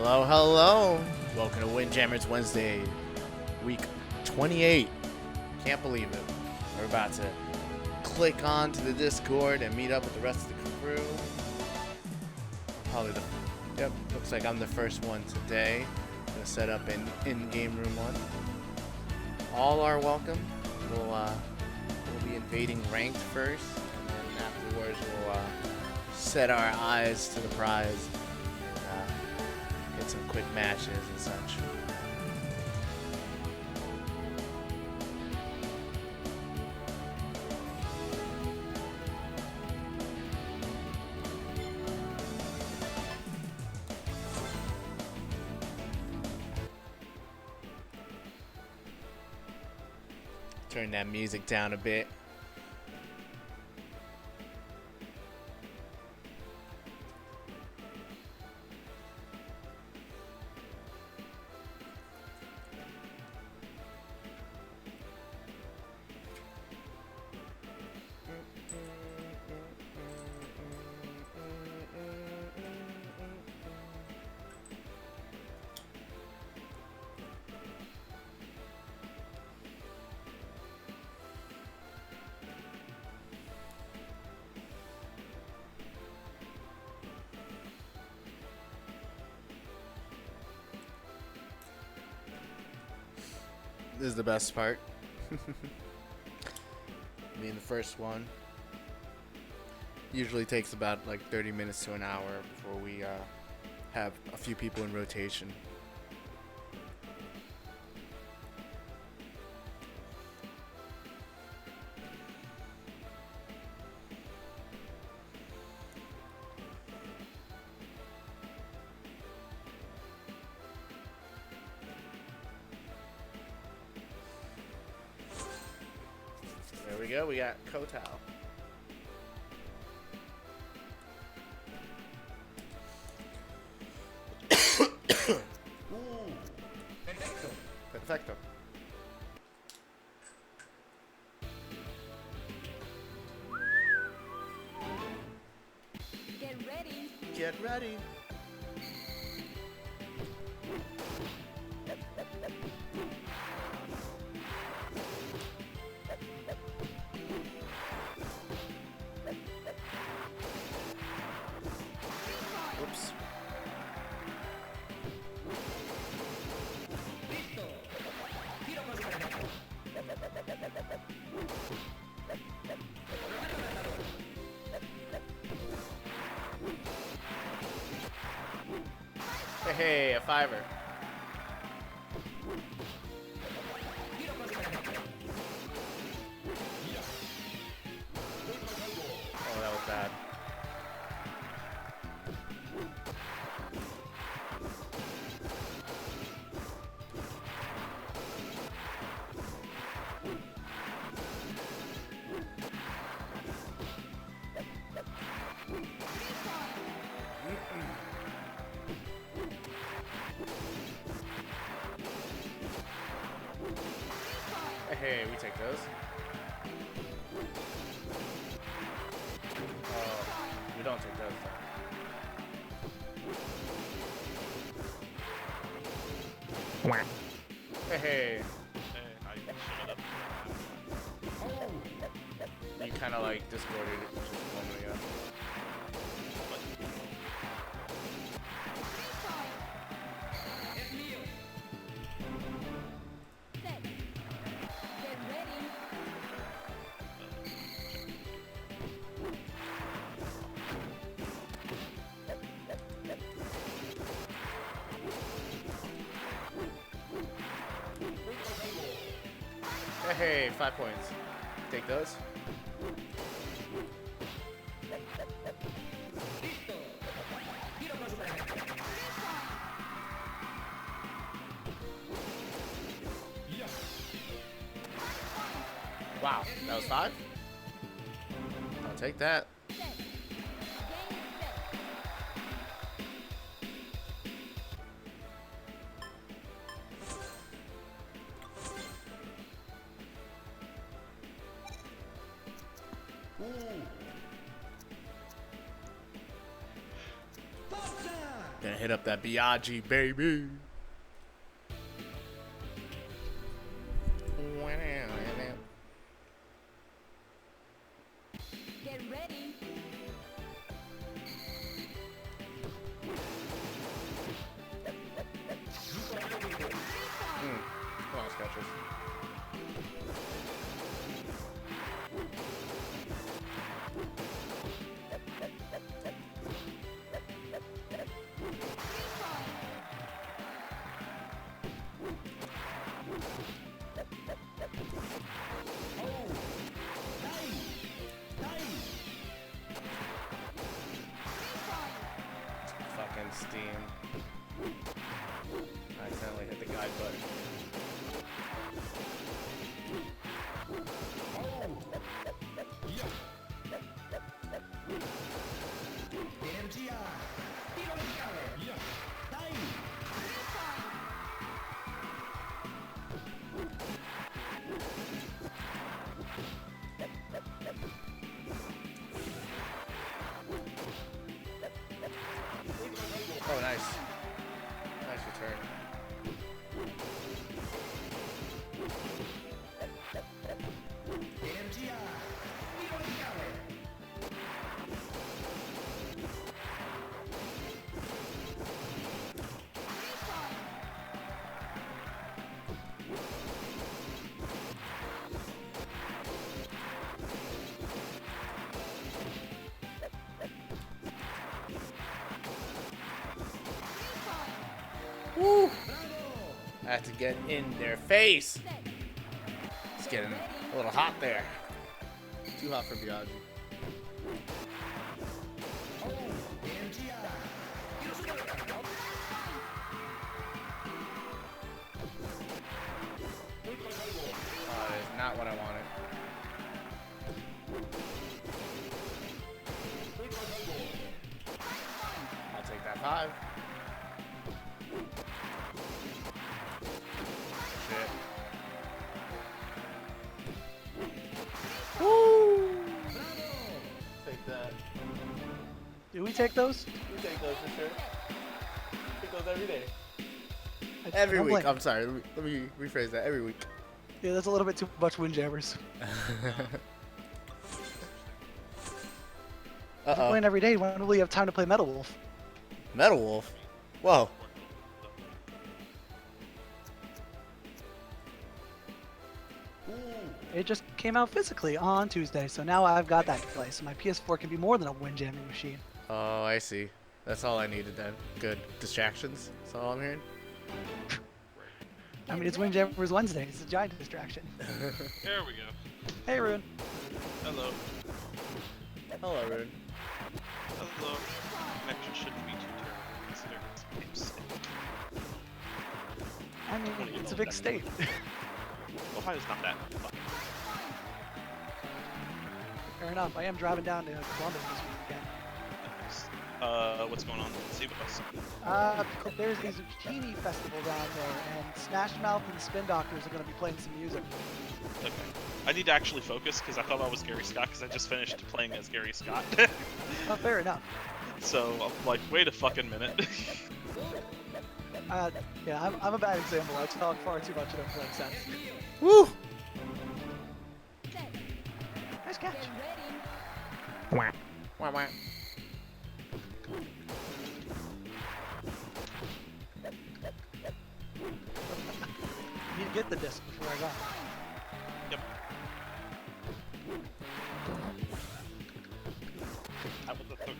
Hello, hello. Welcome to Windjammers Wednesday, week 28. Can't believe it. We're about to click on to the Discord and meet up with the rest of the crew. Yep, looks like I'm the first one today. Gonna set up an in-game room one. All are welcome. We'll be invading ranked first, and then afterwards we'll set our eyes to the prize and get some quick matches and such. Turn that music down a bit. This is the best part. Being the first one. Usually takes about like 30 minutes to an hour before we have a few people in rotation. There we go, we got Kotal. Perfecto. Get ready. Get ready. Oops. Hey, a fiver. Oh, that was bad. Hey, we take those. Oh, we don't take those though. Hey, you kind of like discorded it just a moment ago. Set. Get ready. Hey, 5 points. Take those. Wow, that was 5? I'll take that. Set. Game set. Gonna hit up that Biaggi, baby. Get ready. Come on, Skechers. Fucking Steam. I accidentally hit the guide button. Oh, nice. Nice return. Woo! I had to get in their face. It's getting a little hot there. Too hot for Biaggi. Oh, that is not what I wanted. I'll take that 5. Shit. Woo! Take that. Do we take those? We take those for sure. Take those every day. I Every don't week. blame you. I'm sorry. Let me rephrase that. Every week. Yeah, that's a little bit too much Windjammers. If we're playing every day, when will we have time to play Metal Wolf? Metal Wolf? Whoa. It just came out physically on Tuesday, so now I've got that to play. So my PS4 can be more than a windjamming machine. Oh, I see. That's all I needed then. Good. Distractions? That's all I'm hearing? I mean, it's Windjammers Wednesdays. It's a giant distraction. There we go. Hey, Rune. Hello. Hello, Rune. Hello. Connection shouldn't be too terrible considering it's a big state. I mean, it's a big state. Ohio's not that fucking. Fair enough. I am driving down to Columbus this weekend. What's going on? See us. There's a zucchini festival down there, and Smash Mouth and the Spin Doctors are going to be playing some music. Okay. I need to actually focus because I thought I was Gary Scott because I just finished playing as Gary Scott. Oh, fair enough. So I'm like, wait a fucking minute. Yeah, I'm a bad example. I talk far too much and don't make sense. Woo! Set. Nice catch. Get ready. Wah. Wah, wah. You need to get the disc before I go. Yep.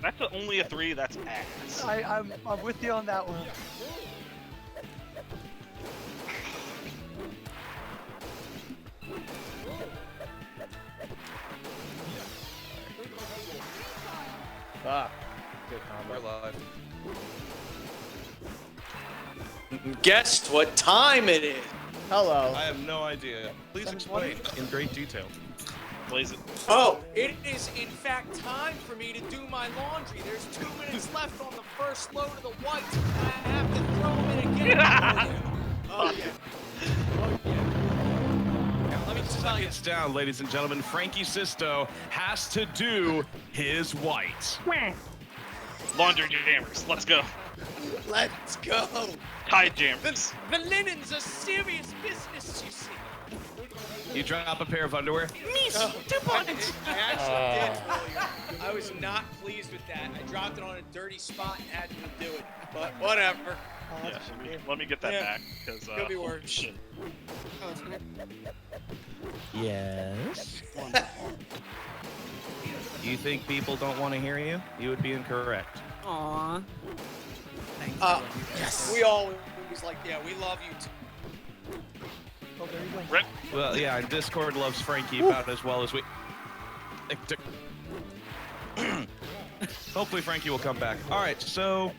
That's only a 3. That's ass. I'm with you on that one. Fuck. Good combo. We're live. Guess what time it is? Hello. I have no idea. Please explain in great detail. Blaze it. Oh, it is in fact time for me to do my laundry. There's 2 minutes left on the first load of the whites, and I have to throw them in again. Oh yeah. Oh yeah. Now, let me tell you. It's down, ladies and gentlemen. Frankie Sisto has to do his white. Laundry jammers. Let's go. Let's go. Tide jammers. The linen's a serious business, you see. You drop a pair of underwear. I actually did earlier. I was not pleased with that. I dropped it on a dirty spot and had to do it. But whatever. Oh, Yeah, that's a shame. let me get that Yeah. back because Could be worse. shit. Yes. You think people don't want to hear you? You would be incorrect. Aww. Thanks. Yes. We always like, yeah, we love you too. Oh, there you go. Rip. Well, yeah, Discord loves Frankie about as well as we. Hopefully Frankie will come back. All right, so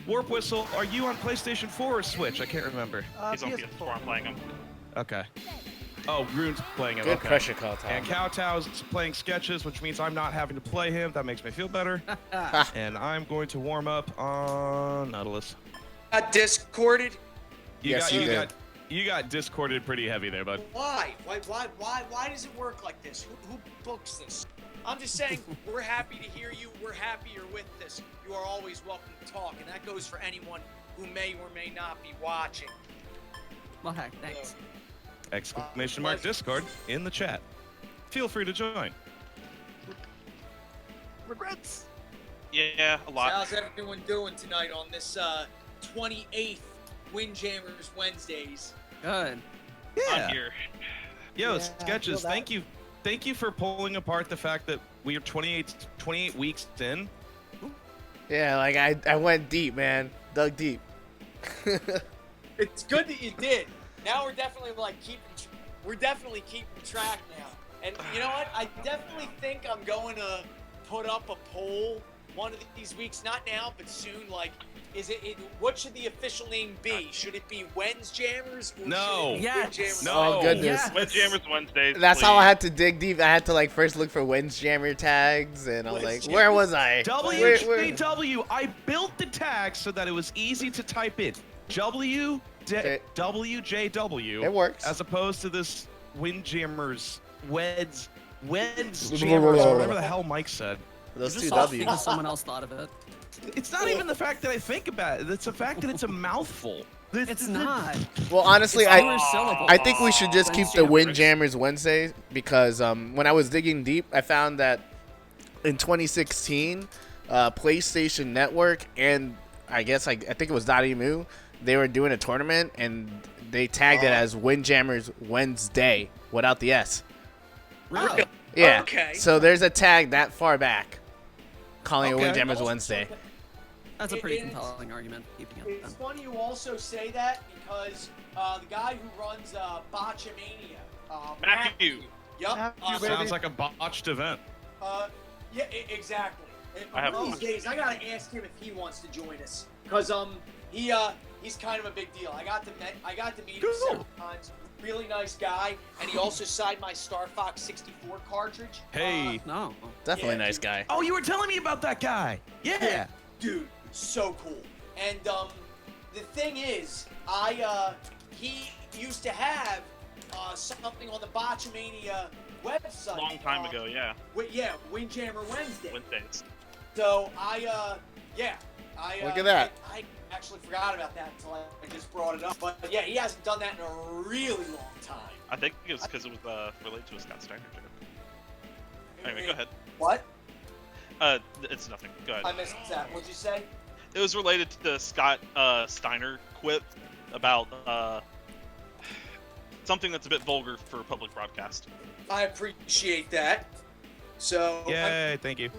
Warp Whistle, are you on PlayStation 4 or Switch? I can't remember. He's on PS4. PS4. I'm playing him. Okay. Oh, Rune's playing it. Good okay. pressure call, Tom. And Kowtow's playing sketches, which means I'm not having to play him. That makes me feel better. And I'm going to warm up on Nautilus. Got discorded? Yes, you did. You got discorded pretty heavy there, bud. Why? Why does it work like this? Who books this? I'm just saying, we're happy to hear you. We're happy you're with us. You are always welcome to talk, and that goes for anyone who may or may not be watching. Well, heck, thanks. Exclamation mark Discord in the chat. Feel free to join. Regrets. Yeah, a lot. How's everyone doing tonight on this 28th Windjammers Wednesdays? Good. Yeah. I'm here. Yo, Yeah, I sketches. feel Thank you. Thank you for pulling apart the fact that we are 28 weeks in. Yeah, like I went deep, man. Dug deep. It's good that you did. Now we're definitely keeping track now. And you know what? I definitely think I'm going to put up a poll one of these weeks. Not now, but soon. Like, what should the official name be? Should it be Wednesjammers? Or No. should it be Yes. Windjammers? No. Oh goodness. Yes. Windjammers Wednesdays. That's how please. I had to dig deep. I had to like first look for Windjammer tags, and I was like, where was I? Where- WJW. I built the tag so that it was easy to type in. WJW. It works. As opposed to this Windjammers Wednesjammers, whatever the hell Mike said. Those Just two thought W's. because someone else thought of it. It's not even the fact that I think about it. It's the fact that it's a mouthful. It's not. Well, honestly, It's I fewer syllables. I think we should just keep the Windjammers. Windjammers Wednesdays because when I was digging deep, I found that in 2016, PlayStation Network and I think it was .emu, they were doing a tournament and they tagged it as Windjammers Wednesday without the S. Really? Yeah. Okay. So there's a tag that far back calling Okay. it Windjammers Wednesday. That's a pretty It is- compelling argument. Keeping it. It's funny you also say that because the guy who runs Botchamania, Matthew. Yup. Matthew, baby. Sounds like a botched event. Yeah, exactly. And I have one of these one. days, I gotta ask him if he wants to join us, cause he's kind of a big deal. I got to meet him several times. Really nice guy, and he also signed my Star Fox 64 cartridge. Hey. No. Definitely a Yeah, nice dude. guy. Oh, you were telling me about that guy. Yeah. Dude, so cool. And the thing is, he used to have something on the Botchamania website. Long time ago, yeah. Windjammer Wednesday. Wednesdays. So Look at that. I actually forgot about that until I just brought it up. But yeah, he hasn't done that in a really long time. I think it was because it was related to a Scott Steiner joke. Anyway, go ahead. What? It's nothing. Go I ahead. missed that. What'd you say? It was related to the Scott Steiner quip about something that's a bit vulgar for a public broadcast. I appreciate that. So Yay, thank you.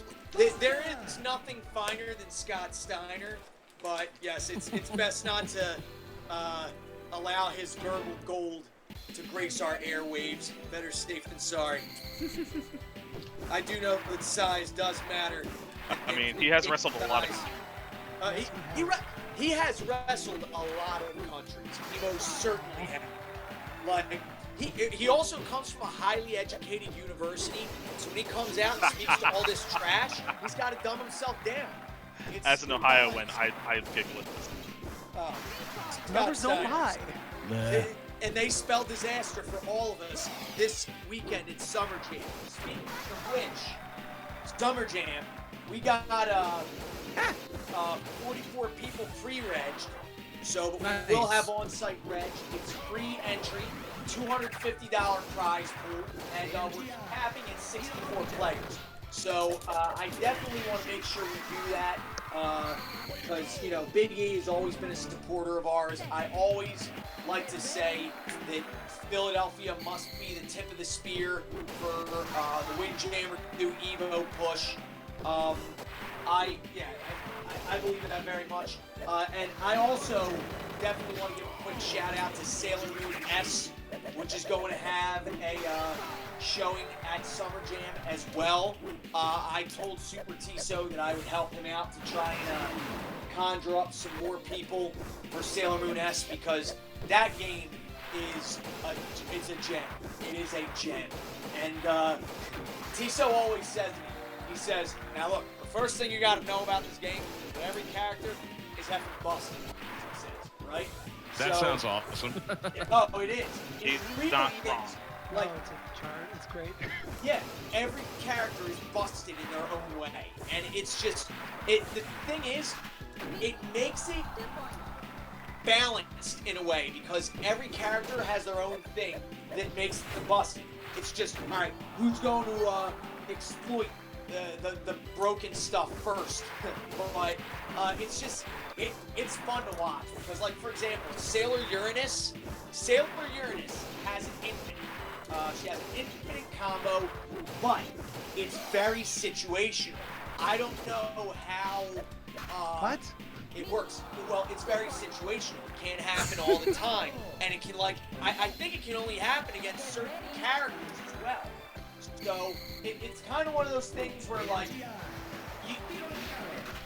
there is nothing finer than Scott Steiner, but yes, it's best not to allow his gurgled gold to grace our airwaves. Better safe than sorry. I do know that size does matter. I mean, he has wrestled a lot of. He has wrestled a lot of countries. He most certainly has. Like he also comes from a highly educated university, so when he comes out and speaks to all this trash, he's got to dumb himself down. As an Ohioan, I giggle at this. Numbers don't lie. And they spell disaster for all of us this weekend in Summer Jam. Speaking of which, Summer Jam, we got 44 people pre-regged. So Nice. we'll have on-site reg. It's free entry, $250 prize pool, and we're capping at 64 players. So I definitely want to make sure we do that because, you know, Big E has always been a supporter of ours. I always like to say that Philadelphia must be the tip of the spear for the Windjammers new Evo push. I believe in that very much. And I also definitely want to give a quick shout out to Sailor Moon S, which is going to have a showing at Summer Jam as well. I told Super Tiso that I would help him out to try and conjure up some more people for Sailor Moon S because that game is it's a gem. It is a gem. And Tiso always says to me, he says, now look, the first thing you got to know about this game is that every character is having busted, as he says, right? That sounds awesome. Oh, it is. It He's really not is. wrong. Like, Oh, it's a chart. It's great. yeah, every character is busted in their own way, and it's just the thing is, it makes it balanced in a way because every character has their own thing that makes them busted. It's just all right. Who's going to exploit the broken stuff first? But it's just it's fun to watch because, like, for example, Sailor Uranus has an infinite. She has an infinite combo, but it's very situational. I don't know how What? it works. Well, it's very situational. It can't happen all the time, and it can I think it can only happen against certain characters as well. So it's kind of one of those things where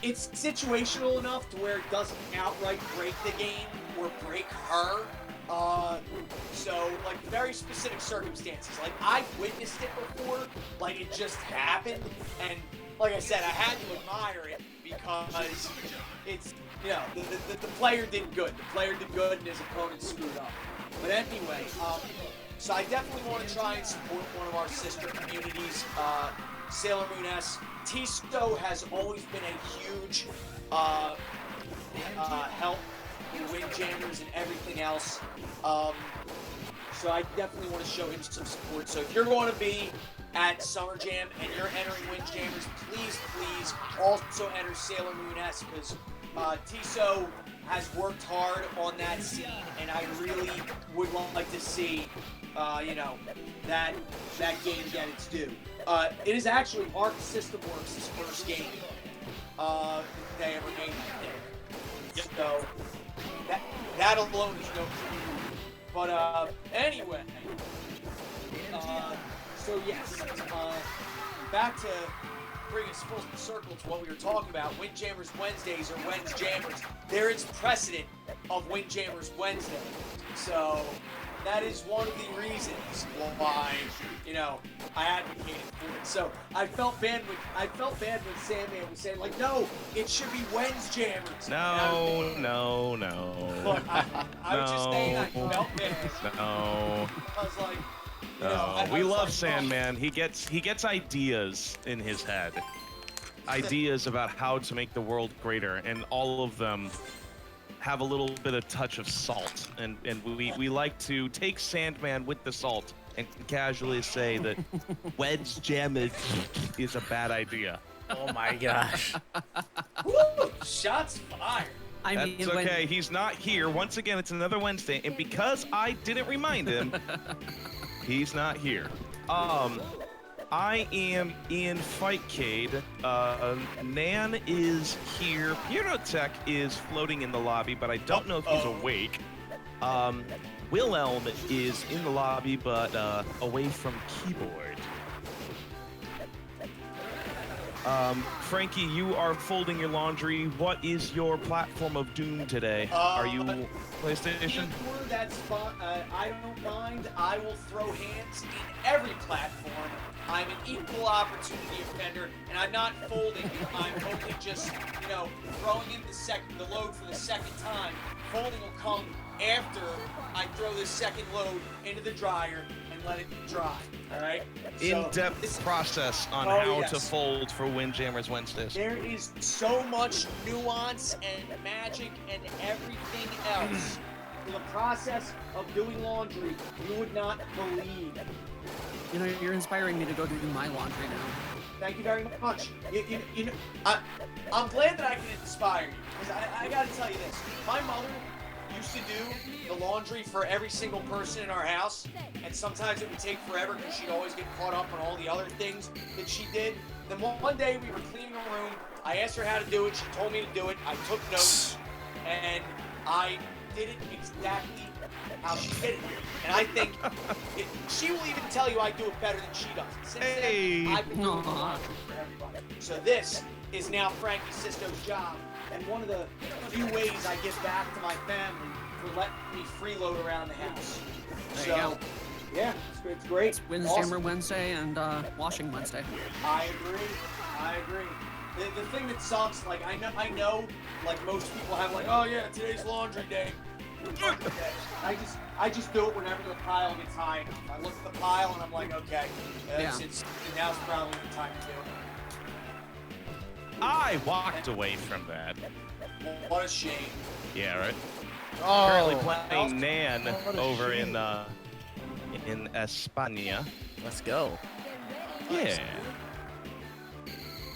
it's situational enough to where it doesn't outright break the game or break her. So, like, very specific circumstances. Like, I've witnessed it before. Like, it just happened. And, like I said, I had to admire it because it's, you know, the player did good. The player did good and his opponent screwed up. But anyway, so I definitely want to try and support one of our sister communities, Sailor Moon S. Tisto has always been a huge help in Windjammers and everything else. So I definitely want to show him some support. So if you're going to be at Summer Jam and you're entering Windjammers, please also enter Sailor Moon S because Tiso has worked hard on that scene, and I really would like to see, you know, that game get its due. It is actually Arc System Works' first game they ever made. So that alone is no clue. But anyway, so yes, back to bring us full circle to what we were talking about. Windjammers Wednesdays or Windjammers. There is precedent of Windjammers Wednesday. So that is one of the reasons why, you know, I advocated for it. So I felt bad when Sandman was saying, like, no, it should be Windjammers. No. Look, I was just saying I felt bad. No. I was like, you know, No. We love Sandman. He gets ideas in his head. Ideas about how to make the world greater, and all of them have a little bit of touch of salt. And we like to take Sandman with the salt and casually say that Windjammers is a bad idea. Oh my gosh. Woo, shots fired. I That's mean, okay. He's not here. Once again, it's another Wednesday, and because I didn't remind him, he's not here. I am in Fightcade. Nan is here. Pirotech is floating in the lobby, but I don't know if he's awake. Wilhelm is in the lobby, but away from keyboard. Frankie, you are folding your laundry. What is your platform of doom today? Are you PlayStation? Sure, that's fun. I don't mind. I will throw hands in every platform. I'm an equal opportunity offender, and I'm not folding. I'm only just, you know, throwing in the load for the second time. Folding will come after I throw this second load into the dryer and let it dry. All right. So In-depth this- process on Oh, how yes. to fold for Windjammers Wednesdays. There is so much nuance and magic and everything else to the process of doing laundry. You would not believe. You know, you're inspiring me to go do my laundry now. Thank you very much. You know, I'm glad that I can inspire you, because I got to tell you this. My mother used to do the laundry for every single person in our house, and sometimes it would take forever because she'd always get caught up on all the other things that she did. Then one day we were cleaning a room. I asked her how to do it. She told me to do it. I took notes, and I did it exactly how she did it. And I think she will even tell you I do it better than she does. Since Hey. then, I've been doing the Aw. laundry for everybody. So this is now Frankie Sisto's job, and one of the few ways I give back to my family for letting me freeload around the house. There So, you go. yeah, it's great. It's Windjammer Wednesday and Washing Wednesday. I agree. The thing that sucks, like I know, like most people have, like, oh yeah, today's laundry day. I just do it whenever the pile gets high enough. I look at the pile and I'm like, okay, now's probably the time to do I walked away from that. it. What a shame. Yeah, right. Oh, Currently playing Nan what a over shame. in España. let's go. Yeah.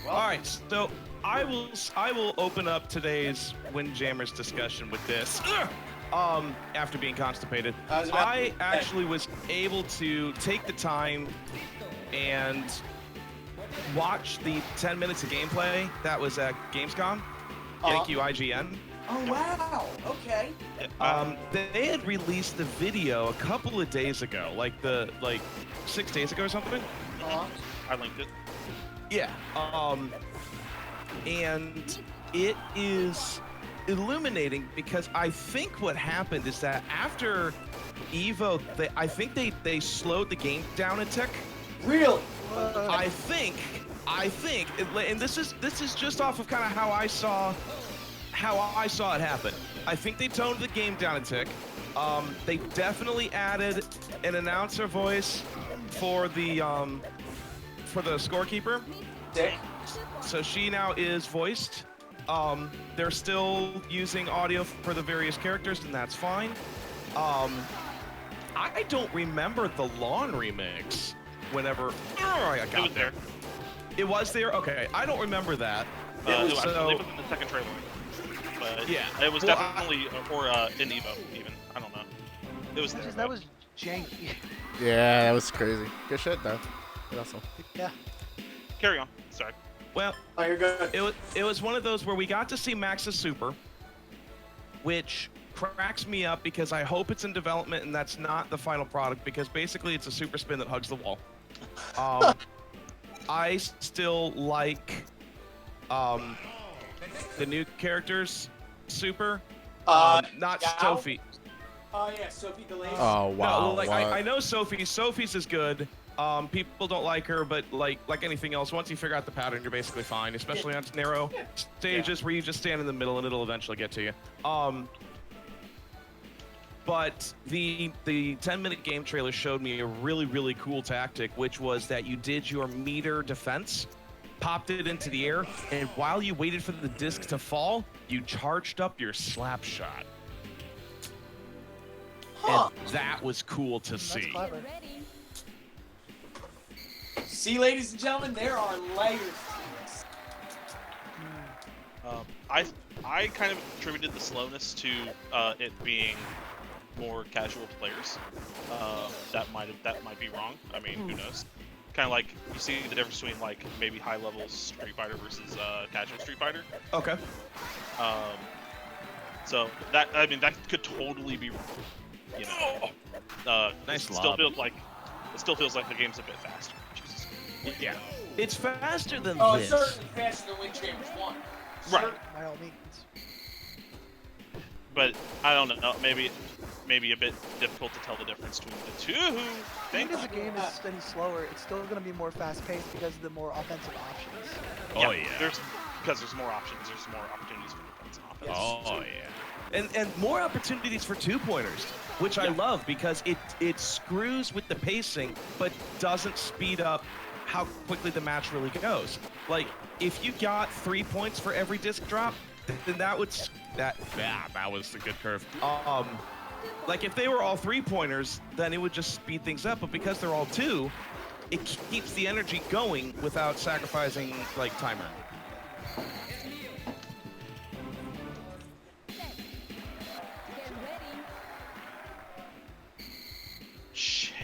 All right, so I will open up today's Windjammers discussion with this. After being constipated, I actually was able to take the time and watch the 10 minutes of gameplay that was at Gamescom. Thank you, IGN. Oh wow. Okay. They had released the video a couple of days ago, like 6 days ago or something. I linked it. Yeah. And it is illuminating because I think what happened is that after Evo, I think they slowed the game down a tick. Really? I think, and this is just off of kind of how I saw it happen. I think they toned the game down a tick. They definitely added an announcer voice for the scorekeeper. Dick. So she now is voiced. They're still using audio for the various characters, and that's fine. I don't remember the lawn remix whenever I got It was there. It was there? Okay, I don't remember that. I So- believe it was in the second trailer. But Yeah. it was Well, definitely, or in Evo even. I don't know. It was there. That was janky. Yeah, that was crazy. Good shit though. Good hustle. Yeah. Carry on. Sorry. Well, Oh, you're good. it was one of those where we got to see Max's Super, which cracks me up because I hope it's in development and that's not the final product, because basically it's a super spin that hugs the wall. I still like the new characters Super, not Gal? Sophie. Oh yeah, Sophie Delaney. Oh wow. No, like what? I know Sophie. Sophie's is good. People don't like her, but like anything else, once you figure out the pattern, you're basically fine. Especially on narrow stages where you just stand in the middle and it'll eventually get to you. But the 10-minute game trailer showed me a really cool tactic, which was that you did your meter defense, popped it into the air, and while you waited for the disc to fall, you charged up your slap shot. Huh. And that was cool to That's see. clever. Get ready. See, ladies and gentlemen, there are layers to this. I kind of attributed the slowness to it being more casual players. That might be wrong. I mean, who knows? Kind of like you see the difference between like maybe high level Street Fighter versus casual Street Fighter. Okay. So that could totally be wrong. You know, Nice it still lob. feels like the game's a bit faster. Jesus. Yeah. It's faster than Oh, it's this. certainly faster than Windjammers 1. Right. By all means. But I don't know. Maybe a bit difficult to tell the difference between the two. Thank Even you. if the game is any slower, it's still going to be more fast-paced because of the more offensive options. Oh yeah. Because there's more options. There's more opportunities for defense and offense. Oh yeah. and more opportunities for 2-pointers, which I love because it screws with the pacing, but doesn't speed up how quickly the match really goes. Like, if you got 3 points for every disc drop, then that was a good curve. Like if they were all 3-pointers, then it would just speed things up. But because they're all 2, it keeps the energy going without sacrificing like timer. Get ready. Shit.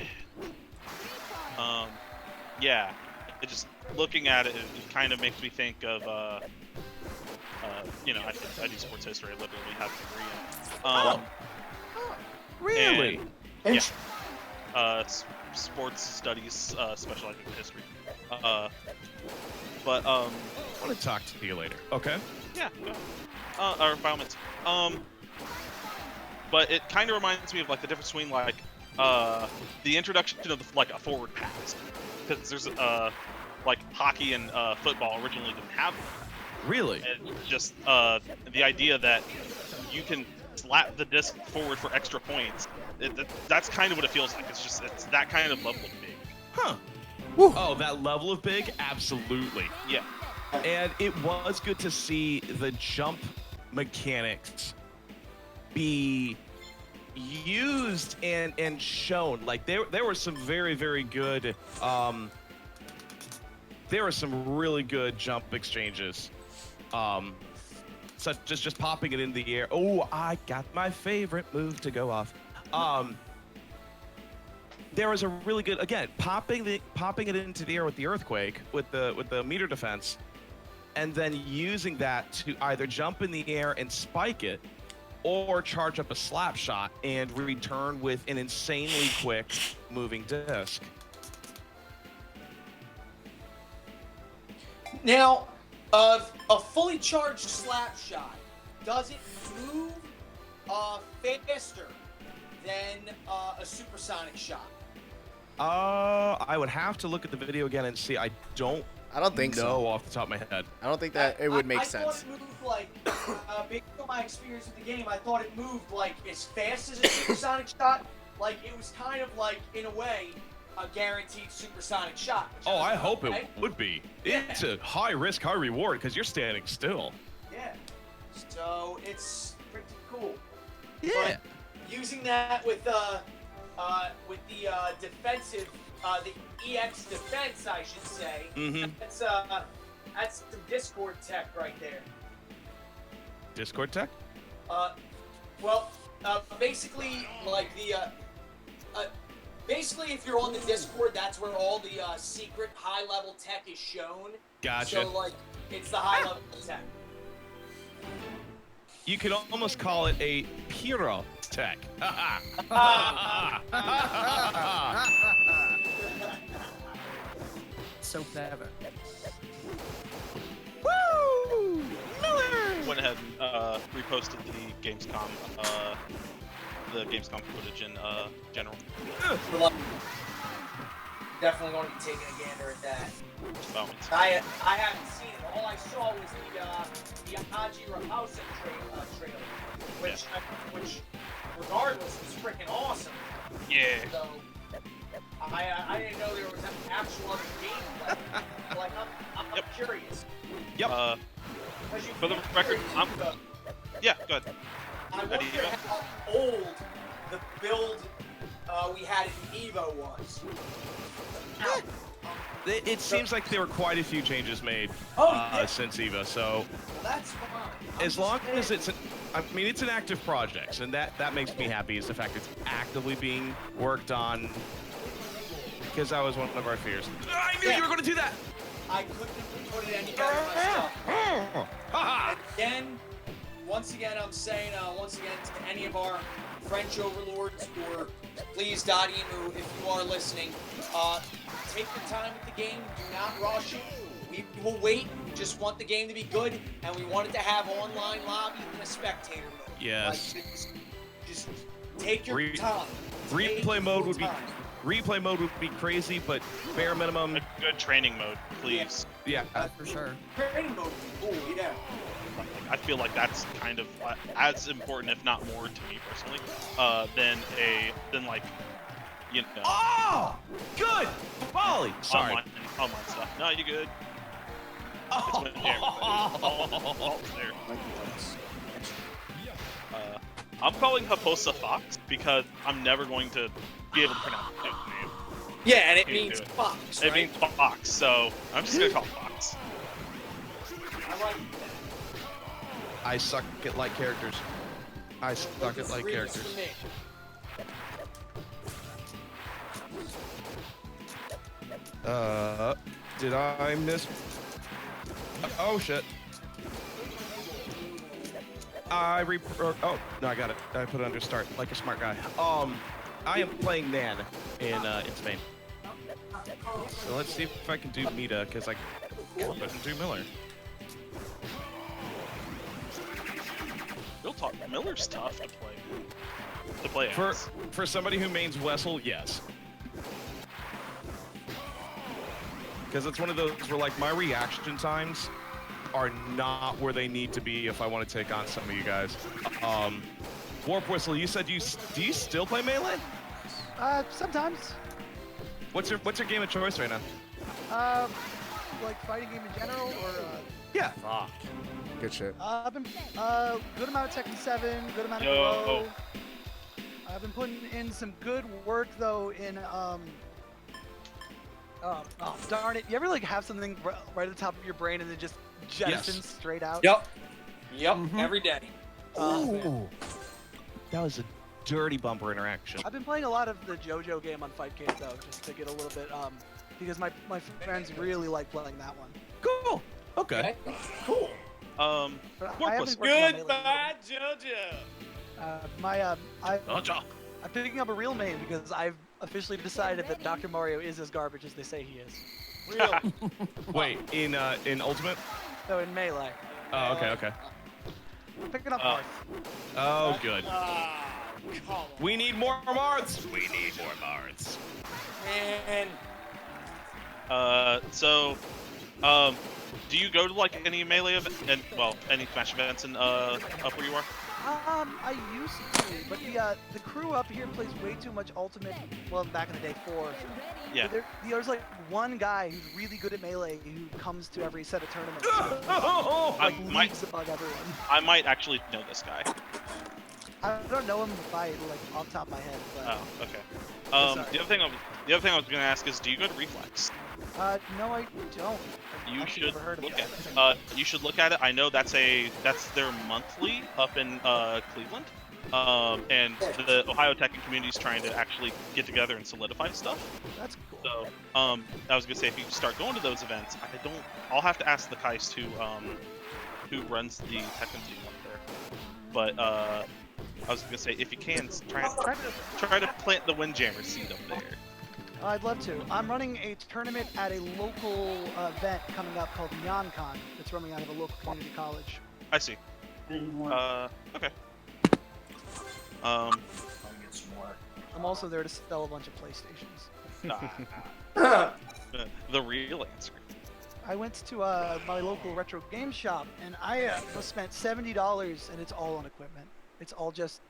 Yeah. It just looking at it, it kind of makes me think of you know, I do sports history. I literally have a degree in. Really? And, yeah. Sports studies, specializing in history. But I want to talk to you later. Okay. yeah. Or environments. But it kind of reminds me of like the difference between like the introduction of like a forward pass, because there's like hockey and football originally didn't have one. Really? And just the idea that you can slap the disc forward for extra points. That's kind of what it feels like. It's that kind of level of big. Huh. Woo. Oh, that level of big? Absolutely. Yeah. And it was good to see the jump mechanics be used and shown. Like there were some very, very good there were some really good jump exchanges. Such as just popping it in the air. Oh, I got my favorite move to go off. There was a really good, again, popping it into the air with the earthquake with the meter defense, and then using that to either jump in the air and spike it, or charge up a slap shot and return with an insanely quick moving disc. Now, a fully charged slap shot, does it move faster than a supersonic shot? I would have to look at the video again and see. I don't think know so. off the top of my head. I don't think that it would make I sense. thought it moved like, based on my experience with the game, I thought it moved like as fast as a supersonic shot. Like it was kind of like, in a way, a guaranteed supersonic shot. Oh, I hope okay. it would be. Yeah. It's a high risk, high reward because you're standing still. Yeah. So it's pretty cool. Yeah. But using that with the defensive, the EX defense, I should say. Mm-hmm. That's some Discord tech right there. Discord tech? Basically, like basically, if you're on the Discord, that's where all the secret high-level tech is shown. Gotcha. So, like, it's the high-level tech. You could almost call it a pyro tech. So clever. Woo! Miller! Went ahead and reposted the Gamescom footage in general. Definitely going to be taking a gander at that. By all means. I haven't seen it. All I saw was the Haji Rapausa trailer, which regardless was freaking awesome. Yeah. So I didn't know there was an actual other game. Like I'm Yep. curious. Yep. 'Cause you For the can't record, really I'm. do the- Yeah, go ahead. I How do wonder you go? how old the build we had in Evo was. It seems like there were quite a few changes made Yeah. since EVA, so That's fine. as long as it's it's an active project, and that makes me happy is the fact it's actively being worked on, because that was one of our fears. I knew you were going to do that! I couldn't have put it any better myself. Again, once again, I'm saying, to any of our French overlords or please, Dadimu, if you are listening, take your time with the game. Do not rush it. We will wait. We just want the game to be good, and we want it to have online lobby and a spectator mode. Yes. Like, just take your time. Take Replay mode your would be time. Replay mode would be crazy, but bare minimum, A good training mode, please. yeah. For sure. Training mode would be cool, yeah. Like, I feel like that's kind of as important, if not more, to me personally, than like, you know, Oh, good, volley. Sorry. online stuff. No, you good. It's Oh. Windjammers. All there. I'm calling Haposa Fox because I'm never going to be able to pronounce his name. Yeah, and it Can't do means it. fox, It right? means Fox, so I'm just gonna call it Fox. I like that. I suck at like characters. I suck at like Reads characters. for me. Did I miss? Oh shit. Oh no, I got it. I put it under start like a smart guy. I am playing Nan in Spain. So let's see if I can do Mita because I couldn't do Miller. Real talk, Miller's tough to play. To play as. For somebody who mains Wessel, yes. Because it's one of those where like my reaction times are not where they need to be if I want to take on some of you guys. Warp Whistle, you said do you still play melee? Sometimes. What's your game of choice right now? Like fighting game in general, or Yeah. Fuck. Good shit. I've been good amount of Tekken 7, good amount of Yo. Glow. I've been putting in some good work though in oh darn it! You ever like have something right at the top of your brain and then just jettisons Yes. straight out? Yep. Yep, Mhm. every day. Ooh. That was a dirty bumper interaction. I've been playing a lot of the JoJo game on Fightcade though, just to get a little bit because my friends really like playing that one. Cool. Okay. Cool. But I Warp haven't Whistle. worked on Melee. Goodbye, JoJo. I'm picking up a real main because I've officially decided that Dr. Mario is as garbage as they say he is. Really? Wait, in Ultimate? So in Melee, Oh, okay. I'm picking up Marth. Oh, good. Come on. We need more Marths. We need more Marths. Man. Do you go to like any melee event and any Smash events in up where you are? I used to, but the crew up here plays way too much Ultimate. Well, back in the day, 4. Yeah. There's like one guy who's really good at Melee who comes to every set of tournaments. I Like might leagues above everyone. I might actually know this guy. I don't know him by like off the top of my head, but Oh, okay. Sorry. The other thing I was gonna ask is, do you go to Reflex? no, I don't. You I've should never heard of look that. at it. You should look at it. I know that's their monthly up in Cleveland, and the Ohio Tech and community is trying to actually get together and solidify stuff. That's cool. So, I was gonna say if you start going to those events, I'll have to ask the Keist who runs the Tekken team up there. But I was gonna say if you can try to plant the Windjammers seed up there. I'd love to. I'm running a tournament at a local event coming up called NeonCon. It's running out of a local community college. I see. Okay. I'm also there to sell a bunch of PlayStations. The real answer. I went to my local retro game shop and I spent $70 and it's all on equipment. It's all just.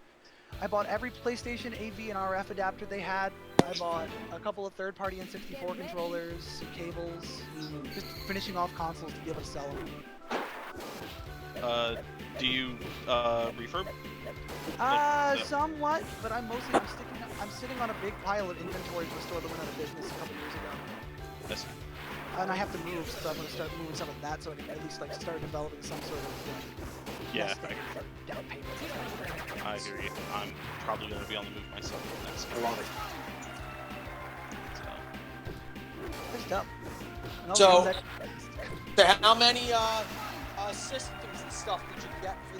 I bought every PlayStation AV and RF adapter they had. I bought a couple of third-party N64 controllers, some cables, just finishing off consoles to be able to sell them. Do you refurb? Somewhat, but I'm sitting on a big pile of inventory for a store that went out of business a couple years ago. Yes. And I have to move, so I'm gonna start moving some of that so I can at least like start developing some sort of Yeah, nest egg for down payment. I hear you. I'm probably going to be on the move myself next. It's dumb. And I'll So- do that- How many systems and stuff did you get for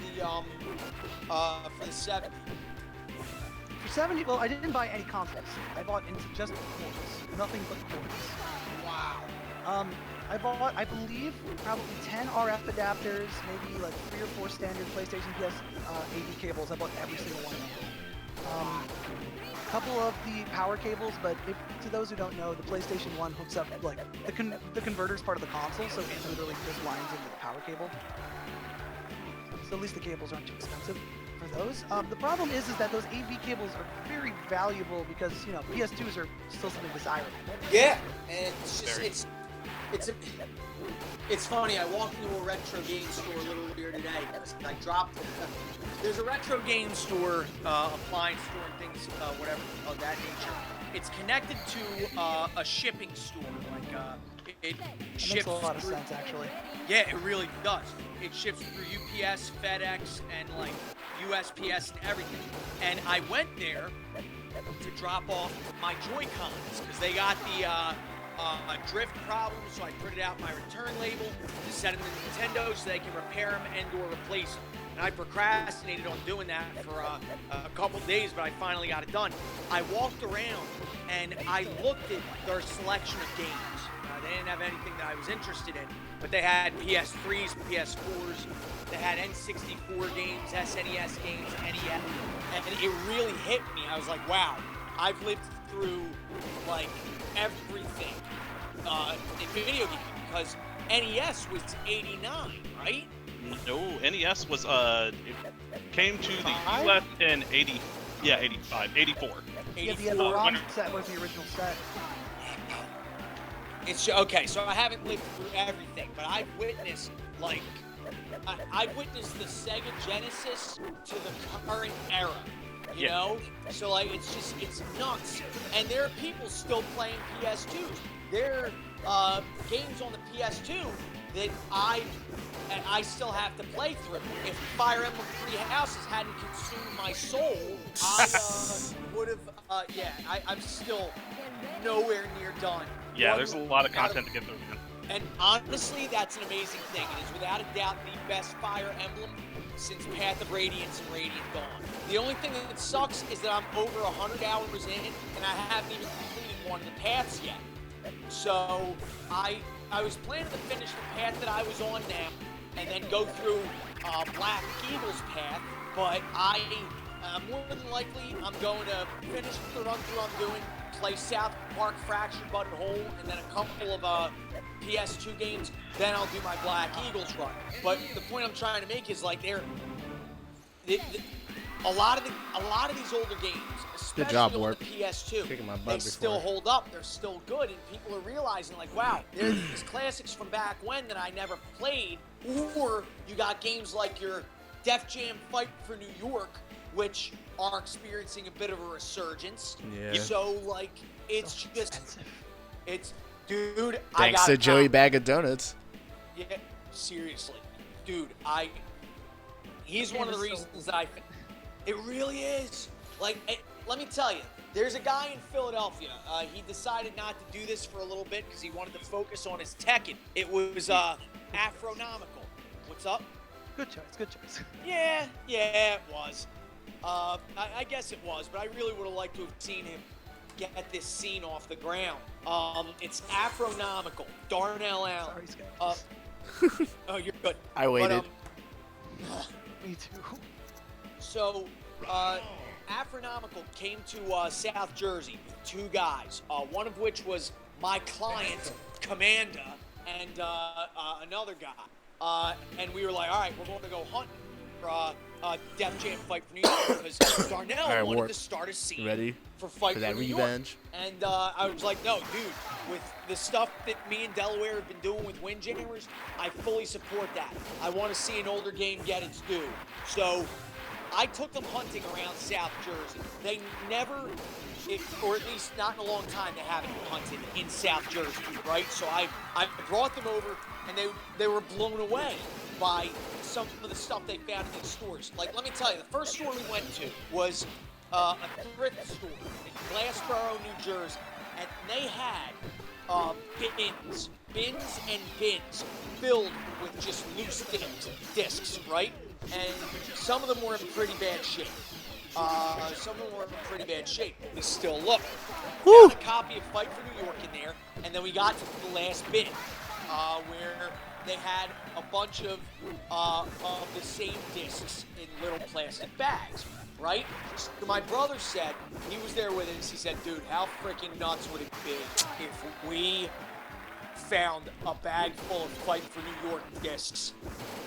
the 70? For 70, well, I didn't buy any consoles. I bought into just cords, nothing but cords. Wow. I bought, I believe, probably 10 RF adapters, maybe like 3 or 4 standard PlayStation PS AV cables. I bought every single one of them. couple of the power cables, but to those who don't know, the PlayStation 1 hooks up like the converter's part of the console, so it literally just lines into the power cable. So at least the cables aren't too expensive for those. The problem is that those AV cables are very valuable because PS2s are still something desirable. Yeah, and it's just it's funny. I walked into a retro game store a little earlier today. I dropped. There's a retro game store, appliance store, and things, whatever of that nature. It's connected to a shipping store. Like it ships. Makes a lot of sense, actually. Yeah, it really does. It ships through UPS, FedEx, and like USPS and everything. And I went there to drop off my Joy-Cons because they got the drift problem, so I printed out my return label to send them to Nintendo so they can repair them and/or replace them. And I procrastinated on doing that for a couple days, but I finally got it done. I walked around and I looked at their selection of games. They didn't have anything that I was interested in, but they had PS3s, PS4s, they had N64 games, SNES games, NES, and it really hit me. I was like, wow, I've lived through like everything in video games because NES was 89, right? No, NES was it came to the US in 84. Yeah, the ROM set was the original set. It's okay, so I haven't lived through everything, but I've witnessed I've witnessed the Sega Genesis to the current era. You know? So like it's nuts. And there are people still playing PS2s. There are games on the PS2 that I still have to play through. If Fire Emblem Three Houses hadn't consumed my soul, I would have I'm still nowhere near done. Yeah, there's a lot of content to get through, man. And honestly, that's an amazing thing. It is without a doubt the best Fire Emblem since Path of Radiance and Radiant Dawn. The only thing that sucks is that I'm over 100 hours in, and I haven't even completed one of the paths yet. So I was planning to finish the path that I was on now, and then go through Black Eagle's path, but more than likely I'm going to finish the run through I'm doing, play South Park Fractured But Whole, and then a couple of PS2 games, then I'll do my Black Eagles run. But the point I'm trying to make is like a lot of these older games, especially good job, on Warp. the PS2, Kicking my butt they before. still hold up. They're still good, and people are realizing like, wow, there's these classics from back when that I never played. Or you got games like your Def Jam Fight for New York, which are experiencing a bit of a resurgence. Yeah. So like, it's So just, expensive. it's, dude. Thanks to Joey Bag of Donuts. Yeah, seriously, dude. He's one of the reasons that it really is. Like, let me tell you, there's a guy in Philadelphia. He decided not to do this for a little bit because he wanted to focus on his Tekken. It was Afronomical. What's up? Good choice, good choice. Yeah, it was. I guess it was, but I really would have liked to have seen him get this scene off the ground. It's Afronomical. Darnell Allen. Sorry, Scott. Oh, you're good. I waited. Me too. So, Afronomical came to South Jersey with two guys, one of which was my client, Commander, and another guy. And we were like, all right, we're going to go hunting for Def Jam Fight for New York because Darnell All right, wanted Warp. to start a scene Ready for Fight for that New revenge? York. And I was like, no, dude, with the stuff that me and Delaware have been doing with Windjammers, I fully support that. I want to see an older game get its due. So I took them hunting around South Jersey. They never, or at least not in a long time, they haven't hunted in South Jersey, right? So I brought them over, and they were blown away by some of the stuff they found in these stores. Like, let me tell you, the first store we went to was a thrift store in Glassboro, New Jersey, and they had bins and bins filled with just loose discs, right? And some of them were in pretty bad shape. We still look. Woo! Got a copy of Fight for New York in there, and then we got to the last bin, where they had a bunch of the same discs in little plastic bags, right? So my brother said, he was there with us, he said, dude, how freaking nuts would it be if we found a bag full of Fight for New York discs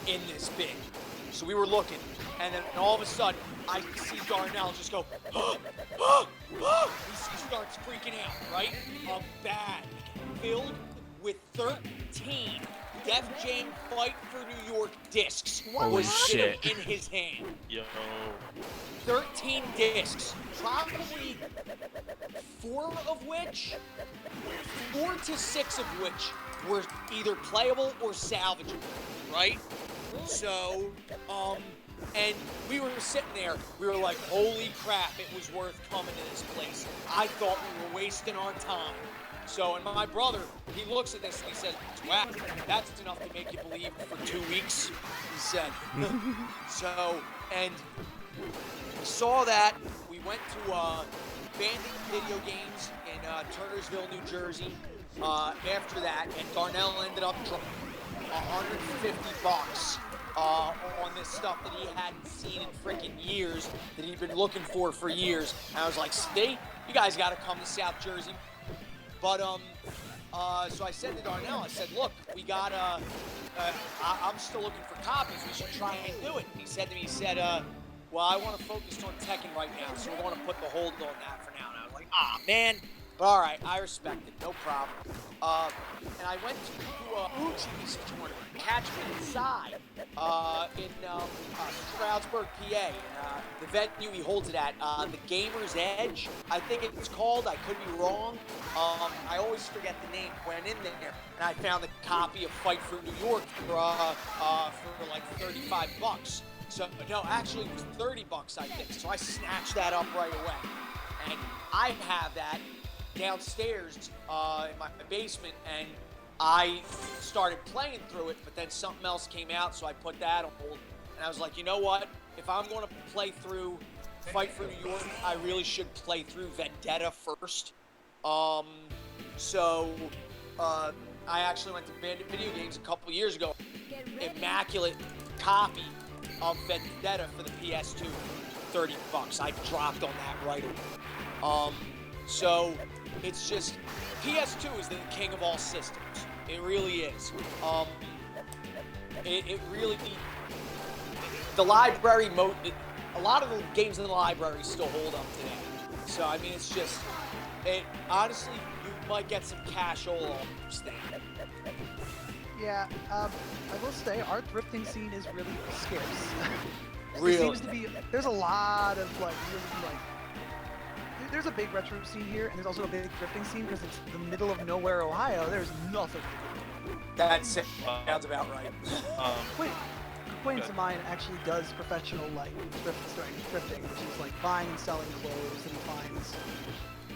in this bin? So we were looking, and then all of a sudden, I see Darnell just go, he starts freaking out, right? A bag filled with 13 Def Jam Fight for New York discs Holy was sitting shit. in his hand. Yo. 13 discs, probably 4 to 6 of which were either playable or salvageable, right? So, and we were sitting there, we were like, holy crap, it was worth coming to this place. I thought we were wasting our time. So, and my brother, he looks at this and he says, wow, that's enough to make you believe for 2 weeks, he said. So, and we saw that, we went to Bandit Video Games in Turnersville, New Jersey, after that, and Darnell ended up dropping $150 on this stuff that he hadn't seen in freaking years, that he'd been looking for years. And I was like, see, you guys got to come to South Jersey. But so I said to Darnell, I said, look, we got I'm still looking for copies. We should try and do it. And he said to me, he said, well, I want to focus on Tekken right now, so we're going to put the hold on that for now. And I was like, man. But all right, I respect it, no problem. And I went to Uchi's tournament, Catch Me Inside, in Stroudsburg, PA. The venue he holds it at, the Gamer's Edge, I think it's called. I could be wrong. I always forget the name. Went in there, and I found a copy of Fight for New York for like $35. So no, actually it was $30, I think. So I snatched that up right away, and I have that downstairs in my basement, and I started playing through it, but then something else came out, so I put that on hold. And I was like, you know what? If I'm going to play through Fight for New York, I really should play through Vendetta first. So I actually went to Bandit Video Games a couple years ago. Immaculate copy of Vendetta for the PS2, $30. I dropped on that right away. So it's just, PS2 is the king of all systems. It really is. It really, the library mode, a lot of the games in the library still hold up today. So I mean, it's just, honestly, you might get some cashola on this thing. Yeah, I will say our thrifting scene is really scarce. Really? It seems to be, there's a lot of like, really like, there's a big retro scene here, and there's also a big thrifting scene because it's the middle of nowhere, Ohio. There's nothing. That sounds about right. Wait, an acquaintance of mine actually does professional like thrifting, which is like buying and selling clothes, and he finds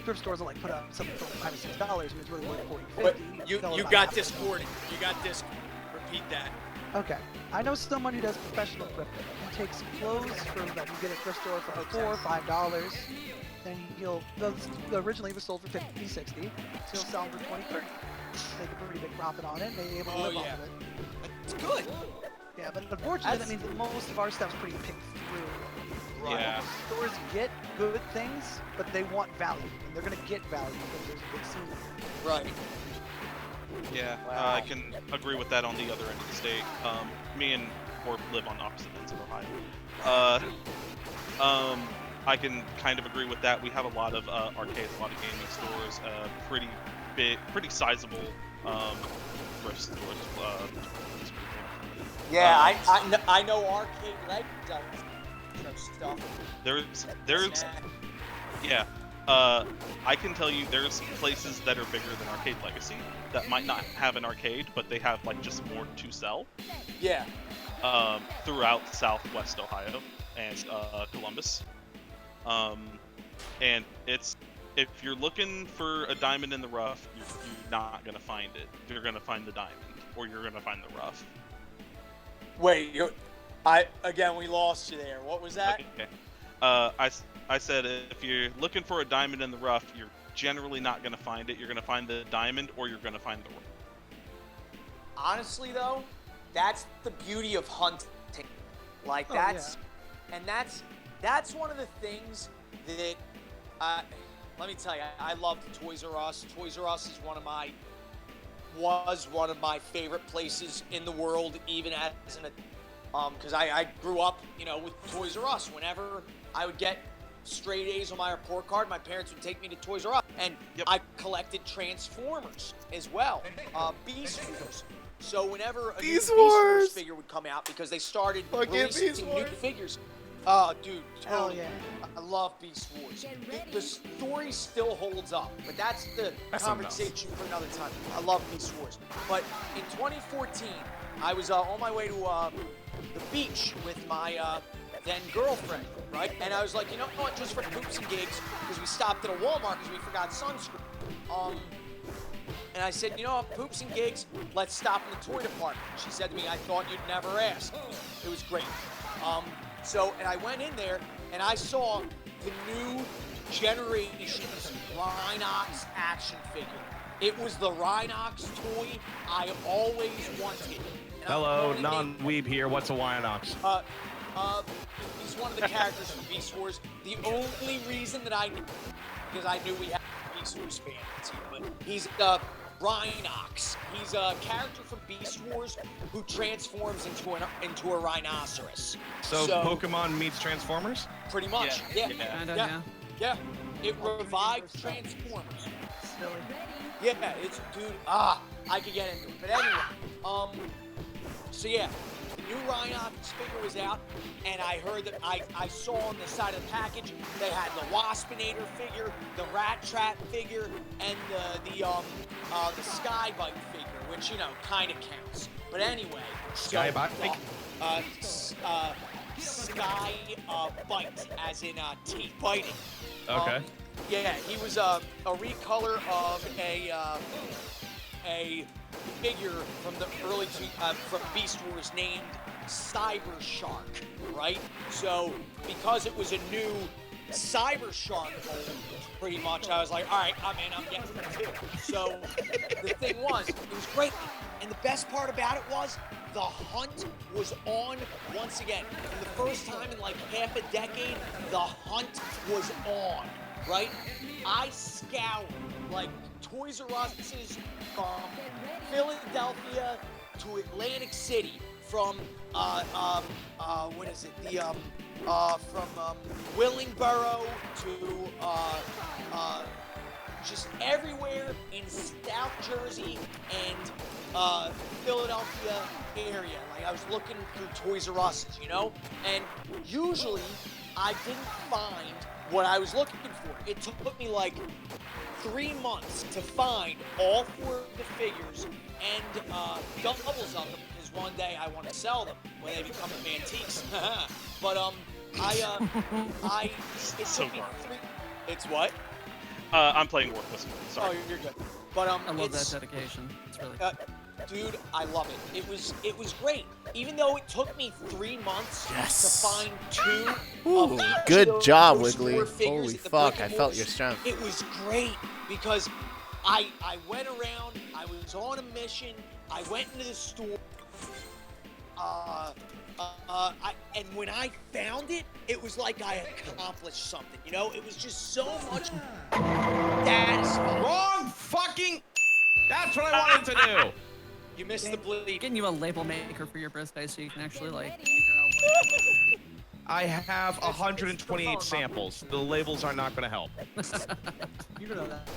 thrift stores will like put up something for like $5 or $6, and it's really worth 40, 50. But you got Discording. You got Discord. Repeat that. Okay, I know someone who does professional thrifting. He takes clothes from that you get at thrift store for $4, $5. Then originally it was sold for 50, 60. So he'll sell them for 20, 30. Make a pretty big profit on it, and they're able to live off of it. It's good. Yeah, but unfortunately that means that most of our stuff's pretty picked through. Right? Yeah. Stores get good things, but they want value, and they're gonna get value because there's a big scene. Right. Yeah, Wow. I can agree with that on the other end of the state. Me and Corp live on opposite ends of Ohio. I can kind of agree with that. We have a lot of arcades, a lot of gaming stores, pretty big, pretty sizable thrift stores. Yeah, I know Arcade Leg does stuff. There's yeah. I can tell you there's places that are bigger than Arcade Legacy that might not have an arcade, but they have like just more to sell. Yeah. Throughout Southwest Ohio and Columbus. And it's, if you're looking for a diamond in the rough, you're not gonna find it. You're gonna find the diamond, or you're gonna find the rough. Wait, we lost you there. What was that? Okay. I said if you're looking for a diamond in the rough, you're generally not gonna find it. You're gonna find the diamond, or you're gonna find the rough. honestly though, that's the beauty of hunting. Like that's one of the things that let me tell you, I love Toys R Us. Toys R Us is was one of my favorite places in the world, even as an because I grew up, with Toys R Us. Whenever I would get straight A's on my report card, my parents would take me to Toys R Us, and I collected Transformers as well, Beast Wars. So whenever a new Beast Wars figure would come out, because they started releasing new figures. Oh, dude, totally. Hell yeah. I love Beast Wars. The story still holds up, but that's the conversation for another time. I love Beast Wars. But in 2014, I was on my way to the beach with my then girlfriend, right? And I was like, you know what, just for poops and gigs, because we stopped at a Walmart because we forgot sunscreen. And I said, you know what, poops and gigs, let's stop in the toy department. She said to me, I thought you'd never ask. It was great. And I went in there, and I saw the new generation's Rhinox action figure. It was the Rhinox toy I always wanted. And Hello, non-weeb here. What's a Winox? He's one of the characters from Beast Wars. The only reason that I knew, because I knew we had Beast Wars fans here, but he's Rhinox. He's a character from Beast Wars who transforms into a rhinoceros. So Pokemon meets Transformers? Pretty much, yeah. Yeah. It revived Transformers. Silly. Yeah, it's, dude, I could get into it. But anyway, so yeah, the new Rhinox figure was out, and I heard that I saw on the side of the package they had the Waspinator figure, the Rat Trap figure, and the Skybite figure, which kind of counts. But anyway, Skybite? Bite, as in teeth biting. Okay. Yeah, he was a recolor of a figure from the early from Beast Wars named Cyber Shark, right? So because it was a new Cyber Shark mold, pretty much, I was like, all right, I'm in, I'm getting it too. So the thing was, it was great, and the best part about it was the hunt was on once again. For the first time in like half a decade, the hunt was on. Right? I scoured like Toys R Us's from Philadelphia to Atlantic City, from what is it? From Willingboro to just everywhere in South Jersey and Philadelphia area. Like I was looking through Toys R Us, and usually I didn't find what I was looking for. It took me like 3 months to find all 4 of the figures and doubles of them, because one day I want to sell them when they become antiques. But it So took me far. 3. It's what? I'm playing Worthless. Sorry. Oh, you're good. But I love that dedication. It's really dude, I love it. It was great. Even though it took me 3 months to find 2 Ooh, of each good of job, those Wiggly. 4 figures Holy at the fuck, brick I and felt mortar. your strength. It was great because I went around, I was on a mission, I went into the store, and when I found it, it was like I accomplished something, It was just so much satisfying. Wrong fucking... That's what I wanted to do! You missed the bleed. getting you a label maker for your birthday so you can actually I have 128 samples. The labels are not going to help. You don't know that.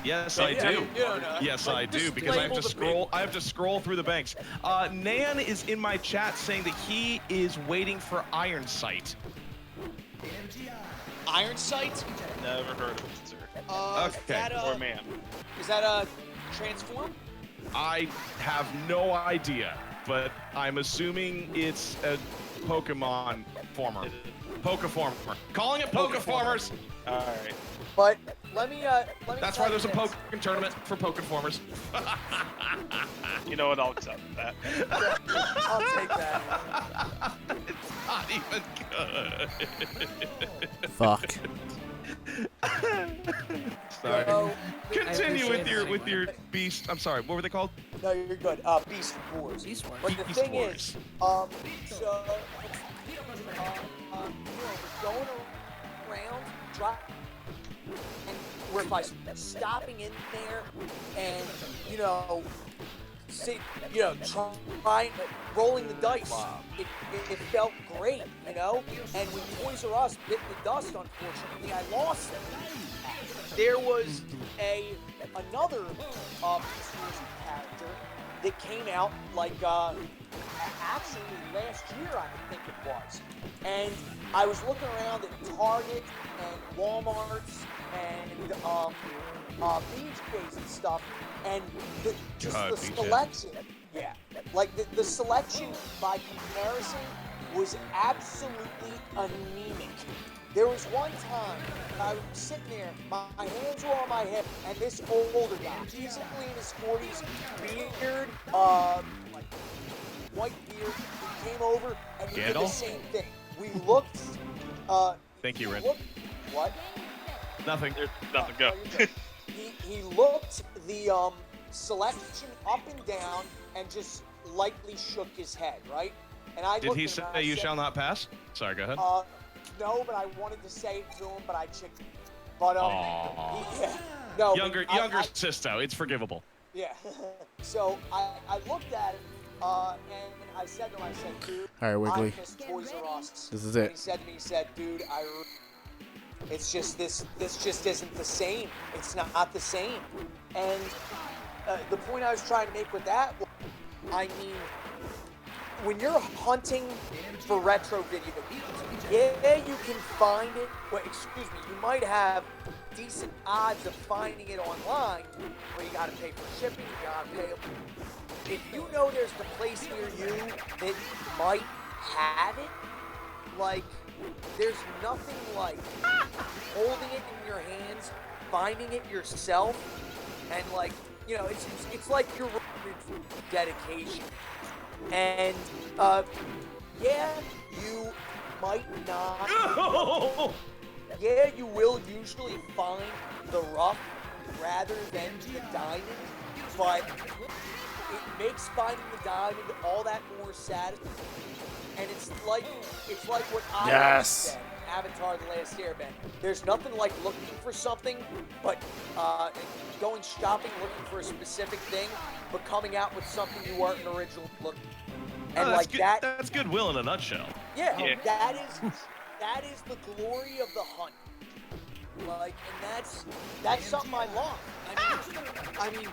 Yes, I Yeah, do. you don't know. Yes, I do, Just because I have label to the scroll. I have to scroll through the banks. Nan is in my chat saying that he is waiting for Iron Sight. Iron Sight? Never heard of it, sir. Okay. Or ma'am. Is that a transform? I have no idea, but I'm assuming it's a Pokemon former. Pokeformer. Calling it Pokeformers. All right. But let me That's tell why there's a you this. Poke tournament for Pokeformers. You know what? I'll accept that. I'll take that. It's not even good. Fuck. Sorry. So, Continue with appreciate it your anyway. beast. I'm sorry. What were they called? no, you're good. Beast Wars. Beast Wars. But the Beast thing Wars. is, so we're going around, and we're by stopping in there, and trying rolling the dice. It felt great, And when Toys R Us bit the dust, unfortunately, I lost them. There was another Beast Wars character that came out actually last year, I think it was. And I was looking around at Target and Walmart's and BJ's and stuff, and the BJ. selection, the selection by comparison was absolutely anemic. There was one time I was sitting there, my hands were on my hip, and this older guy, easily in his 40s, beard, white beard, he came over and he did the same thing. We looked. Thank you, Red. What? Nothing. There's nothing. Go. He looked the selection up and down and just lightly shook his head, right? And I Did looked he at him and say I you said, shall not pass? Sorry, go ahead. No, but I wanted to say it to him, but I chicked. But Aww. no. Younger sister, it's forgivable. Yeah. So I looked at him, and I said to him, dude, All right, Wiggly. I miss Toys R Us. This is And it. he said to me, dude, it's just this just isn't the same. It's not the same. And the point I was trying to make with that was, I mean, when you're hunting for retro video games, yeah, you can find it. Well, excuse me, you might have decent odds of finding it online, but you gotta pay for shipping, you gotta pay. If you know there's the place near you that might have it, there's nothing like holding it in your hands, finding it yourself, and it's like you're rewarded for dedication. And yeah, you might not. Yeah, you will usually find the rough rather than the diamond, but it makes finding the diamond all that more satisfying. And it's like what I said, Avatar: The Last Airbender. There's nothing like looking for something, but going shopping looking for a specific thing, but coming out with something you weren't originally looking. And That's Goodwill in a nutshell. Yeah. That is the glory of the hunt. And that's something I love. I mean,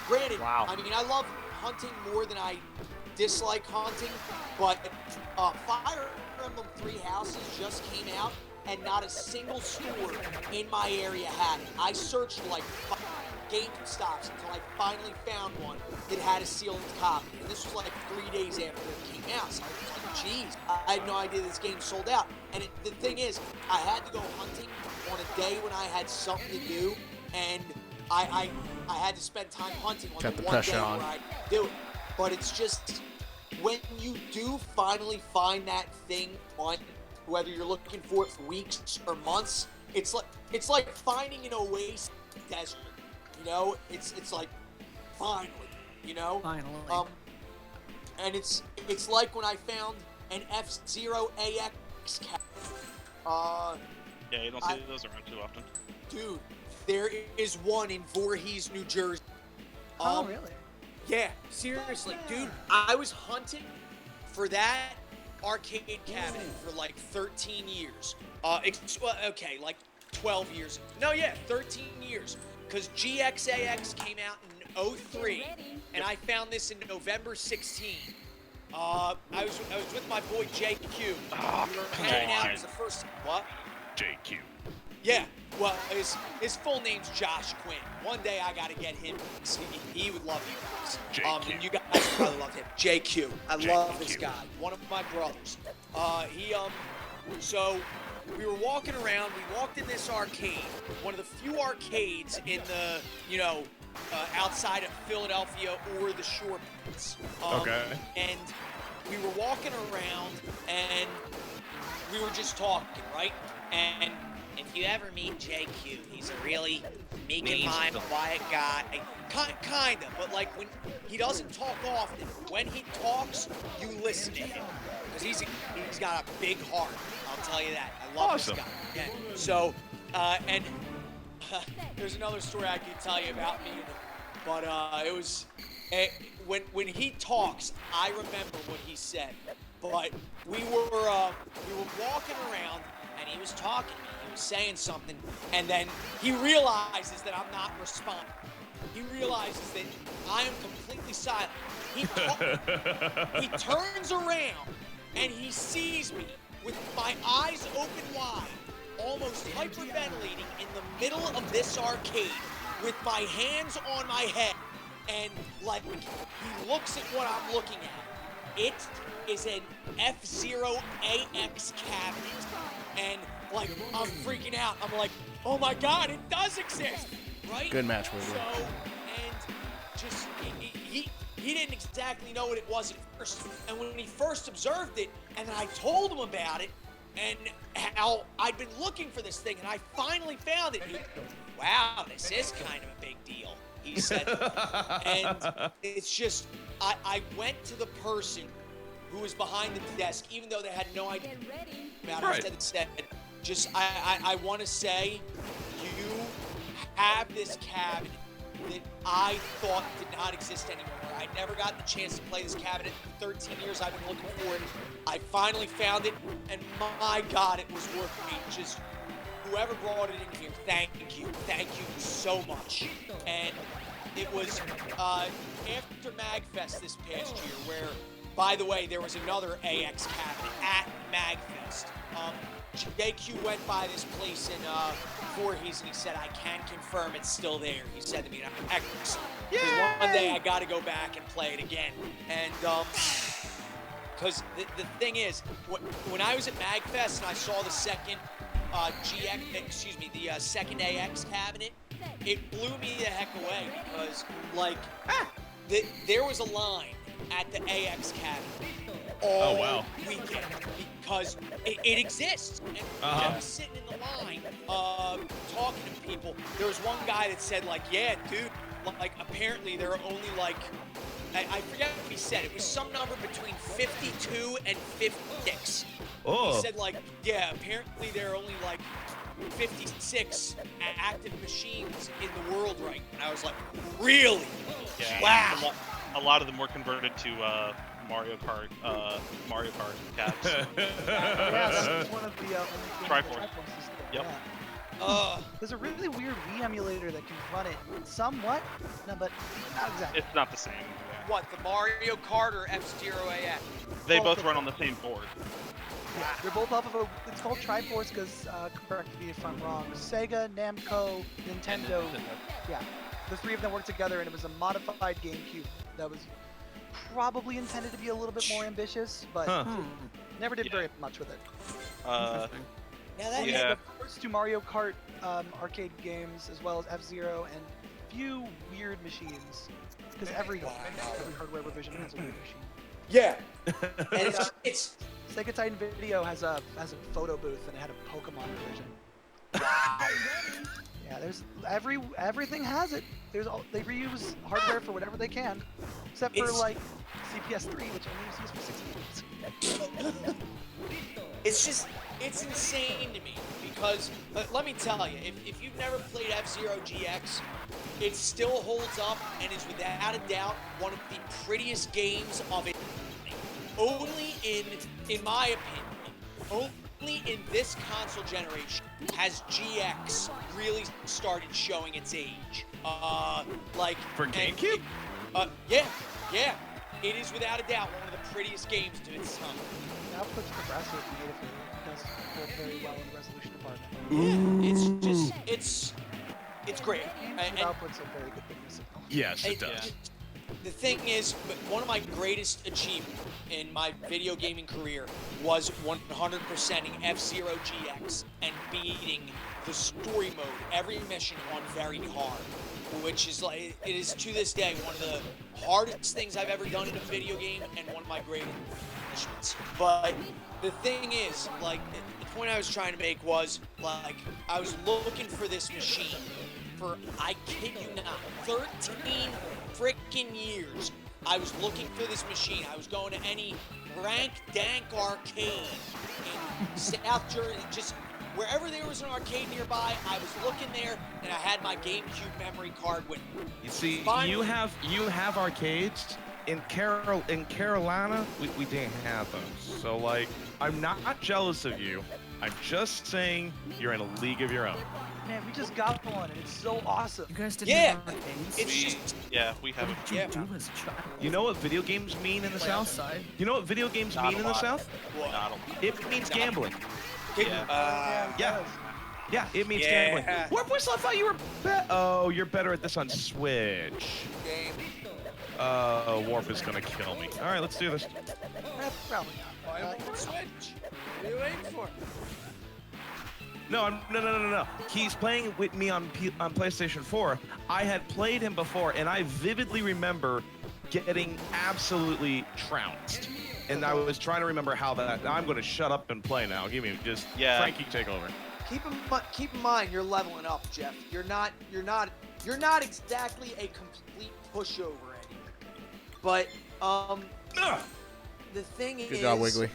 granted, Wow. I mean, I love hunting more than I dislike hunting, but Fire Emblem Three Houses just came out, and not a single store in my area had it. I searched GameStops until I finally found one that had a sealed copy, and this was 3 days after it came out. So I was like, geez, I had no idea this game sold out. And the thing is, I had to go hunting on a day when I had something to do, and I had to spend time hunting on Got the the one pressure day on. where I could do it. But it's just, when you do finally find that thing on, whether you're looking for it for weeks or months, it's like finding an oasis desert. It's like, finally, Finally. And it's like when I found an F-Zero AX cat. Yeah, you don't see those around too often. Dude, there is one in Voorhees, New Jersey. Oh, really? Yeah, seriously, dude. I was hunting for that arcade cabinet for 13 years. 12 years. No, yeah, 13 years. Because GXAX came out in 03, and I found this in November 16. I was with my boy JQ. We were hanging out. It was the first. What? JQ. Yeah. Well, his full name's Josh Quinn. One day I gotta get him. He would love you guys. JQ. And you guys probably love him. JQ. I love this guy. One of my brothers. So we were walking around. We walked in this arcade, one of the few arcades in the, outside of Philadelphia or the Shore Pits. Okay. And we were walking around, and we were just talking, right? And if you ever meet JQ, he's a really meek and Mean mild, still. quiet guy. Kind of, but like when he doesn't talk often, when he talks, you listen to him. Because he's got a big heart, I'll tell you that. I love Awesome. this guy. Yeah. So, and there's another story I can tell you about me, but it was when he talks, I remember what he said. But we were walking around, and he was talking to me. He was saying something, and then he realizes that I'm not responding. He realizes that I am completely silent. He turns around, and he sees me with my eyes open wide, almost hyperventilating in the middle of this arcade with my hands on my head. And like, he looks at what I'm looking at. It is an F-Zero AX cabinet. And like, I'm freaking out. I'm like, oh my God, it does exist, right? Good match, Woodley. So, and just, he didn't exactly know what it was at first. And when he first observed it, and then I told him about it, and how I'd been looking for this thing, and I finally found it. Wow, this is kind of a big deal, he said. And it's just, I went to the person who was behind the desk, even though they had no idea Get ready. about it. Right. Instead, just, I want to say, you have this cabinet that I thought did not exist anymore. I never got the chance to play this cabinet. 13 years I've been looking for it. I finally found it, and my God, it was worth it. Just whoever brought it in here, thank you so much. And it was after MagFest this past year, where, by the way, there was another AX cabinet at MagFest. JQ went by this place in Voorhees, and he said, I can confirm it's still there. He said to me, excellent. Because one day I got to go back and play it again. And because the thing is, when I was at MagFest and I saw the second the second AX cabinet, it blew me the heck away because, like, there was a line at the AX cabinet all weekend because it exists. And I was sitting in the line talking to people. There was one guy that said, like, yeah, dude, like, apparently there are only, like, I forget what he said. It was some number between 52 and 56. Oh. He said, like, yeah, apparently there are only, like, 56 active machines in the world right now. And I was like, really? Yeah. Wow. A lot of them were converted to Mario Kart cabs. Yeah, that's one of the only things Triforce. that Triforce is doing, Yep. yeah. There's a really weird Wii emulator that can run it somewhat, no, but not exactly. It's not the same. Yeah. What, the Mario Kart or F-Zero AX? They both run on the same board. Yeah, they're both off of it's called Triforce because, correct me if I'm wrong, Sega, Namco, Nintendo, yeah. The three of them worked together and it was a modified GameCube that was probably intended to be a little bit more ambitious, but never did very much with it. Yeah. The first two Mario Kart arcade games, as well as F-Zero, and few weird machines, because every hardware revision has a weird machine. Yeah. And it's Sega Titan Video has a photo booth and it had a Pokemon revision. Yeah, there's everything has it. They reuse hardware for whatever they can, except for like CPS3, which only is used for 6 months. It's insane to me because let me tell you, if you've never played F-Zero GX, it still holds up and is without a doubt one of the prettiest games of it. Only in my opinion, only in this console generation has GX really started showing its age. Like For GameCube? Yeah. It is without a doubt one of the prettiest games to its time. The output's progressive beautifully. It does work very well in the resolution department. Yeah, it's great. And output's a very good thing to signal. Yes, it does. The thing is, one of my greatest achievements in my video gaming career was 100%ing F-Zero GX and beating the story mode, every mission on very hard, which is like, it is to this day one of the hardest things I've ever done in a video game and one of my greatest accomplishments. But the thing is, like, point I was trying to make was, like, I was looking for this machine for, I kid you not, 13 freaking years. I was looking for this machine. I was going to any rank dank arcade in South Jersey, just wherever there was an arcade nearby, I was looking there, and I had my GameCube memory card with me. You see, Finally. you have arcades. In Carolina, we didn't have those. So, like, I'm not jealous of you. I'm just saying you're in a league of your own. Man, we just got one, and it's so awesome. You guys didn't Yeah, have arcades? it's just, We have a What did you do as a child? You know what video games mean in the Play South? outside? You know what video games Not mean a in the lot. South? what? not a lot. It means gambling. Yeah. Yeah. Yeah, it means Yeah. gambling. Warpus, I thought you were oh, you're better at this on Switch. Game. Warp is gonna kill me. All right, let's do this. Probably not. Why on Switch? What are you waiting for? No. He's playing with me on PlayStation 4. I had played him before, and I vividly remember getting absolutely trounced. And I was trying to remember how that. I'm going to shut up and play now. Give me just Frankie take over. Keep in mind, you're leveling up, Jeff. You're not exactly a complete pushover anymore. But the thing is, Good job, Wiggly.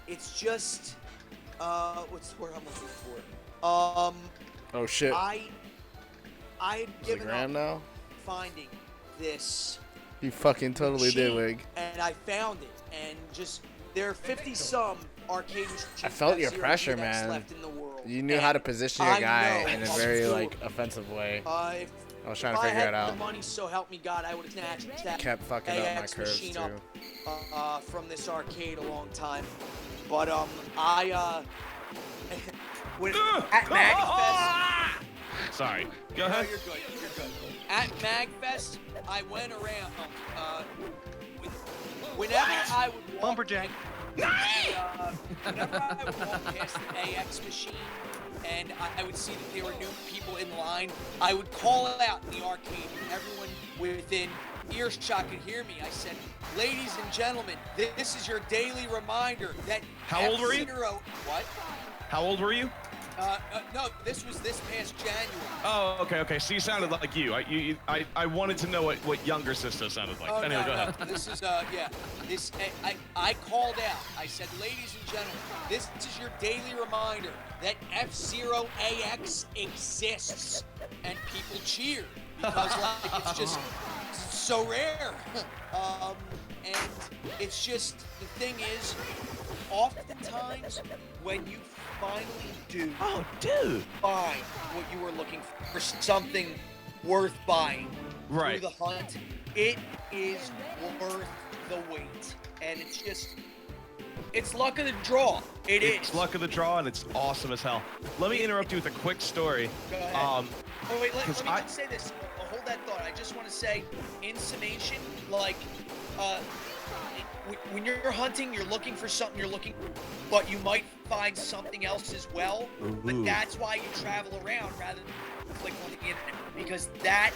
it's just what's the word I'm looking for? Oh shit. I had Is it given grand up now? finding this You fucking totally did, machine, Wig. and I found it, and just there are 50 some arcade machines. I felt your F-Zero pressure, DX man. Left in the world. You knew And how to position your I guy know in a how very to do like it. offensive way. If I was trying to if figure I it had out. the money, so help me God, I would have snatched that Kept fucking up my AX curves machine too. up from this arcade a long time. But when at MagFest. Sorry. Go No, ahead. you're good. You're good. At MagFest, I went around. Whenever I would walk, Lumberjack. whenever I would walk past the AX machine, and I would see that there were new people in line, I would call out in the arcade, and everyone within earshot could hear me. I said, "Ladies and gentlemen, this is your daily reminder that How old were you? F-Zero." What? How old were you? No, this was this past January. Oh, okay. So you sounded like you. I wanted to know what younger sister sounded like. Oh, Anyway, no, go ahead. no. This is, this, I called out. I said, ladies and gentlemen, this is your daily reminder that F-Zero AX exists. And people cheered because, like, it's just so rare. And it's just, the thing is, oftentimes, when you finally do Oh, dude. find what you were looking for something worth buying Right. through the hunt, it is worth the wait. And it's just, it's luck of the draw. It's luck of the draw, and it's awesome as hell. Let me interrupt you with a quick story. Go ahead. Um, Oh wait, let 'cause me say this. Hold that thought. I just want to say, in summation, like, when you're hunting, you're looking for something but you might find something else as well. But Ooh. that's why you travel around rather than click on the internet, because that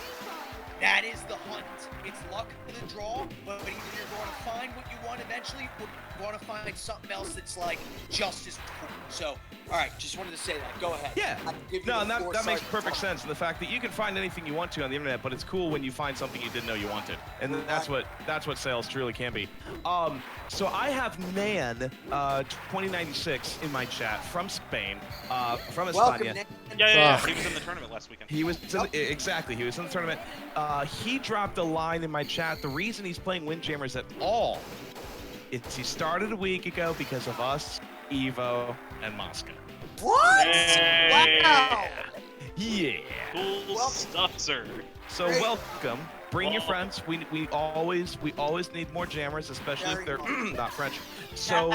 is the hunt. It's luck of the draw, but either you're going to find what you want eventually, or you're going to find something else that's like just as cool. So, all right, just wanted to say that. Go ahead. Yeah. I can give you No, the and that foresight makes to perfect talk. sense. And the fact that you can find anything you want to on the internet, but it's cool when you find something you didn't know you wanted. And that's what sales truly can be. So I have Nan 2096 in my chat from Spain, from Welcome, España. Nick. Yeah. Fuck. He was in the tournament last weekend. He was exactly. He was in the tournament. He dropped a line in my chat. The reason he's playing Windjammers at all is he started a week ago because of us, Evo, and Moscow. What? Hey. Wow. Yeah. Cool Well- stuff, sir. So Great. welcome. Bring your friends. We always need more jammers, especially if Very they're welcome. not French. So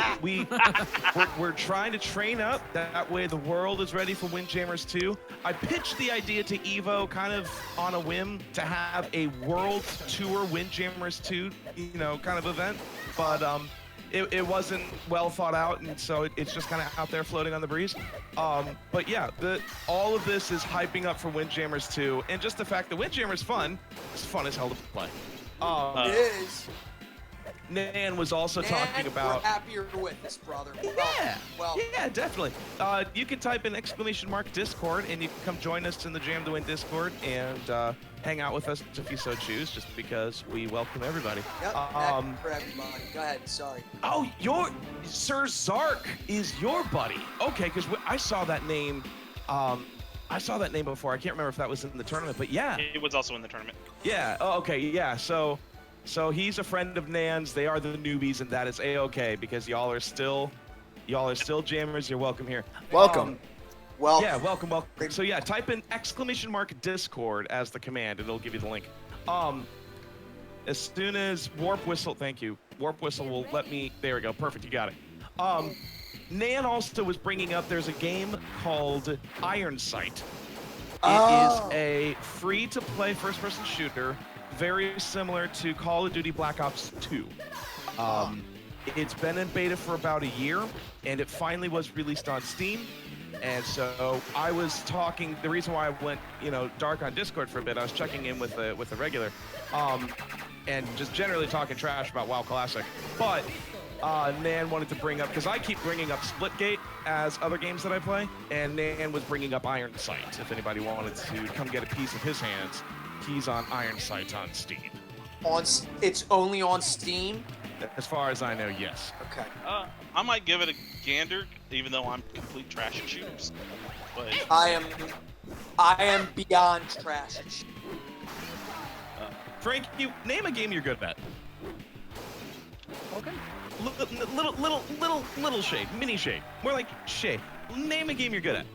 we're trying to train up. That way the world is ready for Windjammers 2. I pitched the idea to Evo kind of on a whim to have a world tour Windjammers 2, kind of event, but it wasn't well thought out, and so it's just kind of out there floating on the breeze. But yeah, all of this is hyping up for Windjammers 2, and just the fact that Windjammers fun, it's fun as hell to play. It is. Nan was also talking And about. we're happier with this, brother. Yeah. Well, Yeah, definitely. You can type in !Discord and you can come join us in the Jam to Win Discord and hang out with us if you so choose, just because we welcome everybody. yep, back for everybody. Go ahead, sorry. Oh, Sir Zark is your buddy. Okay, because I saw that name. I saw that name before. I can't remember if that was in the tournament, but yeah. It was also in the tournament. Yeah. Oh, okay. Yeah. So he's a friend of Nan's. They are the newbies, and that is a-okay because y'all are still jammers. You're welcome here. Welcome. Well, Yeah, welcome. So yeah, type in !Discord as the command, and it'll give you the link. As soon as Warp Whistle, thank you. Warp Whistle will let me. There we go. Perfect. You got it. Nan also was bringing up. There's a game called Iron Sight. It is a free-to-play first-person shooter, very similar to Call of Duty Black Ops 2. It's been in beta for about a year, and it finally was released on Steam. And so I was talking. The reason why I went, dark on Discord for a bit, I was checking in with the regular, and just generally talking trash about WoW Classic. But Nan wanted to bring up, because I keep bringing up Splitgate as other games that I play, and Nan was bringing up Iron Sight. If anybody wanted to come get a piece of his hands, he's on Iron Sight on Steam. It's only on Steam? As far as I know, yes. Okay. I might give it a gander, even though I'm complete trash at shooters. But I am beyond trash at shit. Frank, you name a game you're good at. Okay. Little shade, mini shade, more like shade. Name a game you're good at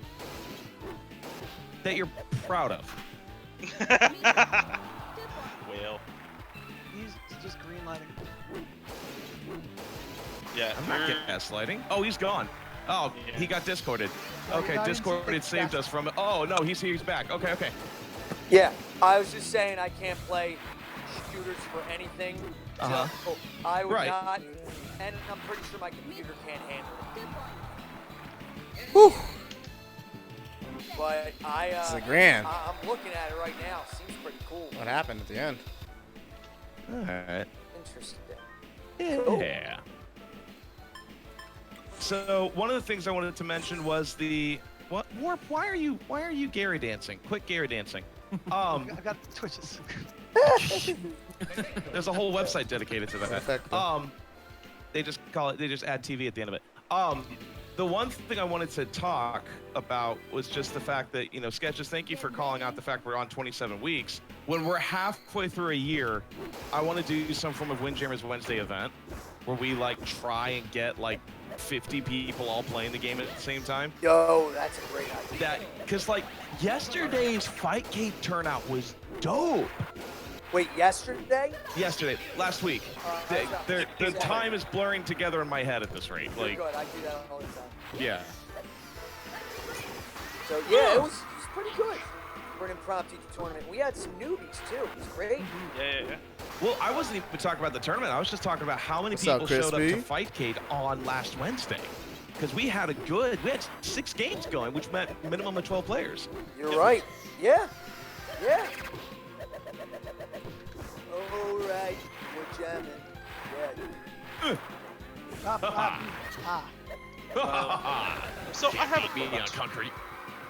that you're proud of. well, He's just greenlighting. yeah. I'm not gaslighting. Oh, he's gone. Oh, Yeah. he got discorded. No, Okay, you're not Discorded into saved us from it. Oh no, he's back. Okay. Yeah, I was just saying I can't play shooters for anything. Uh-huh. So I would Right. not, and I'm pretty sure my computer can't handle it. Whew. But It's a grand. I'm looking at it right now. Seems pretty cool. What happened at the end? All right. Interesting. Yeah. So one of the things I wanted to mention was what Warp? Why are you Gary dancing? Quit Gary dancing. I got the twitches. There's a whole website dedicated to that. Perfecto. They just add TV at the end of it. The one thing I wanted to talk about was just the fact that, Sketches, thank you for calling out the fact we're on 27 weeks. When we're halfway through a year, I want to do some form of Windjammers Wednesday event where we try and get 50 people all playing the game at the same time. Yo, that's a great idea. Because yesterday's Fightcade turnout was dope. Wait, yesterday? Last week. The time is blurring together in my head at this rate. You're good. I do that all the time. Yeah. So yeah, it was pretty good for an impromptu tournament. We had some newbies too. It was great. Yeah. Well, I wasn't even talking about the tournament. I was just talking about how many What's up, people showed up to Crispy? Fightcade on last Wednesday. Because we had 6 games going, which meant minimum of 12 players. You're right. Yeah. All right, we're jamming. Yeah. So I have a Me on question. concrete.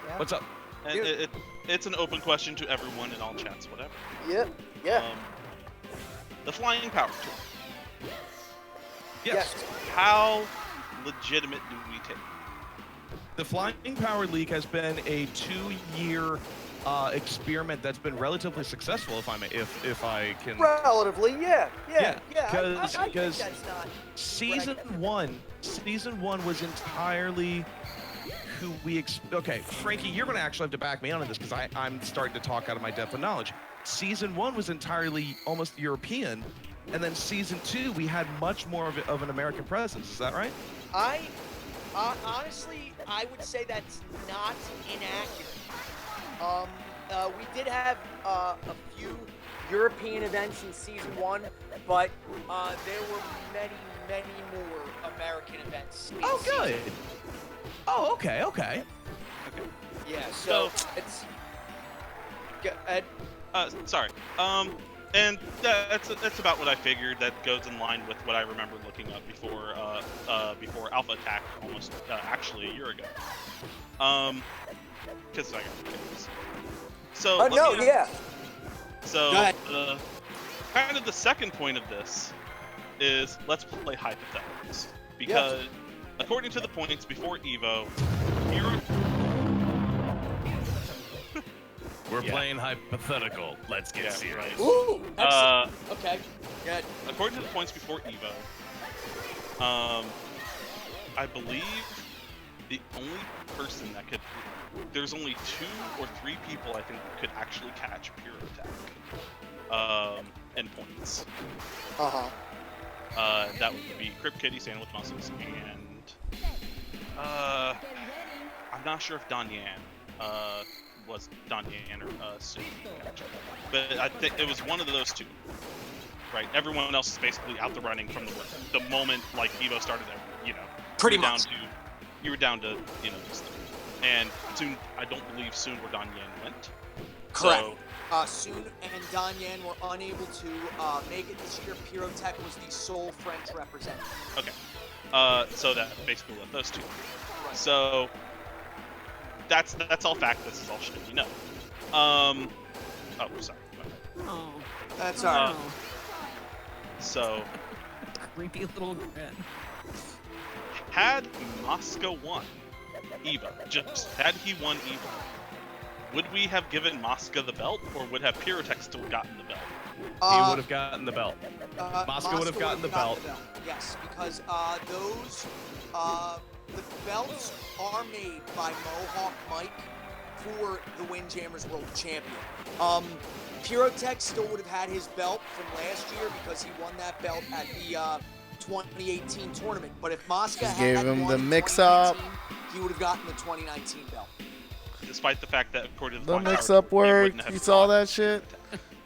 Yeah. What's up? And it's an open question to everyone in all chats, whatever. Yep. Yeah. The Flying Power Tour. Yes. How legitimate do we take? The Flying Power League has been a 2-year experiment that's been relatively successful, if I can. Relatively, yeah. Yeah, I think 'cause that's not. Season one was entirely who we okay, Frankie, you're gonna actually have to back me on this because I'm starting to talk out of my depth of knowledge. Season 1 was entirely almost European, and then season 2 we had much more of an American presence. Is that right? Honestly, I would say that's not inaccurate. We did have a few European events in season 1, but there were many more American events. In Oh, season good. Oh, okay. Yeah, so it's. Ed, Sorry. And that's about what I figured. That goes in line with what I remember looking up before Alpha Attack almost actually a year ago. Because I got kids. So So Go ahead. kind of the second point of this is let's play hypotheticals because according to the points before Evo, We're Yeah. playing hypothetical. Let's get serious. right. Ooh, excellent. Okay, good. According to the points before Evo, I believe the only person that could, there's only 2 or 3 people I think could actually catch Pure Attack in points. That would be Crypt Kitty, Sandwich Muscles, and I'm not sure if Don Yan was Don Yan or Sue. But I think it was one of those 2. Right, everyone else is basically out the running from the moment like Evo started. Pretty you were much. You were down to just 3. And soon, I don't believe soon where Don Yan went. Correct. So, Soon and Don Yan were unable to make it this year. Pyrotech was the sole French representative. okay. So that basically left those 2. So that's all fact. This is all shit we know. Oh, sorry. Oh. That's all right. Oh. So Creepy little grin. had Mosca won Evo, just had he won Evo, would we have given Mosca the belt, or would have Pyrotech still gotten the belt? He would have gotten the belt. Mosca would have gotten the belt. Yes, because the belts are made by Mohawk Mike for the Windjammers World Champion. Pyrotech still would have had his belt from last year because he won that belt at the 2018 tournament. But if Mosca Just had gave him won the in mix-up. 2019, he would have gotten the 2019 belt. Despite the fact that according to The Flying Power mix-up Tour, he work. wouldn't have You saw fought that shit?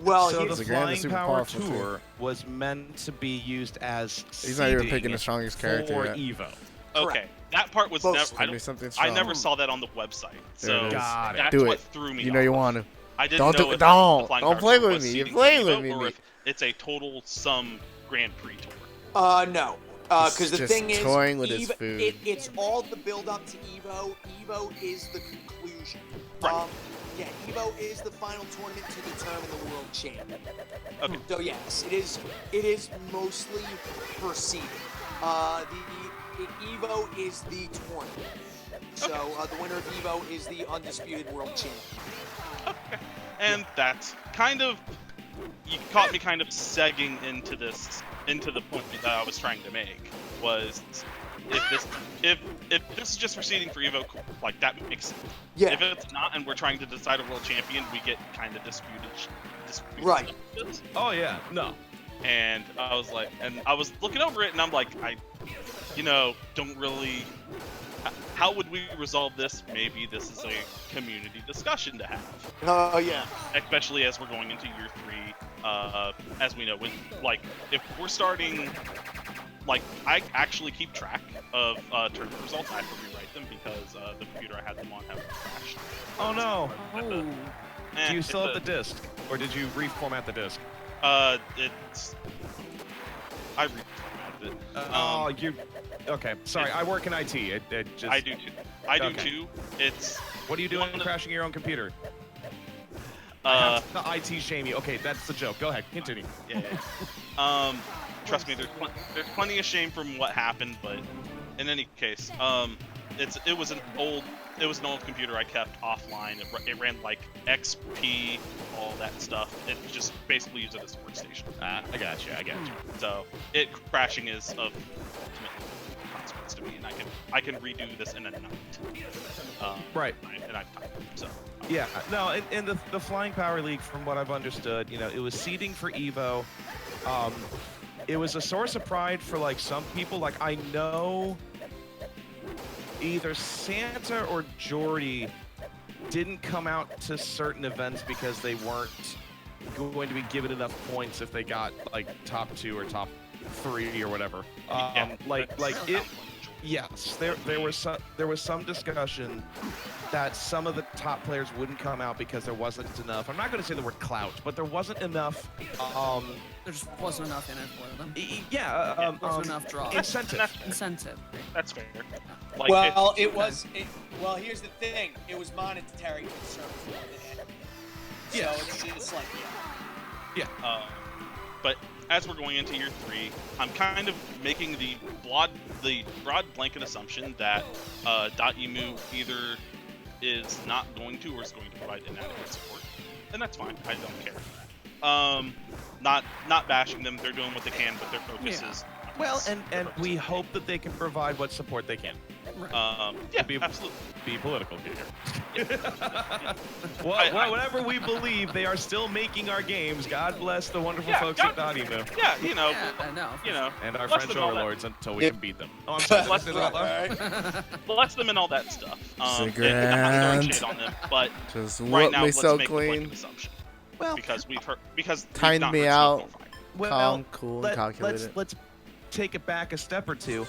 Well, So here's the the grand Flying super Power powerful too. Tour was meant to be used as He's not even seeding picking the strongest character for yet. Evo. Okay, that part was Both never. Gotta be something I strong. never saw that on the website, There it so is. Got it. that's Do what it. threw me. You know you off. want to. I didn't Don't know do it. if the Don't. Flying Don't Power play Tour with was me. You're seeding playing Evo, with me, or me. if it's a total sum Grand Prix tour. No. Because He's the just thing is, toying with his food. it's all the build up to Evo. Evo is the conclusion. Right. Yeah, Evo is the final tournament to determine the world champion. Okay. So yes, it is mostly for seeding. The Evo is the tournament. So the winner of Evo is the undisputed world champion. Okay. And that's kind of, you caught me kind of segging into the point that I was trying to make, was if this is just for seeding for Evo, cool. Like that makes sense. Yeah. If it's not, and we're trying to decide a world champion, we get kind of disputed. Right. Oh yeah, no. And I was like, and I was looking over it, and I'm like, don't really. How would we resolve this? Maybe this is a community discussion to have. Oh yeah. Especially as we're going into year 3, as we know, if we're starting, I actually keep track of tournament results. I have to rewrite them because the computer I had them on have crashed. Oh no. Oh. Do you still have the disc, or did you reformat the disc? I reformatted it. Oh, you. Okay, sorry. I work in IT. It just. I do too. I do Okay. too. It's What are you doing? one of- Crashing your own computer? uh, The IT shame you. Okay, that's the joke. Go ahead, continue. yeah. Trust me, there's plenty of shame from what happened, but in any case, it was an old computer I kept offline. It ran like XP, all that stuff. It just basically used it as a workstation. I got you. So it crashing is of ultimate consequence to me, and I can redo this in a night. Right. And I've time. So Yeah, no, in the Flying Power League, from what I've understood, it was seeding for Evo. It was a source of pride for like some people. Like I know either Santa or Jordy didn't come out to certain events because they weren't going to be given enough points if they got like top 2 or top 3 or whatever. yeah, Like that's it. Yes, there was some discussion that some of the top players wouldn't come out because there wasn't enough. I'm not going to say the word clout, but there wasn't enough. There just wasn't enough in it for them. Wasn't enough draw. Incentive. That's fair. Like, Well, well, here's the thing. It was monetary concerns more than anything. Yeah. So it's like, Yeah. But as we're going into year 3, I'm kind of making the broad blanket assumption that .emu either is not going to or is going to provide inadequate support, and that's fine. I don't care. Not bashing them. They're doing what they can, but their focus is. Well, and we hope that they can provide what support they can. Yeah, absolutely. Be political here. Well, whatever we believe, they are still making our games. God bless the wonderful folks at .emu. Yeah, you know. And our bless French them all that. overlords until we can beat them. Oh, I'm sorry. Bless did them. I say that out loud? Bless them and all that stuff. And Grand. I'm not throwing shade on them, but Just right whoop now me let's so make the clean. blanket assumption. Well, Because we've Timed not me heard out. Smoke on Fire. Well, Calm, cool, calculated. let's take it back a step or two.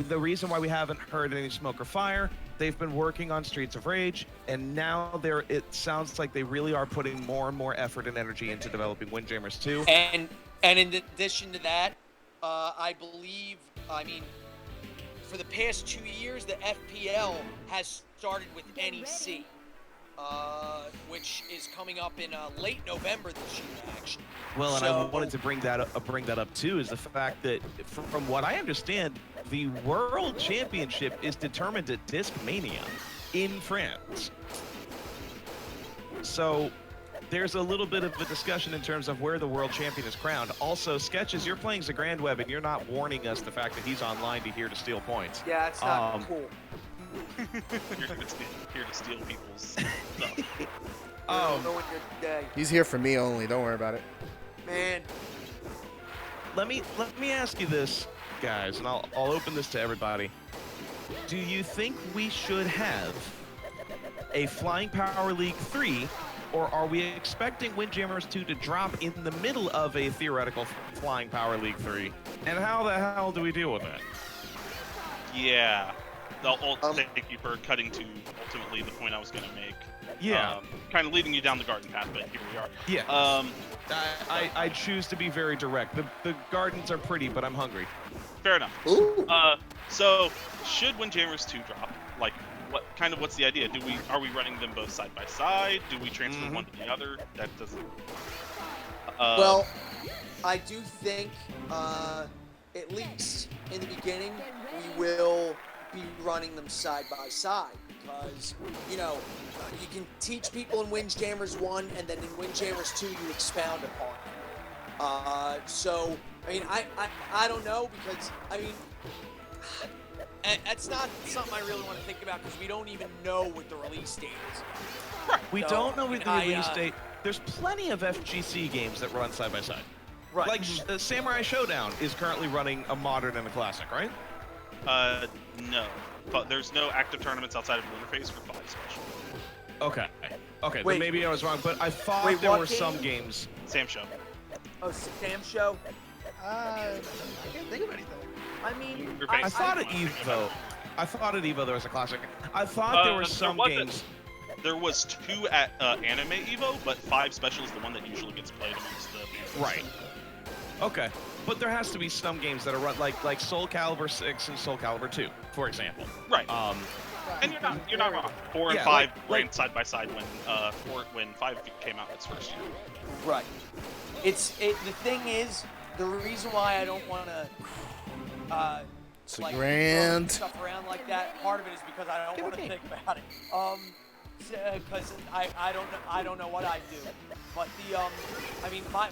The reason why we haven't heard any smoke or fire, they've been working on Streets of Rage, and now it sounds like they really are putting more and more effort and energy into developing Windjammers 2. And in addition to that, I believe, for the past 2 years, the FPL has started with NEC, which is coming up in late November this year, actually. Well, and I wanted to bring that up too, is the fact that from what I understand, the World Championship is determined at Discmania in France. So there's a little bit of a discussion in terms of where the World Champion is crowned. Also, Sketches, you're playing Zagrand Web, and you're not warning us the fact that he's online to here to steal points. Yeah, it's not cool. Here to steal people's stuff. Ruin your day. He's here for me only. Don't worry about it. Man. Let me ask you this, guys, and I'll open this to everybody. Do you think we should have a Flying Power League 3, or are we expecting Windjammers 2 to drop in the middle of a theoretical Flying Power League 3? And how the hell do we deal with that? Yeah. Thank you for cutting to ultimately the point I was going to make. Yeah. Kind of leading you down the garden path, but here we are. Yeah. I choose to be very direct. The gardens are pretty, but I'm hungry. Fair enough. Ooh. So should Windjammers 2 drop? Like, what's the idea? Are we running them both side by side? Do we transfer one to the other? That doesn't. Well, I do think, at least in the beginning, we will be running them side by side, because you can teach people in Windjammers 1, and then in Windjammers 2 you expound upon it. So I don't know, because that's not something I really want to think about, because we don't even know what the release date is. We don't know what the release date. There's plenty of FGC games that run side by side. Right. Like Samurai Showdown is currently running a modern and a classic, right? No. But there's no active tournaments outside of Interface for 5 special. Okay. Okay, Wait. then maybe I was wrong, but I thought Wait, there what were game? some games. Sam Show. Oh, Sam Show? I can't think of anything. I thought at Evo. I thought at Evo there was a classic. I thought there were some games. There was 2 at Anime Evo, but 5 special is the one that usually gets played amongst the. Right. Okay. But there has to be some games that are run like Soul Calibur 6 and Soul Calibur 2, for example. Right. And you're not wrong. 4 and 5 ran side by side when 5 came out its first year. Right. The thing is, the reason why I don't want to It's grand. stuff around like that, part of it is because I don't want to think about it. Because I don't know what I do. But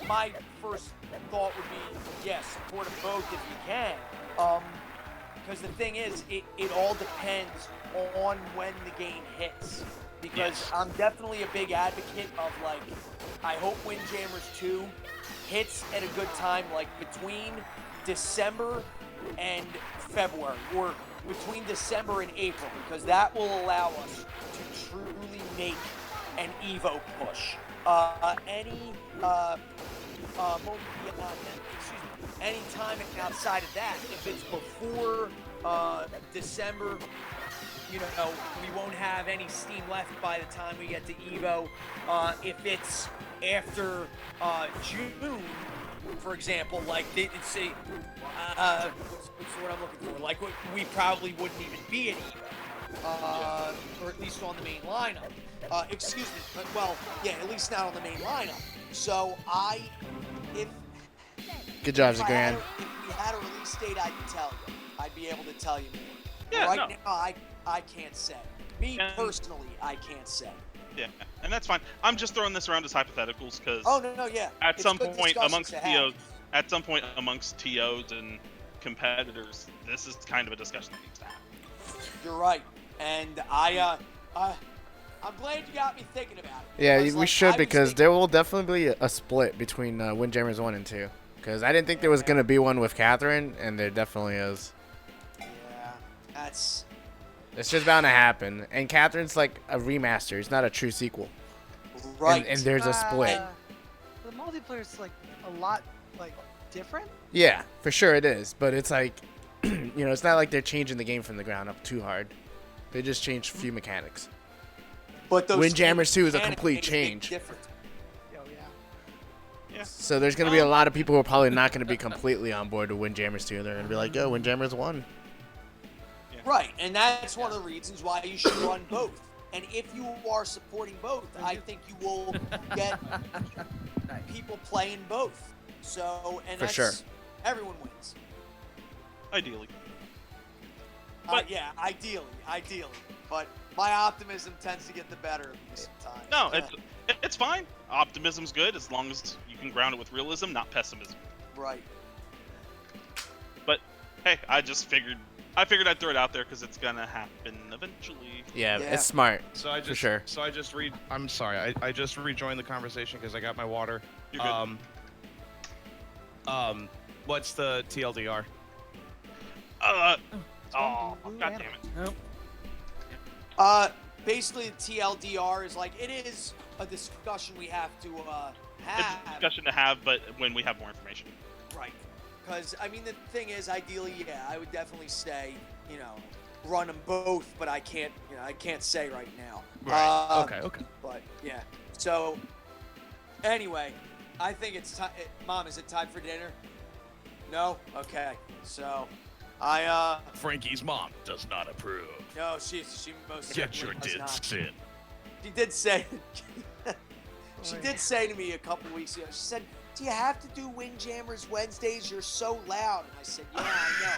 my first thought would be, yes, support them both if you can. Because the thing is, it all depends on when the game hits. Because I'm definitely a big advocate of, I hope Windjammers 2 hits at a good time, between December and February, or between December and April, because that will allow us to truly make an Evo push. Any time outside of that, if it's before December, you know, we won't have any steam left by the time we get to Evo. If it's after June, for example, like it's a what's the word I'm looking for? Like we probably wouldn't even be at Evo, or at least on the main lineup. Excuse me, but well, yeah, at least not on the main lineup. So if Good job, if I had Zagran. if we had a release date, I'd tell you. I'd be able to tell you more. Yeah, right no. now, I can't say. Me And- personally, I can't say. Yeah, and that's fine. I'm just throwing this around as hypotheticals because Oh no, yeah. at It's some good point discussion amongst to have. amongst TOs and competitors, this is kind of a discussion that needs to happen. You're right, and I'm glad you got me thinking about it. Yeah, because, we like, I should was because thinking- there will definitely be a split between Windjammers 1 and 2. Because I didn't think there was going to be one with Catherine, and there definitely is. Yeah, that's It's just bound to happen. And Catherine's like a remaster. It's not a true sequel. right. And there's a split. The multiplayer's like a lot like different. Yeah, for sure it is. But it's like, you know, it's not like they're changing the game from the ground up too hard. They just changed a few mechanics. But those Windjammers 2 is a mechanics complete makes a big change. difference. Oh yeah. Yeah. So there's going to be a lot of people who are probably not going to be completely on board with Windjammers 2. They're going to be like, yo, Windjammers 1. Right, and that's one of the reasons why you should run both. And if you are supporting both, I think you will get people playing both. So, and For that's, sure. everyone wins. Ideally. Yeah, ideally. But my optimism tends to get the better of me sometimes. No, it's fine. Optimism's good as long as you can ground it with realism, not pessimism. Right. But hey, I figured I'd throw it out there because it's gonna happen eventually. Yeah, Yeah. it's smart. So I just, For sure. So I just I'm sorry. I just rejoined the conversation because I got my water. You're good. What's the TLDR? Oh, blue god and- damn it. Nope. Basically, the TLDR is like, it is a discussion we have to It's have. a discussion to have, but when we have more information. Right. Because, I mean, the thing is, ideally, yeah, I would definitely say, you know, run them both, but I can't say right now. Right. Okay. But, yeah. So, anyway, I think it's time. Mom, is it time for dinner? No? Okay. So, Frankie's mom does not approve. no, she most Get certainly your does not. dits in. She did say, she did say to me a couple weeks ago, she said, do you have to do Windjammers Wednesdays? You're so loud. And I said, yeah, I know,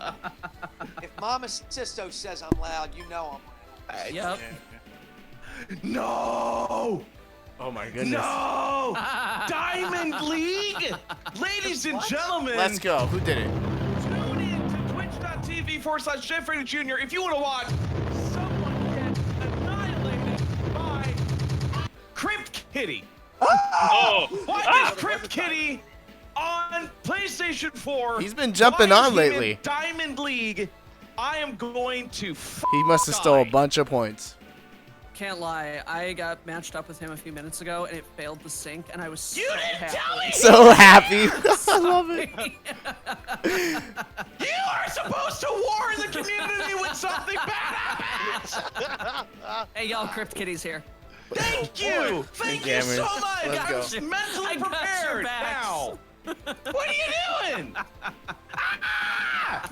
but still. If Mama Sisto says I'm loud, you know I'm loud. Yep. No! Oh my goodness. No! Diamond League! Ladies and gentlemen, Let's go. Who did it? tune in to twitch.tv/Jeff Jr. if you want to watch someone get annihilated by Crypt Kitty. Oh! Why is Crypt Kitty on PlayStation 4? He's been jumping Why is on he in lately. Diamond League. I am going to He must have stole a die. bunch of points. Can't lie, I got matched up with him a few minutes ago and it failed the sync and I was so You didn't happy. tell me! So happy. I love it. You are supposed to warn the community when something bad happens! Hey y'all, Crypt Kitty's here. Thank you! Thank you so Jammers. much! Let's go. I'm mentally I got your prepared backs. now! What are you doing? Ah!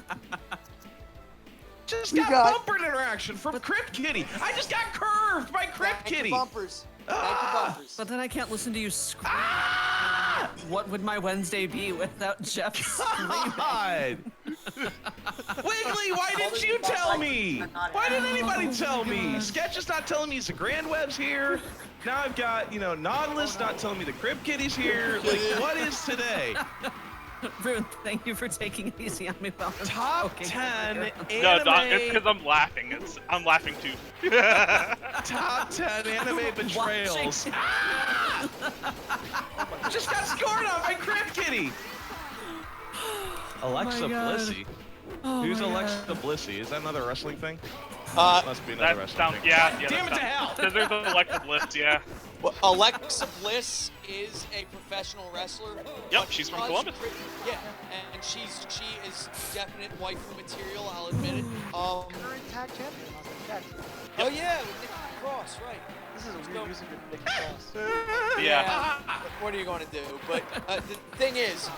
Just You got got- bumper interaction from Crypt Kitty. I just got curved by Crypt Thank you, Kitty. bumpers. Thank you, bumpers. But then I can't listen to you scream. Ah! What would my Wednesday be without Jeff screaming? God! Wiggly, why didn't you tell me? Why didn't anybody tell me? Sketch is not telling me the Grand Web's here. Now I've got, Nautilus not telling me the Crypt Kitty's here. Like, what is today? Rune, thank you for taking it easy on me while I'm Top joking. 10 No, it's anime. because I'm laughing. I'm laughing too. Top 10 anime betrayals. Watching- Ah! Just got scored on by Crypt Kitty. Alexa God. Blissey. Oh Who's my Alexa God. Blissey? Is that another wrestling thing? Must be another That wrestling sounds, thing. yeah. Damn it to hell! There's Alexa Bliss, yeah. Well, Alexa Bliss is a professional wrestler. Yep, but she's from because Columbus. Yeah, and she is definite waifu material. I'll admit it. Current tag champion. I was like, "That's- Oh yeah, with Nikki Cross, right? this is a No. weird using of Nikki Cross. Yeah. What are you going to do? But the thing is,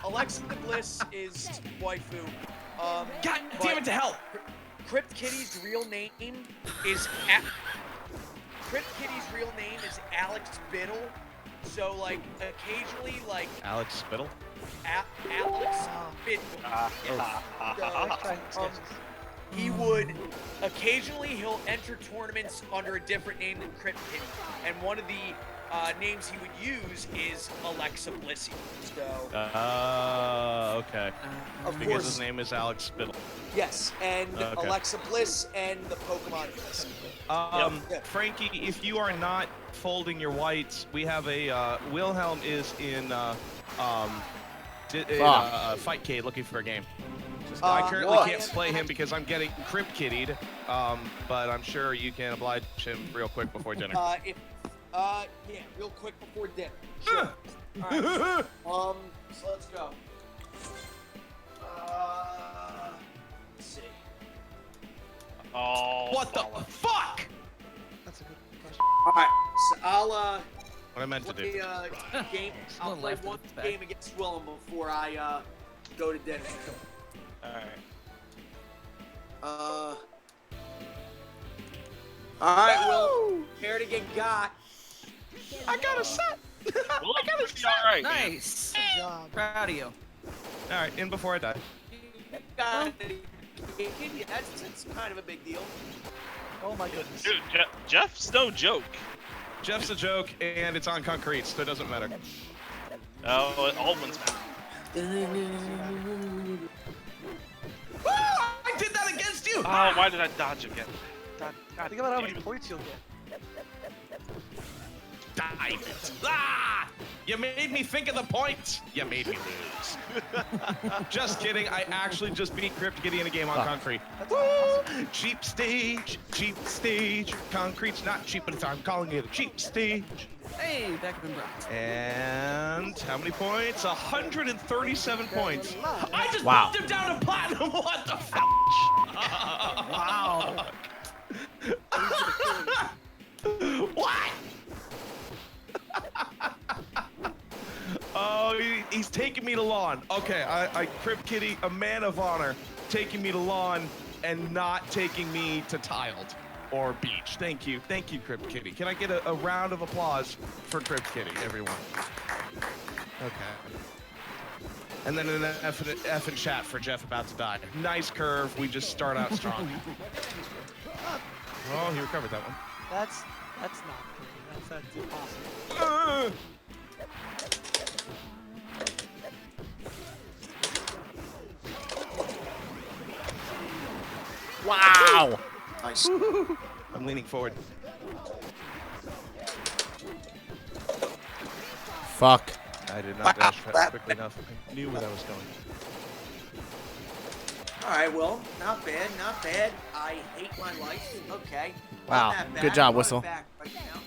Alexa Bliss is waifu. God but damn it to hell! Crypt Kitty's real name is Alex Biddle. So like occasionally like Alex Spittle? Alex Biddle. He would occasionally he'll enter tournaments under a different name than Crypt Kitty, and one of the names he would use is Alexa Blissy. So Okay. of Because course, his name is Alex Spittle. yes, and Okay. Alexa Bliss and the Pokemon Bliss. Yep. Frankie, if you are not folding your whites, we have a Wilhelm is in Fightcade looking for a game. I currently well, can't play him because I'm getting Crypt Kittied, but I'm sure you can oblige him real quick before dinner. Yeah, real quick before dinner. Sure. Alright. So let's go. Let's see. Oh. What the fuck? That's a good question. Alright, so I'll What I meant to play do. game. I'll Little play left one of the back. game against Willem before I go to dinner. Alright. Alright, Will. Care to get got? I got a set. Well, I gotta be alright. Nice. Good job. Proud of you. All right, in before I die. Got it. That's kind of a big deal. Oh my goodness. Dude, Jeff's no joke. Jeff's a joke, and it's on concrete, so it doesn't matter. Oh, it all wins matter. Ah, I did that against you! Oh, why did I dodge again? Think about how many points you'll get. Dive it. Ah! You made me think of the points. You made me lose. Just kidding. I actually just beat Crypt Kitty in a game on concrete. Woo! Cheap stage. Concrete's not cheap, but I'm calling it a cheap stage. Hey, back up in bronze. And how many points? 137 points. I just Wow. bumped him down to platinum. What the fuck? Wow. What? Oh, he's taking me to lawn. Okay, I Crypt Kitty, a man of honor, taking me to lawn and not taking me to tiled or beach. Thank you, Crypt Kitty. Can I get a round of applause for Crypt Kitty, everyone? Okay. And then an F in chat for Jeff about to die. Nice curve. We just start out strong. Oh, he recovered that one. That's not pretty. That's impossible. Wow. Nice. I'm leaning forward. Fuck. I did not dash fast quickly enough. I knew where that was going. Alright, well, not bad, not bad. I hate my life. Okay. Wow, Not that good bad. job, I'm Whistle. back right now.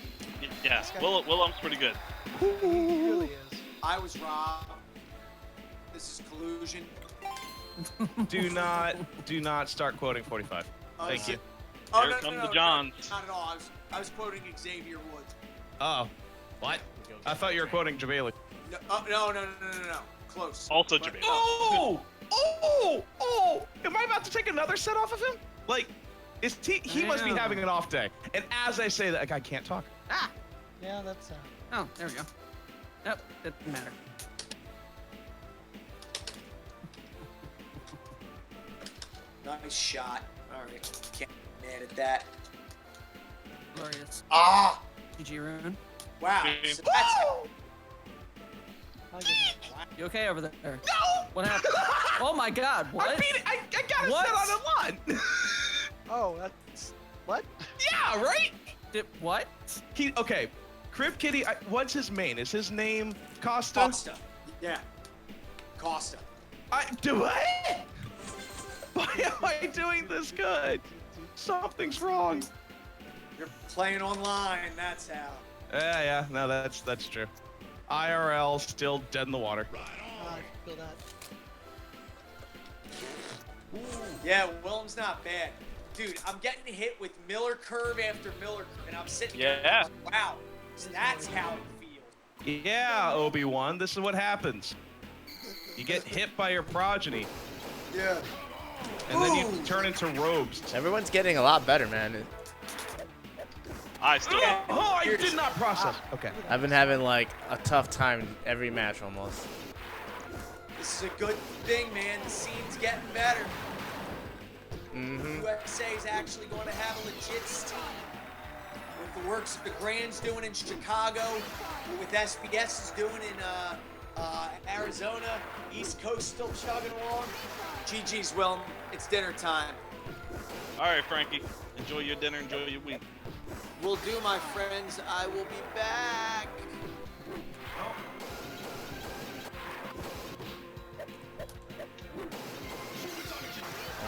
Yeah, Willem's pretty good. He really is. I was robbed. This is collusion. Do not start quoting 45. Thank you. Oh, Here no, comes no, the no, Johns. Not at all. I was quoting Xavier Woods. Oh, what? I thought you were quoting Jabali. No, no. Close. Also But- Jabali. Oh! Am I about to take another set off of him? Like, he must be Yeah. having an off day. And as I say that, I can't talk. Yeah, that's. Oh, there we go. Nope, didn't matter. Nice shot. Alright. Can't be mad at that. Glorious. Ah! GG Rune. Wow. Okay. So that's My goodness. You okay over there? No! What happened? Oh my god, what? I beat it! I got a What? set on a lawn! Oh, that's. What? Yeah, right? What? Okay, Crypt Kitty, what's his main? Is his name Costa? Costa. Yeah. Costa. Do I? Why am I doing this good? Something's wrong. You're playing online, that's how. Yeah, no, that's true. IRL still dead in the water. I feel that. Yeah, Willem's not bad. Dude, I'm getting hit with Miller curve after Miller curve, and I'm sitting here Yeah. going, wow, that's how it feels. Yeah, Obi-Wan, this is what happens. You get hit by your progeny, Yeah. and then you turn into robes. Everyone's getting a lot better, man. I still. Oh, I did not process. Okay. I've been having like a tough time every match almost. This is a good thing, man. The scene's getting better. Mm-hmm. USA is actually going to have a legit steam. With the works the Grand's doing in Chicago, with SBS is doing in Arizona, East Coast still chugging along. GG's, Willem. It's dinner time. All right, Frankie. Enjoy your dinner. Enjoy your week. Will do, my friends. I will be back.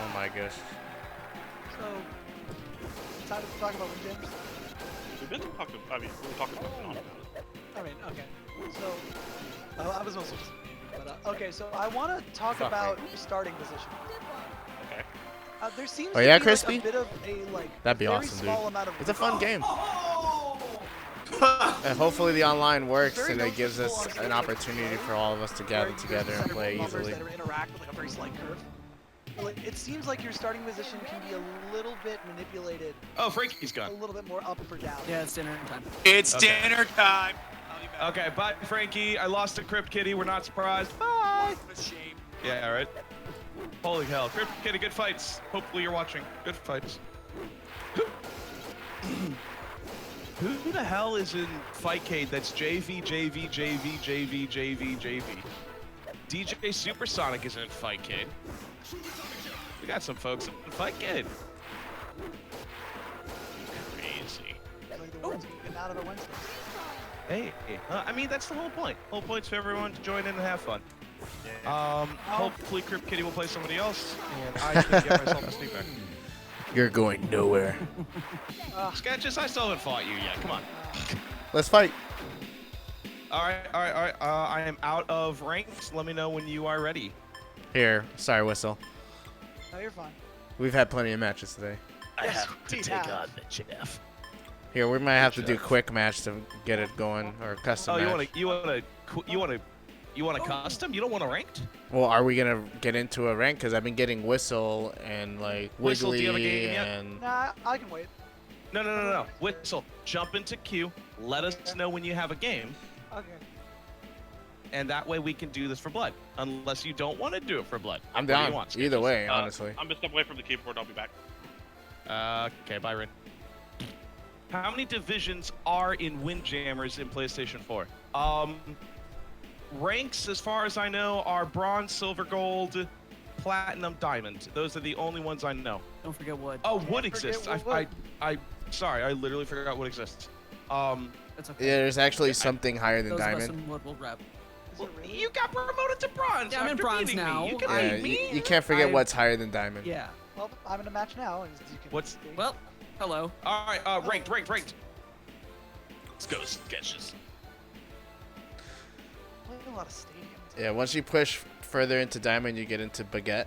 Oh my gosh. So, time to talk about Windjammers. We've been talking. I mean, we were talking about it on about it. I mean, okay. So, I was mostly just. But, okay, so I want to talk Fuck about starting position. Okay. There seems Oh, to yeah, be Crispy? like a bit of a like That'd be very awesome, dude. small amount of. It's a fun game. Oh! And hopefully the online works Very and it gives us noticeable on an screen, opportunity right? for all of us to where gather you use together and several play numbers easily. That interact with like a very slight curve. Like, it seems like your starting position can be a little bit manipulated, Oh, Frankie's a gone. little bit more up or down. Yeah, it's dinner time. It's Okay. dinner time. I'll be back. Okay, bye, Frankie. I lost to Crypt Kitty. We're not surprised. Bye. What a shame. Yeah, all right. Holy hell. Crypt Kitty, good fights. Hopefully you're watching. Good fights. Who the hell is in Fightcade that's JV, JV, JV, JV, JV, JV? DJ Supersonic is in Fightcade. We got some folks in Fightcade. Crazy. Like the words getting out of the Wednesdays. Hey, I mean, that's the whole point. Whole point's for everyone to join in and have fun. Hopefully Crypt Kitty will play somebody else, and I can get myself a sneak back. You're going nowhere. Sketches, I still haven't fought you yet. Come on. Let's fight. All right. I am out of ranks. Let me know when you are ready. Here, sorry, Whistle. No, you're fine. We've had plenty of matches today. Yes, we have. the Jeff. Here, we might have to do Jeff. quick match to get it going, or custom Oh, match. you want a custom? You don't want a ranked? Well, are we gonna get into a rank? Because I've been getting Whistle and like Whistle, do you have a Wiggly game yet? and Nah, I can wait. No. Whistle, jump into queue. Let us know when you have a game, Okay. and that way we can do this for blood. Unless you don't want to do it for blood. I'm What do you down. want, Either Sketches? way, honestly. I'm gonna step away from the keyboard. I'll be back. Okay, bye, Rin. How many divisions are in Windjammers in PlayStation 4? Ranks, as far as I know, are bronze, silver, gold, platinum, diamond. Those are the only ones I know. Don't forget wood. Oh, Can't wood forget exists. wood. Sorry, I literally forgot wood exists. That's okay. Yeah, there's actually something higher than Those of us diamond. in wood will rep. Is it really? You got promoted to bronze. Yeah, I'm in after bronze beating now. Me. You can Yeah, beat me. you can't forget I- what's higher than diamond. Yeah. Well, I'm in a match now. As you can What's- see. Well, hello. All right, ranked. Let's go, Sketches. Playing a lot of stadiums. Yeah, once you push further into diamond, you get into baguette.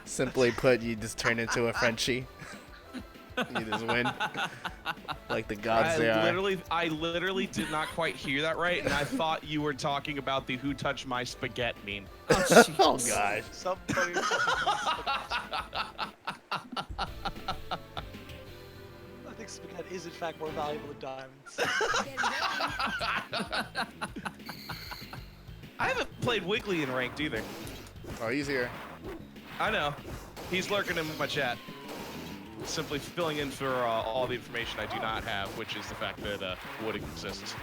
Simply put, you just turn into a Frenchie. You just win. Like the gods they are. I literally did not quite hear that right, and I thought you were talking about the "Who touched my spaghetti" meme. Oh, jeez. Oh gosh. Somebody. I think spaghetti is in fact more valuable than diamonds. I haven't played Wiggly in ranked either. Oh, he's here. I know. He's lurking in my chat. Simply filling in for all the information I do not have, which is the fact that wood exists.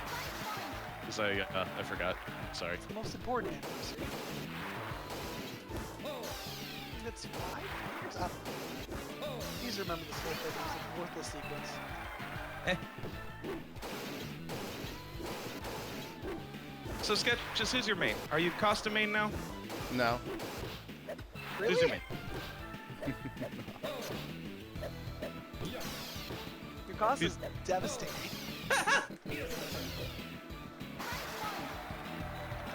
Because I forgot. Sorry. It's the most important anniversary. It's 5 years? I don't know. Please remember this whole thing was a worthless sequence. So, Sketches, who's your main? Are you Costa main now? No. Really? Suzume. Your cost is devastating.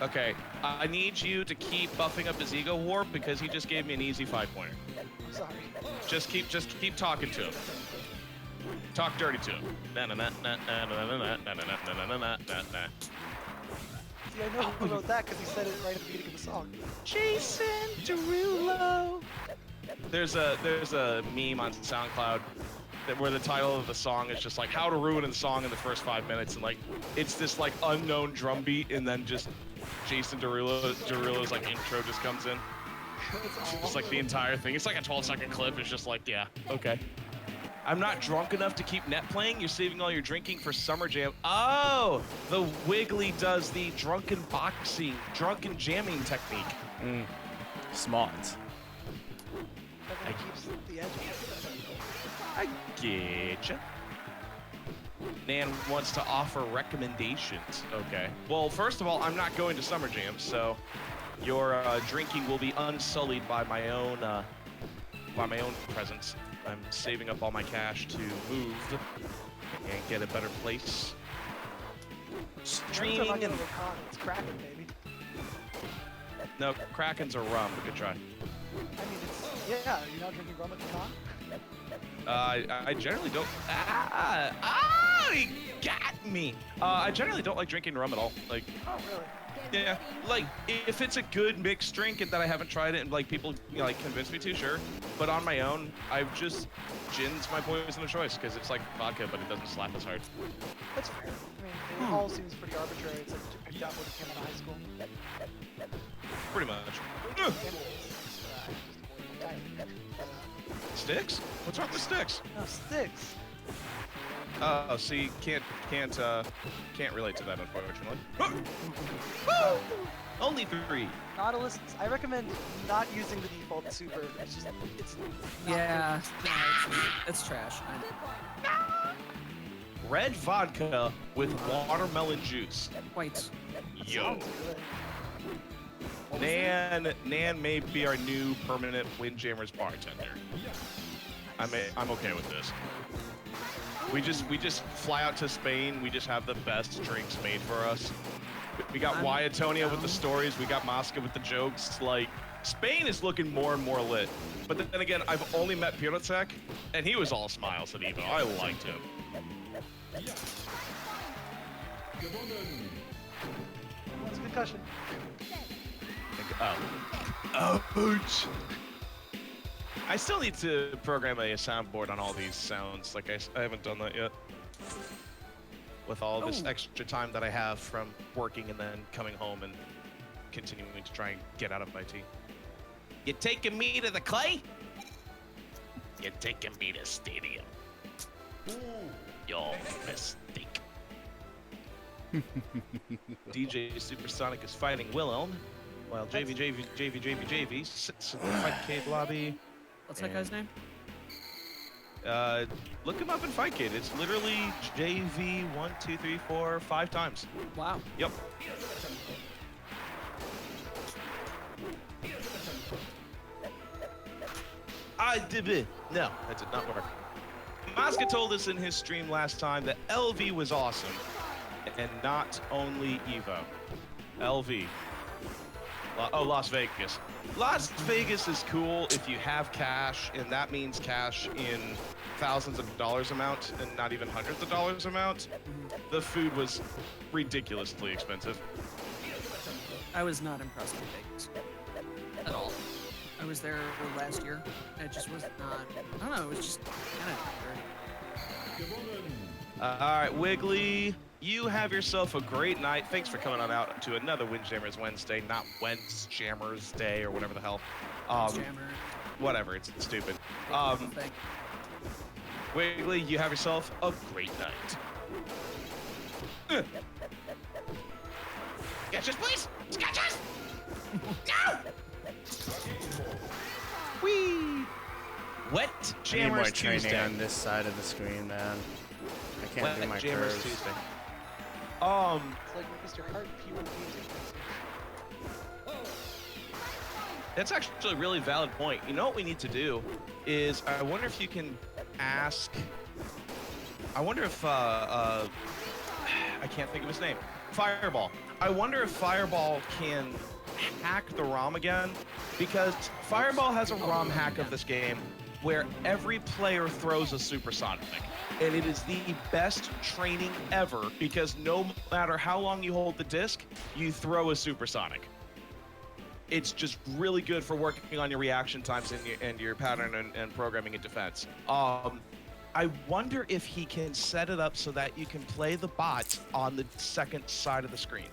Okay, I need you to keep buffing up his ego warp because he just gave me an easy 5-pointer. I'm sorry. Just keep talking to him. Talk dirty to him. See, I know who wrote that because he said it right at the beginning of the song. Jason Derulo. There's a meme on SoundCloud where the title of the song is just like how to ruin a song in the first 5 minutes, and like it's this like unknown drum beat, and then just Jason Derulo's like intro just comes in. It's like the entire thing. It's like a 12-second clip. It's just like, yeah, okay. I'm not drunk enough to keep net playing. You're saving all your drinking for Summer Jam. Oh, the Wiggly does the drunken jamming technique. Smart. That keeps the edge. I getcha. Nan wants to offer recommendations. Okay. Well, first of all, I'm not going to Summer Jam, so your drinking will be unsullied by my own presence. I'm saving up all my cash to move and get a better place. Streaming and It's Kraken, baby. no, Krakens are rum. But good try. I mean, it's you're not drinking rum at the con. I generally don't. He got me. I generally don't like drinking rum at all. Like, Oh, really? yeah, like if it's a good mixed drink and that I haven't tried it and like people like convince me to, sure. But on my own, I've just gin's my poison of choice because it's like vodka, but it doesn't slap as hard. That's fair. I mean, it all seems pretty arbitrary. It's like what you picked out when you came out of high school. Pretty much. Sticks? What's wrong with sticks? No, sticks. Oh, see, can't relate to that, unfortunately. Only 3. Nautilus, I recommend not using the default super. It's just, it's not Yeah, it's trash. I know. Red vodka with watermelon juice. Quite. Yo. Sounds good. Nan may be our new permanent Windjammers bartender. I'm okay with this. We just fly out to Spain. We just have the best drinks made for us. We got Wyatonia with the stories. We got Moscow with the jokes. Like, Spain is looking more and more lit. But then again, I've only met Piracek, and he was all smiles at Evo. I liked him. That's a concussion. Ouch. I still need to program a soundboard on all these sounds. Like, I haven't done that yet. With all this extra time that I have from working and then coming home and continuing to try and get out of my tea. You taking me to the clay? You're taking me to stadium. Your mistake. DJ Supersonic is fighting Wilhelm, while JV sits in the Fightcade lobby. What's that guy's name? Look him up in Fightcade. It's literally JV 1, 2, 3, 4, 5 times. Wow. Yep. I did it. No, that did not work. Maska told us in his stream last time that LV was awesome, and not only Evo. LV. Las Vegas. Las Vegas is cool if you have cash, and that means cash in thousands of dollars amount, and not even hundreds of dollars amount. The food was ridiculously expensive. I was not impressed with Vegas at all. I was there last year, and it just was not. I don't know. It was just kind of weird. All right, Wiggly, you have yourself a great night. Thanks for coming on out to another Windjammers Wednesday, not Windjammers Day or whatever the hell. Jammer. Whatever, it's stupid. Thing. Wiggly, you have yourself a great night. Sketches, please! Sketches! No! Whee! Wet I need more Jammers training Tuesday. on this side of the screen, man. I can't do Wet my Jammers curves. Tuesday. It's like Mr. Hart P1P. That's actually a really valid point. You know what we need to do is I wonder if you can ask. I wonder if I can't think of his name. Fireball. I wonder if Fireball can hack the ROM again, because Fireball has a ROM hack of this game where every player throws a supersonic, and it is the best training ever because no matter how long you hold the disc, you throw a supersonic. It's just really good for working on your reaction times and your pattern and programming and defense. I wonder if he can set it up so that you can play the bots on the second side of the screen.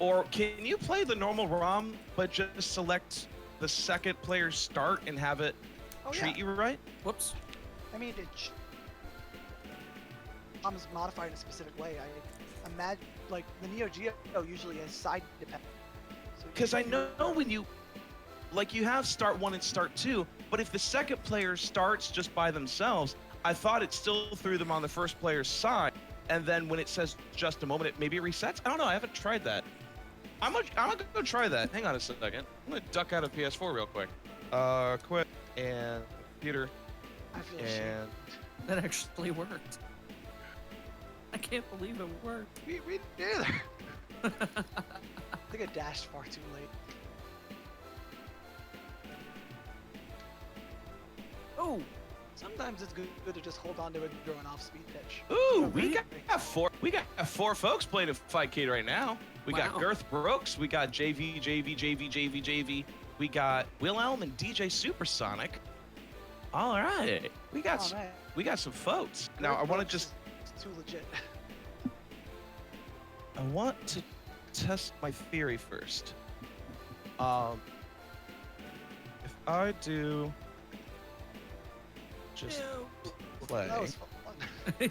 Or can you play the normal ROM, but just select the second player's start and have it treat you right? Whoops. I mean, ROM's modified in a specific way. I imagine, like, the Neo Geo usually has side dependent. Because I know when you, like, you have start 1 and start 2, but if the second player starts just by themselves, I thought it still threw them on the first player's side, and then when it says just a moment, it maybe resets? I don't know, I haven't tried that. I'm gonna go try that. Hang on a second. I'm gonna duck out of PS4 real quick. Quit, and computer, I feel and... ashamed. That actually worked. I can't believe it worked. We did. I think I dashed far too late. Oh, Sometimes it's good to just hold on to it and throw an off-speed pitch. Ooh, we got four folks playing a Fightcade right now. We got Wow. Girth Brooks, we got JV. We got Wilhelm and DJ Supersonic. All right, we got Oh, man. we got some folks. Now I want to just It's too legit. I want to test my theory first. If I do just play. That was fun.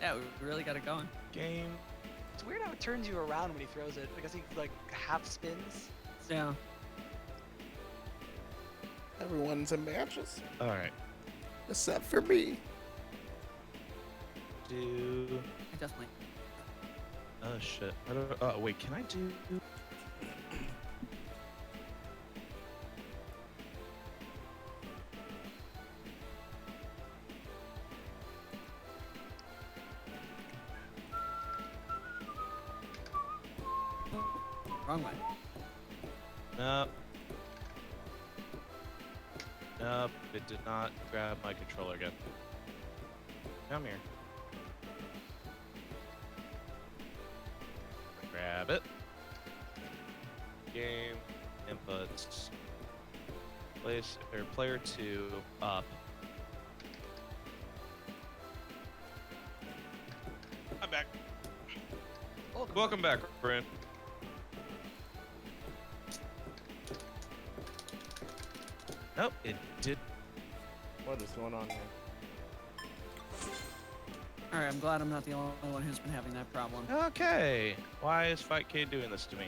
yeah, we really got it going. Game. It's weird how it turns you around when he throws it, because he like half spins. Yeah. Everyone's in matches, All right. except for me. Do. I definitely. Oh shit. I don't. Oh wait. Can I do? Wrong way. Nope. Nope. It did not grab my controller again. Come here. Grab it. Game inputs. Place or player 2 up. I'm back. Welcome back, Brent. Nope, it did. What is going on here? All right, I'm glad I'm not the only one who's been having that problem. Okay. Why is Fightcade doing this to me?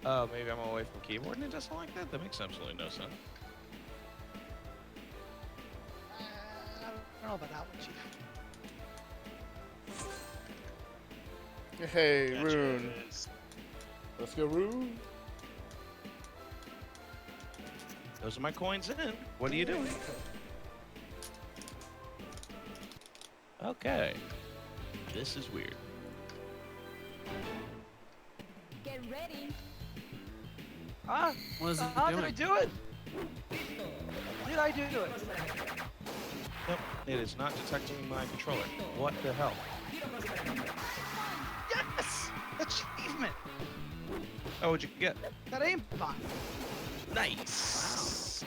Oh, maybe I'm away from keyboard and it doesn't like that? That makes absolutely no sense. I don't know about that one, Chief. Hey, Gotcha. Rune. Let's go, Rune. Those are my coins in. What are you doing? Okay. This is weird. Get ready. Ah, What is it how did I doing? do it? Did I do it? Nope, it is not detecting my controller. What the hell? Yes! Achievement! Oh, what'd you get? That aimbot. Nice.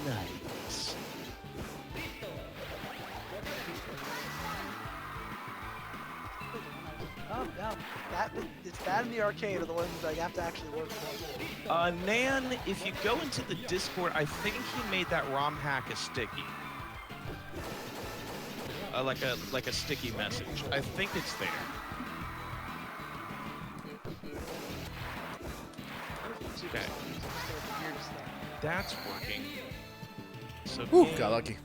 Nice. Oh, no. It's that in the arcade are the ones that you have to actually work for. Nan, if you go into the Discord, I think he made that ROM hack a sticky. Like a sticky message. I think it's there. Okay. That's working. So Ooh, game got lucky.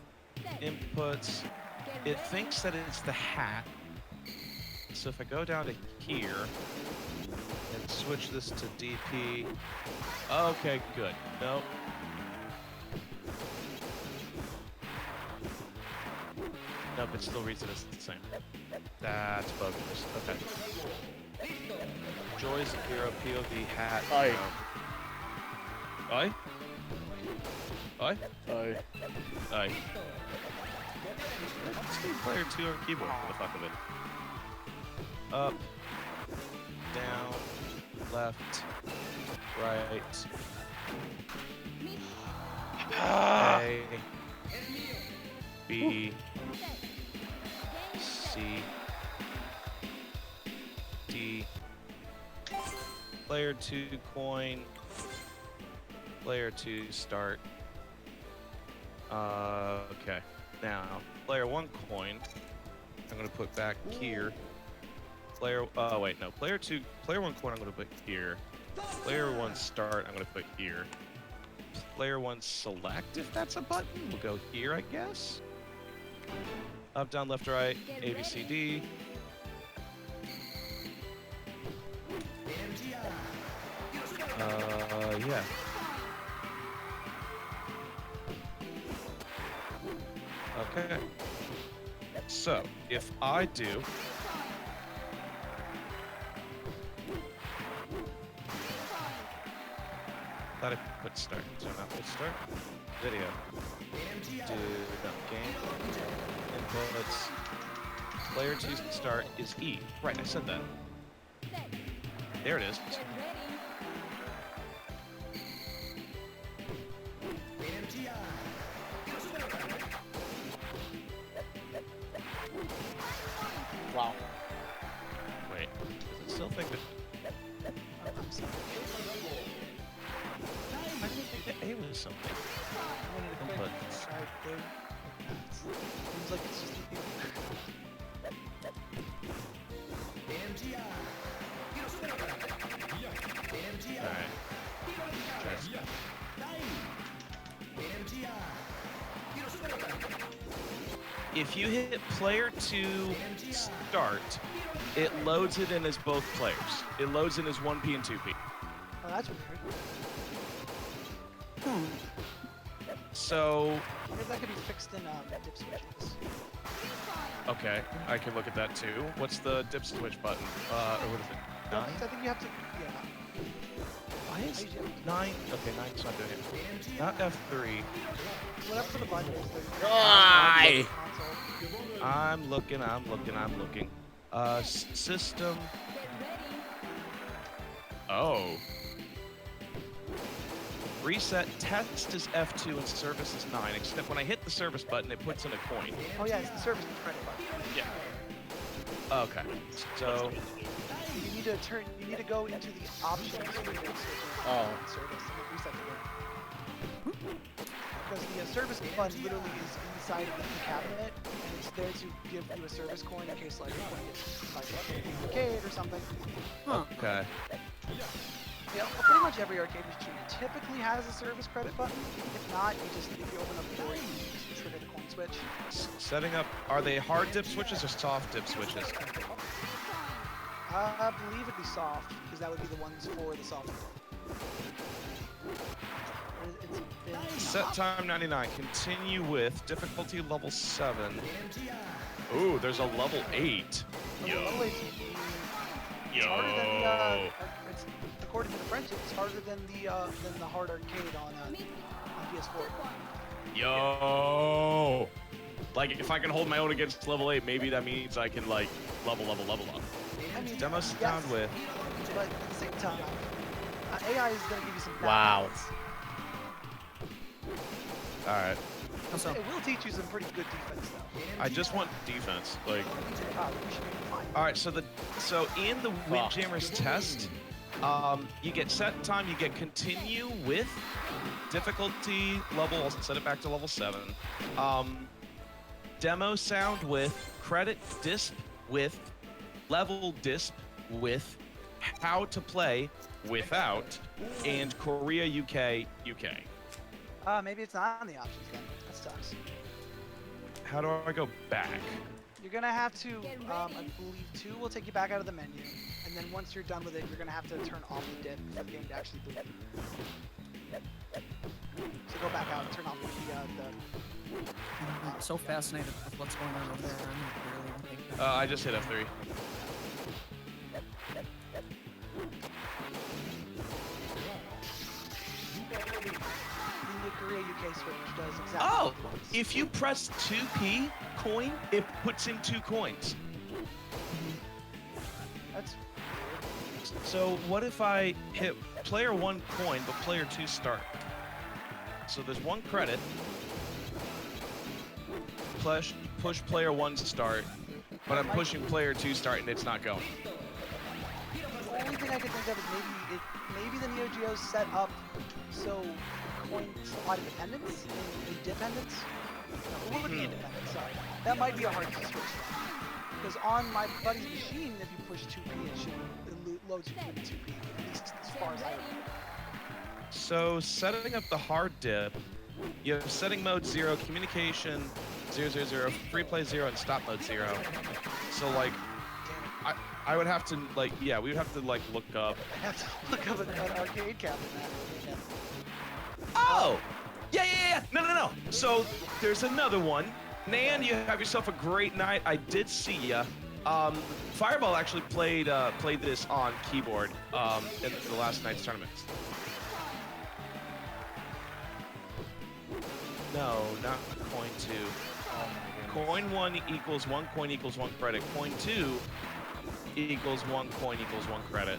inputs. It thinks that it's the hat. so if I go down to here and switch this to DP. Okay, good. Nope. Nope, it still reads it as the same. That's bogus. Okay. Joy's Hero POV hat. Aye. Aye? Aye? Aye. Aye. Let's do player 2 on keyboard for the fuck of it. Up, down, left, right. A, B, C, D. Player 2 coin. Player 2 start. Okay. Now, player 1 coin. I'm gonna put back here. Player. Oh wait, no. Player 1 coin. I'm gonna put here. Player 1 start. I'm gonna put here. Player 1 select. If that's a button, we'll go here, I guess. Up, down, left, right. A, B, C, D. Yeah. Okay. So, if I do... Thought I put start. So not put start. Video. Do no game. Inputs. Player 2 start is E. Right, I said that. There it is. Get ready. Wow. Wait, does it still think that... I didn't think that A was something. I wanted to Input. Right there. Seems like it's just Alright. If you hit player 2 start, it loads it in as both players. It loads in as 1P and 2P. Oh, that's weird. So, I wonder if that could be fixed in dip switches. okay, I can look at that too. What's the dip switch button? Or what is it? 9? I think you have to. Yeah. Why is 9? Okay, 9's not doing it. Not F3. Whatever the button is. Aye. Console. I'm looking. System. Get ready. Oh. Reset test is F2 and service is 9, except when I hit the service button, it puts in a coin. Oh yeah, it's the service credit button. Yeah. Okay, so You need to turn. You need to go into the options for dip switches Oh. and service and reset the button. Because the service button literally is inside of the cabinet, and it's there to give you a service coin in case like you're playing it like an arcade or something. Huh. okay. Yeah, well, pretty much every arcade machine typically has a service credit button. If not, if you open up the door, you just trigger the coin switch. Setting up. Are they hard dip switches or soft dip switches? I believe it'd be soft, because that would be the ones for the soft. It's been Set time 99. Continue with difficulty level 7. Ooh, there's a level 8. Yo. It's harder than it's, according to the French, it's harder than the hard arcade on PS4. Yo. Like if I can hold my own against level 8, maybe that means I can like level up. I mean, Demo sound with. but at the same time, AI is gonna give you some. Wow. balance. All right. Also, It will teach you some pretty good defense though. I just want defense. Like. We should be fine. All right. So in the Windjammers test, you get set time. You get continue with difficulty level. I'll set it back to level 7. Demo sound with credit disp with level disp with how to play without and Korea UK. Maybe it's not on the options then. That sucks. How do I go back? You're gonna have to, Get I ready. believe 2 will take you back out of the menu, and then once you're done with it, you're gonna have to turn off the dip for the game to actually boot. So go back out and turn off I'm so fascinated with what's going on over there. I'm barely even thinking. I just hit F3. the Korea UK switch does exactly. Oh, what it wants. if you press 2P coin, it puts in 2 coins. That's So what if I hit player 1 coin, but player 2 start? So there's 1 credit. Push player 1 start, but I'm pushing player 2 start and it's not going. the only thing I can think of is maybe the Neo Geo's set up so coin slot independence and dependence. No, it would be independent. Sorry, that might be a hard switch. Because on my buddy's machine, if you push 2P, it loads you to 2P. At least as far as I remember. So setting up the hard dip, you have setting mode 0, communication 000, free play 0, and stop mode 0. So like, I would have to like, yeah, we would have to like look up. I have to look up an arcade cabinet. Yeah. Oh, yeah. No. So there's another one. Nan, you have yourself a great night. I did see ya. Fireball actually played this on keyboard in the last night's tournament. No, not coin 2. Coin 1 equals 1 coin equals 1 credit. Coin 2 equals 1 coin equals 1 credit.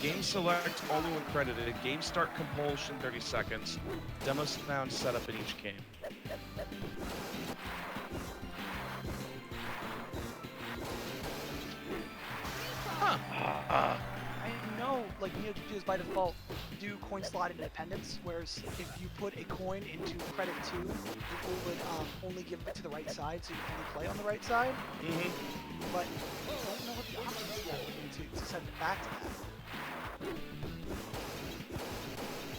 Game select only when credited. Game start compulsion 30 seconds. Demo sound setup in each game. Huh. I know, like Neo Geos by default do coin slot independence, whereas if you put a coin into credit 2, it would only give it to the right side, so you can only play on the right side. But I don't know what the options are to set it back to that.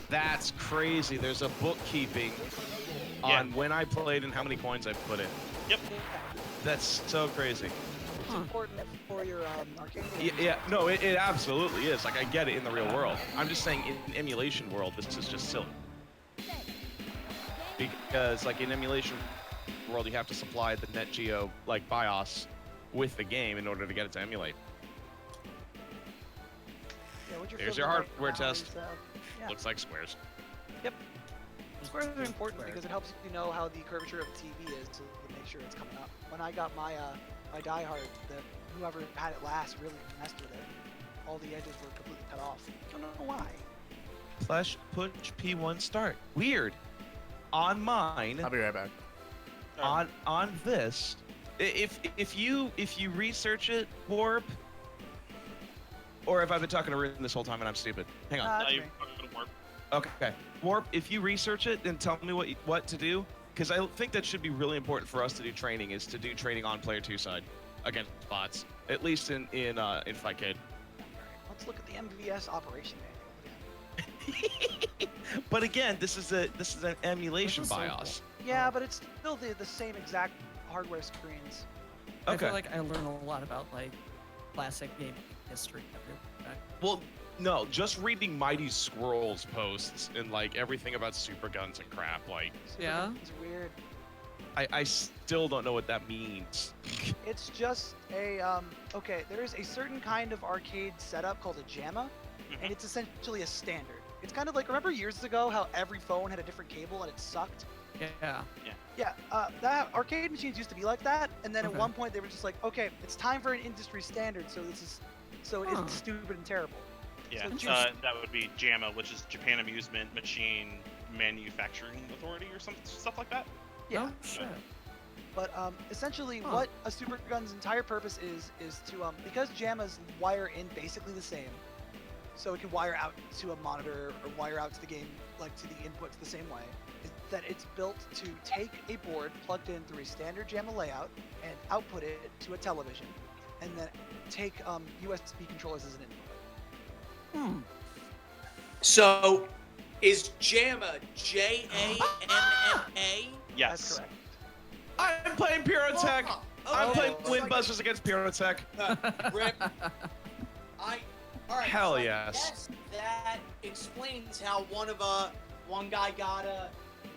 That's crazy. There's a bookkeeping on when I played and how many coins I put in. Yep. That's so crazy. It's important for your arcade Yeah, games. no, it absolutely is. Like, I get it in the real world. I'm just saying, in emulation world, this is just silly. Because, like, in emulation world, you have to supply the Net Geo, like, BIOS with the game in order to get it to emulate. Yeah, what you're There's feeling your right hardware now test. is, yeah. Looks like squares. Squares are important because it helps you know how the curvature of the TV is to make sure it's coming up. When I got my my Die Hard, whoever had it last really messed with it. All the edges were completely cut off. I don't know why. Push P1 start. Weird. On mine, I'll be right back. on this, if you research it, Warp, or if I've been talking to Ruben this whole time and I'm stupid. Hang on. That's Now you're me. fucking work. Okay. Warp, if you research it, then tell me what to do, because I think that should be really important for us to do training, is to do training on player 2 side against bots, at least in Fightcade. Let's look at the MVS operation manual. But again, this is an emulation This is so BIOS. Yeah, but it's still the same exact hardware screens. I feel Okay. like I learn a lot about like classic gaming history. Well, no, just reading Mighty Squirrel's posts and like everything about super guns and crap, like Yeah? It's weird. I still don't know what that means. It's just a okay, there is a certain kind of arcade setup called a JAMA, and it's essentially a standard. It's kind of like, remember years ago how every phone had a different cable and it sucked? Yeah. Yeah, that arcade machines used to be like that, and then at Okay. one point they were just like, okay, it's time for an industry standard, so Huh. it's stupid and terrible. Yeah, So just- that would be JAMA, which is Japan Amusement Machine Manufacturing Authority or stuff like that. Yeah, Oh, shit. but essentially Huh. what a super gun's entire purpose is to because JAMAs wire in basically the same, so it can wire out to a monitor or wire out to the game, like to the inputs the same way, is that it's built to take a board plugged in through a standard JAMA layout and output it to a television, and then take USB controllers as an input. So, is JAMA JAMMA? Yes. That's correct. I'm playing Pyrotech. I'm playing Looks Wind like Buzzers against Pyrotech. Rip. All right. Hell so I yes. guess that explains how one guy got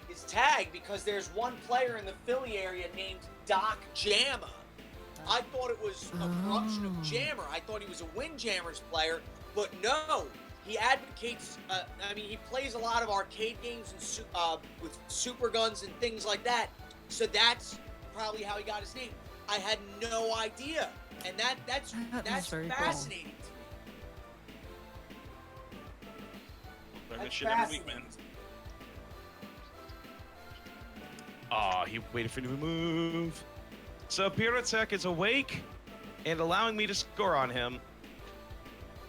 his tag, because there's one player in the Philly area named Doc Jamma. I thought it was a corruption of Jammer. I thought he was a Windjammers player, but no. He advocates. He plays a lot of arcade games and with super guns and things like that. So that's probably how he got his name. I had no idea, and that's very cool. fascinating to me. Learning That's shit every week, man. fascinating. Aw, he waited for me to move. So Pyrotech is awake and allowing me to score on him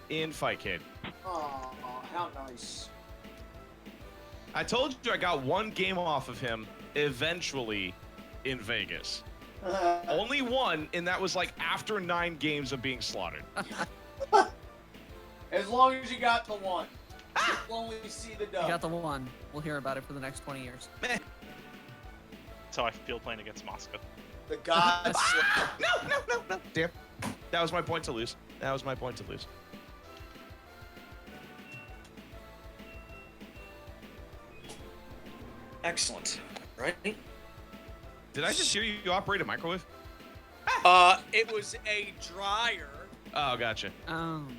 in Fightcade. Oh, how nice. I told you I got one game off of him eventually in Vegas. Only one, and that was like after 9 games of being slaughtered. As long as you got the one, you'll only see the You dub. got the one. We'll hear about it for the next 20 years. Meh. That's how I feel playing against Moscow. The gods. No. Damn. That was my point to lose. Excellent. Right? Did I just hear you operate a microwave? It was a dryer. Oh, gotcha.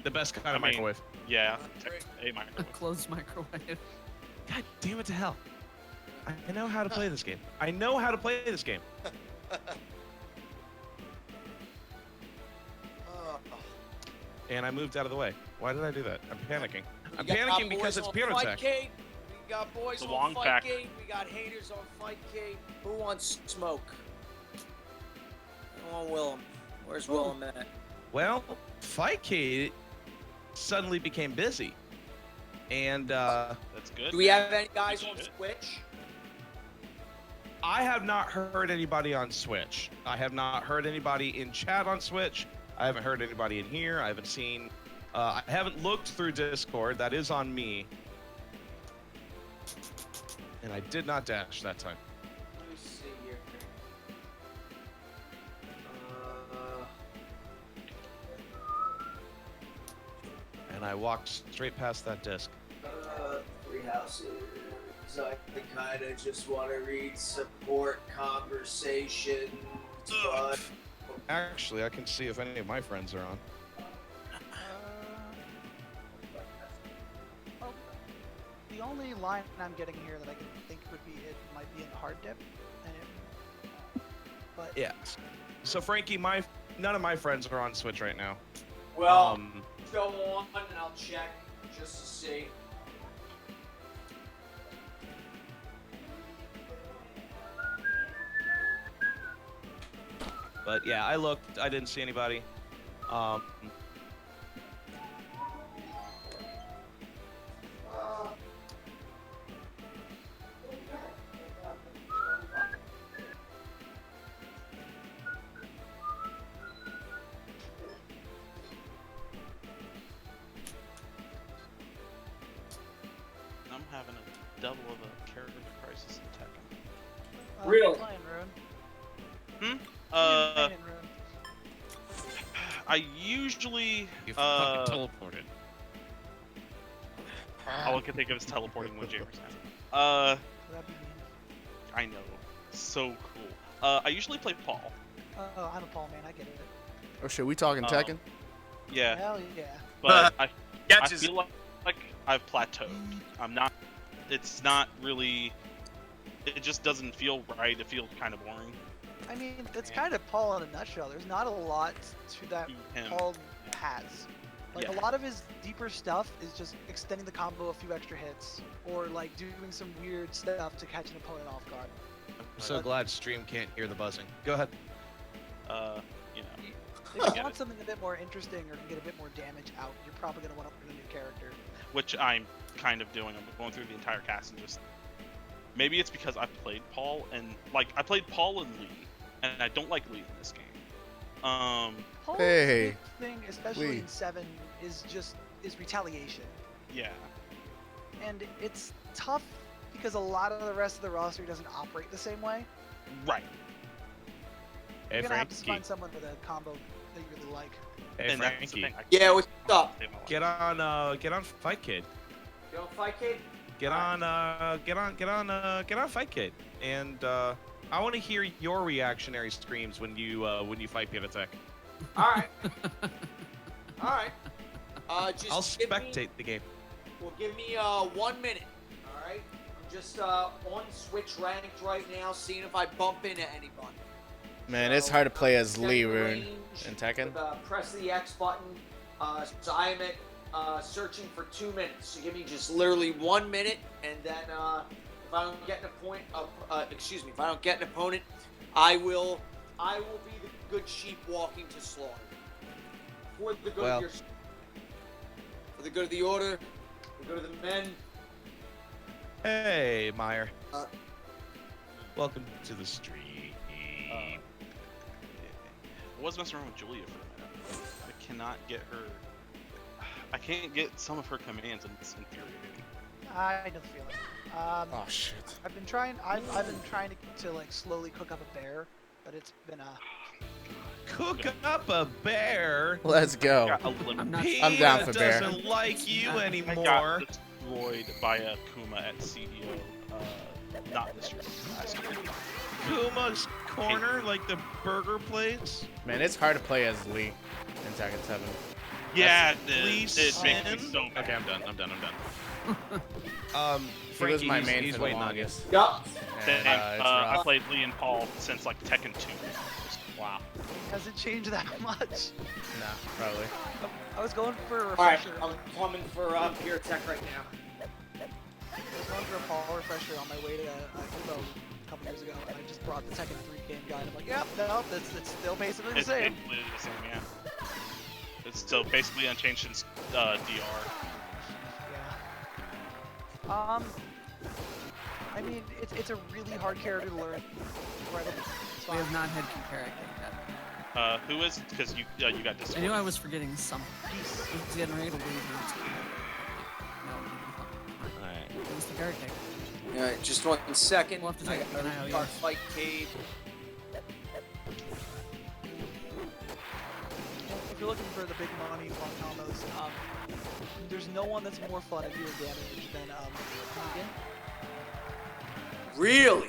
The best kind of I mean- microwave. Yeah, Great. a A microwave. closed microwave. God damn it to hell. I know how to play this game. And I moved out of the way. Why did I do that? I'm panicking. I'm We got panicking because boys it's on Pyrotech. Fightcade. We got boys The on Wong Pack. Fightcade. We got haters on Fightcade. Who wants smoke? I want Willem. Where's Willem at? Well, Fightcade suddenly became busy. And That's good. Do we have any guys Good on shit. Switch? I have not heard anybody on Switch. I have not heard anybody in chat on Switch. I haven't heard anybody in here. I haven't seen... I haven't looked through Discord. That is on me. And I did not dash that time. Let me see here. And I walked straight past that disc. 3 houses. I kind of just want to read support conversations, but Actually, I can see if any of my friends are on. The only line I'm getting here that I can think would be it might be in hard dip. But Yeah. So Frankie, none of my friends are on Switch right now. well, go on and I'll check just to see. But yeah, I looked. I didn't see anybody. I'm having a double of a character crisis in Tekken. Really? Playing Rune. Uh, Playing Rune. I usually You fucking teleported. all I can think of is teleporting Windjammers. That'd be mean. I know, so cool. I usually play Paul. Oh, I'm a Paul man. I get it. Oh shit, we talking Oh. Tekken? Yeah, Hell yeah. but I Catches feel like I've plateaued. I'm not. It's not really. It just doesn't feel right. It feels kind of boring. I mean, it's kind of Paul in a nutshell. There's not a lot to that To him. Paul has. Like, Yeah. a lot of his deeper stuff is just extending the combo a few extra hits, or like doing some weird stuff to catch an opponent off guard. I'm so glad stream can't hear the buzzing. Go ahead. You know. If I you get want it. something a bit more interesting or can get a bit more damage out, you're probably gonna want to learn a new character. Which I'm kind of doing. I'm going through the entire cast and just. Maybe it's because I played Paul and I played Paul and Lee, and I don't like Lee in this game. Paul's Hey, big thing, especially Lee. in 7, is retaliation, Yeah. and it's tough because a lot of the rest of the roster doesn't operate the same way. Right. You're gonna have to Frankie. find someone with a combo that you really like. Hey, And that's the Frankie. thing, I Yeah, can't what's up? save my life. Get on Fight Kid. You don't fight, kid? Get on Fight Kid. And I want to hear your reactionary screams when you fight Pivatek. All right. All right. Just I'll give me- spectate the game. Well, give me 1 minute. All right. I'm just on Switch ranked right now, seeing if I bump into anybody. Man, it's hard to play as Get Lee the Rune range in Tekken. with, press the X button. So I am at searching for 2 minutes. So give me just literally 1 minute, and then if I don't get an if I don't get an opponent, I will be the good sheep walking to slaughter. For the good Well. of your, for the good of the order, for the good of the men. Hey, Meyer. Uh, Welcome to the stream. I was messing around with Julia for a minute. I cannot get her. I can't get some of her commands, and it's infuriating. I know the feeling. Oh shit. I've been trying to like slowly cook up a bear, but it's been Cook up a bear. Let's go. Got eliminated. I'm not. I'm down for Peta bear. doesn't like you I anymore. got destroyed by a Kuma at CDO. Not this year. Last year. Kuma's Corner, like the burger place. Man, it's hard to play as Lee in Tekken 7. Yeah, it Lee makes me Sin? so mad. Okay, I'm done. He was Frankie, my he's- main he's for the waiting on you. longest. Yup. And, And, it's I rough. played Lee and Paul since like Tekken 2. Wow. hasn't changed that much. Nah, probably. I was going for a All right, refresher. I'm coming for Pure Tech right now. I was going for a Paul refresher on my way to Evo a couple years ago, and I just brought the Tekken 3 game guide. I'm like, yep, no, it's still basically the It's same. basically the same, yeah. It's still basically unchanged since DR. Yeah. I mean, it's a really hard character to learn. Incredible. It's We fine. have not had character yet. Who is? Because you got I discord. knew I was forgetting something. He's getting ready to leave. No, Alright. it was the character. Alright, just 1 second. We'll have to I take gotta an IOU. start Fight Cade. If you're looking for the big money fun combos, there's no one that's more fun at doing damage than Negan. Really?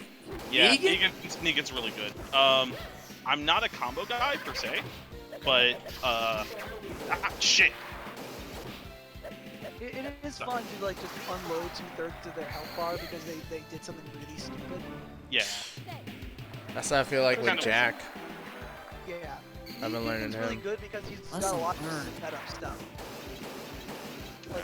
Yeah, Negan? Negan's really good. I'm not a combo guy per se, but shit. It is fun to like just unload 2/3 of their health bar because they did something really stupid. Yeah. That's how I feel like with Kind of- Jack. Yeah. I've been learning Negan's really him. good because he's got a Lesson lot of learned. setup stuff. Like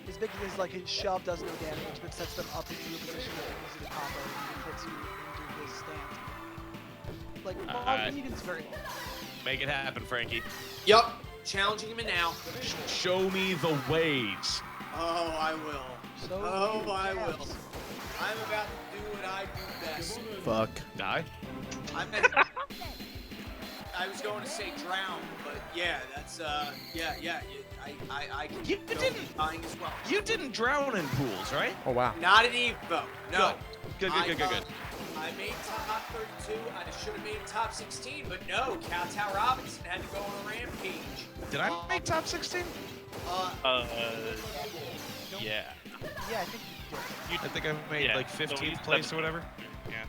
his big thing is like his shove does no damage, but sets them up into a position that they're easy to combo and he hits you into his stance. Like Negan's very good. Make it happen, Frankie. Yup. Challenging him now. Show me the ways. Oh, I will. So Oh, many I will. jabs. I'm about to do what I do best. Fuck. Die? I was going to say drown, but yeah, that's yeah. I can You go didn't- dying as well. You didn't drown in pools, right? Oh wow. Not an Evo. No. Good. I made top 32. I should have made top 16, but no. Cowtow Robinson had to go on a rampage. Did I make top 16? Yeah. Yeah, I think you did. I think I made Yeah, like so 15th he's place or whatever. Yeah.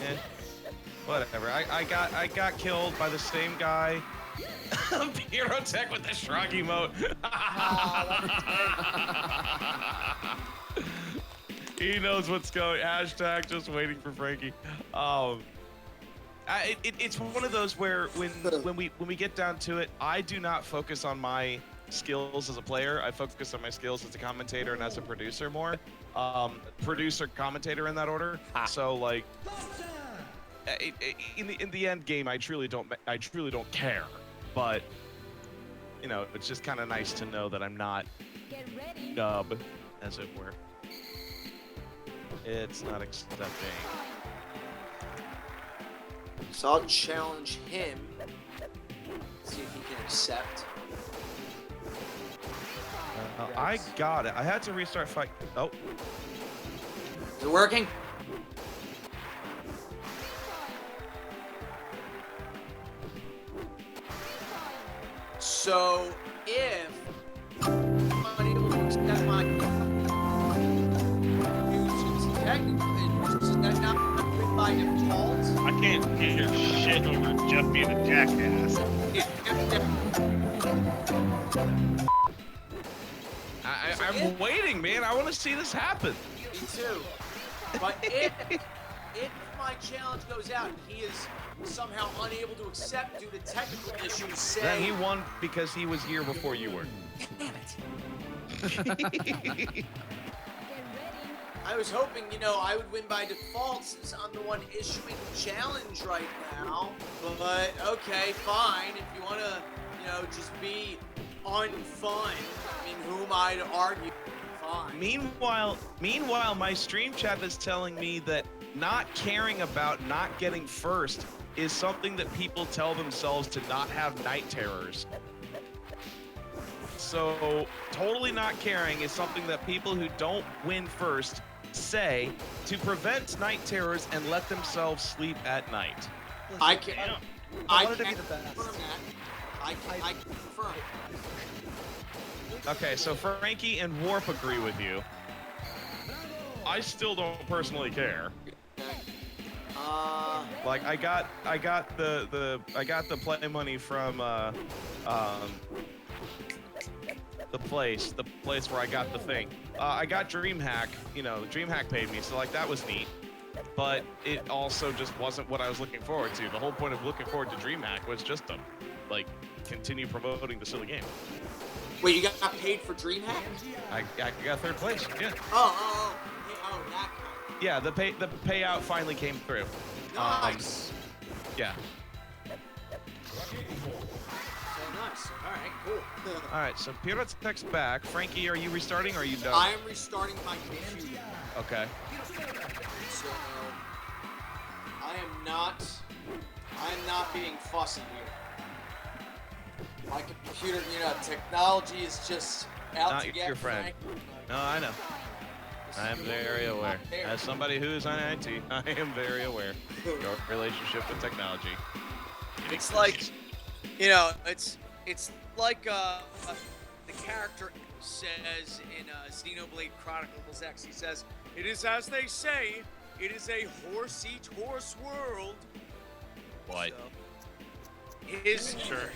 Eh, whatever. I got killed by the same guy. Pyrotech with the shrug emote. He knows what's going. Hashtag just waiting for Frankie. It's one of those where when we get down to it, I do not focus on my skills as a player. I focus on my skills as a commentator and as a producer more. Producer, commentator in that order. So like, in the end game, I truly don't care. But you know, it's just kind of nice to know that I'm not Get ready. nub, as it were. It's not accepting. So I'll challenge him. See if he can accept. I got it. I had to restart fight. Oh, Is it working? So if I'm unable to accept my is that not written by default? I can't hear shit over Jeff being a jackass. I'm waiting, man. I want to see this happen. Me too. But if my challenge goes out and he is somehow unable to accept due to technical issues, say Then he won because he was here before you were. damn it. Get ready. I was hoping, I would win by default since I'm the one issuing the challenge right now. But okay, fine. If you wanna, just be unfun, who am I to argue? Fine. Meanwhile, my stream chat is telling me that not caring about not getting first is something that people tell themselves to not have night terrors. So, totally not caring is something that people who don't win first say to prevent night terrors and let themselves sleep at night. Listen, I can. I wanted to be the best. Confirm that. I confirm. Okay, so Frankie and Warp agree with you. I still don't personally care. Like I got the play money from the place where I got the thing. I got DreamHack, DreamHack paid me, so like that was neat. But it also just wasn't what I was looking forward to. The whole point of looking forward to DreamHack was just to continue promoting the silly game. Wait, you got paid for DreamHack? I got third place. Yeah. Oh, that kind. Yeah, the payout finally came through. Nice. Yeah. So nice. All right, cool. All right, so Pirotech's back. Frankie, are you restarting or are you done? I am restarting my computer. Okay. So I am not being fussy here. My computer, technology is just out Not to get your friend. Frank. No, I know. I am very aware. There. As somebody who is on IT, I am very aware. Your relationship with technology. It's like, it's like the character says in Xenoblade Chronicles X. He says, "It is as they say. It is a horse-eat-horse world." What? So,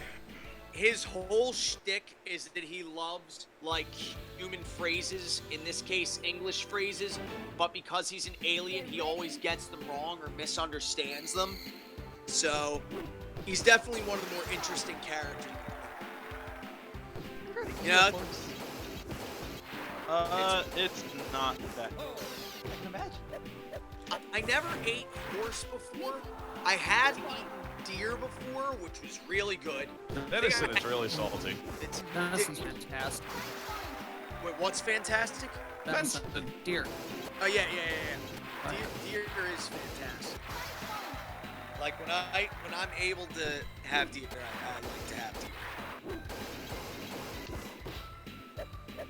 his whole shtick is that he loves, human phrases, in this case, English phrases, but because he's an alien, he always gets them wrong or misunderstands them. So, he's definitely one of the more interesting characters. It's not that. I can imagine. I never ate horse before. I had eaten deer before, which was really good. Venison is really salty. Venison's fantastic. Wait, what's fantastic? Venison, deer. Oh yeah. Deer is fantastic. Like when I'm able to have deer, I like to have deer.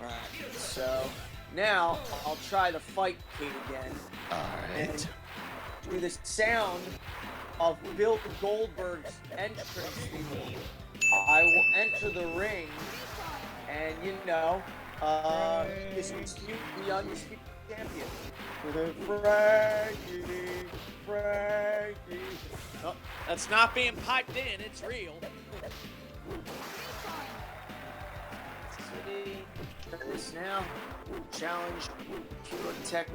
All right, so now I'll try the fight kid again. All right. Do the sound of Bill Goldberg's entrance theme. I will enter the ring, and dispute the undisputed champion. Frankie. Oh, that's not being piped in. It's real. City. This now. Challenge. Pirotech.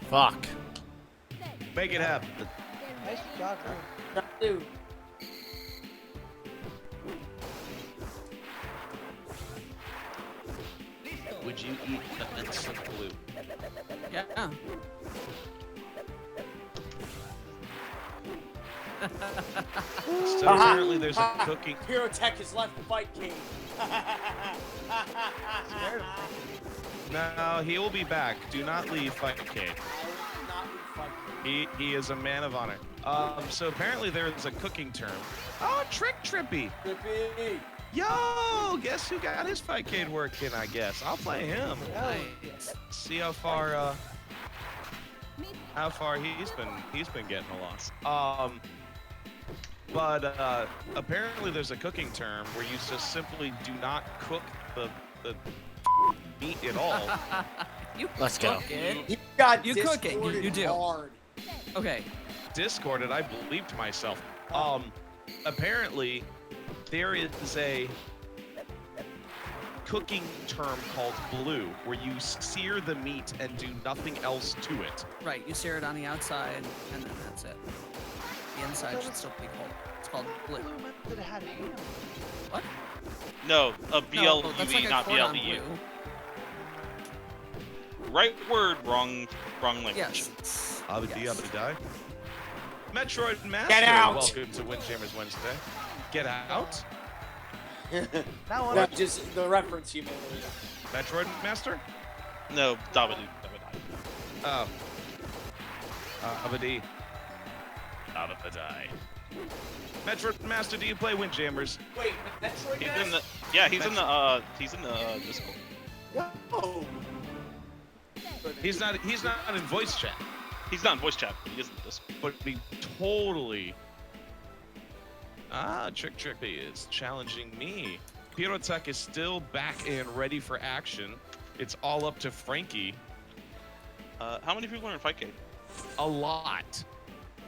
Fuck. Make it happen. Nice job, bro. Dude. Would you eat a Venison blue? Yeah. So apparently there's a cooking. Pirotech has left the fight cage. No, he will be back. Do not leave Fight Cade. I will not leave fight cage. He is a man of honor. So apparently there is a cooking term. Oh, Trick Trippy. Trippy. Yo, guess who got his Fightcade working? I guess I'll play him. Nice. See how far he's been getting along. But apparently there's a cooking term where you just simply do not cook the meat at all. You Let's go. cook it. You got You cook it, you discorded do. hard. Okay. Discorded, I believe to myself. Apparently there is a cooking term called blue, where you sear the meat and do nothing else to it. Right, you sear it on the outside, and then that's it. The inside should still be cold. It's called blue. Blue meant that it had ham. What? No, a No, BLUE, that's like a not cordon BLEU. bleu. Right word, wrong language. Yes. Abadi Yes. Abadai. Metroid Master, Get out! welcome to Windjammers Wednesday. Get out. Now on. No, just the reference you made. Metroid Master? No, Davidu. Oh. Abadi. Abadai. Metroid Master, do you play Windjammers? Wait, Metroid He's Master? in the he's in the Discord. No. He's not in voice chat, He's not in voice chat, but he is in the Discord. but he totally. Trippy is challenging me. Pirotech is still back and ready for action. It's all up to Frankie. How many people are in Fight Cade? A lot.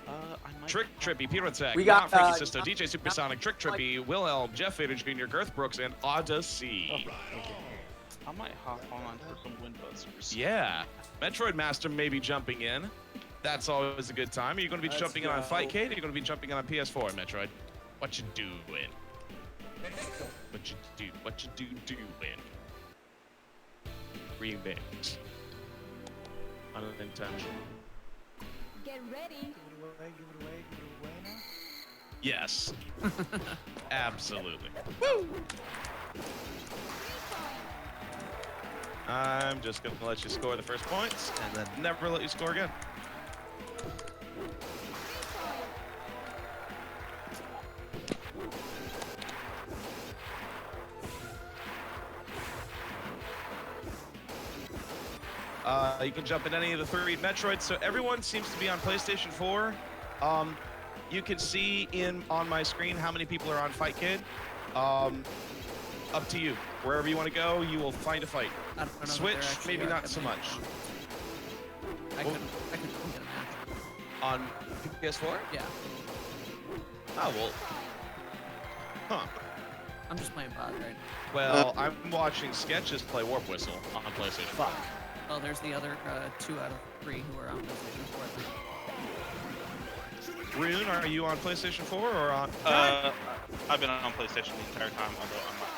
I might Trippy, Pirotech, We got, Frankie Sisto, DJ Supersonic, Trippy, Wilhelm, Jeff Vader Jr., Girth Brooks, and Odyssey. I might hop on for some wind buzzers. Yeah. Metroid Master may be jumping in. That's always a good time. Are you going to be Let's jumping in on go. Fightcade, or are you going to be jumping in on PS4, Metroid? What you doing? What you doing? Remix. Unintentional. Get ready. Give it away, give it away, give it away now. Yes. Absolutely. I'm just going to let you score the first points, and then never let you score again. You can jump in any of the 3 Metroids. So everyone seems to be on PlayStation 4. You can see on my screen how many people are on Fightcade. Up to you. Wherever you want to go, you will find a fight. I don't know that Switch, there actually maybe are not that so many. much. I Well- couldn't get a match. On PS4? Yeah, Oh, well. Huh. I'm just playing bot right now. Well, I'm watching Sketches play Warp Whistle on PlayStation 4. Well, there's the other 2 out of 3 who are on PlayStation 4. Rune, are you on PlayStation 4 or on... I've been on PlayStation the entire time, although I'm not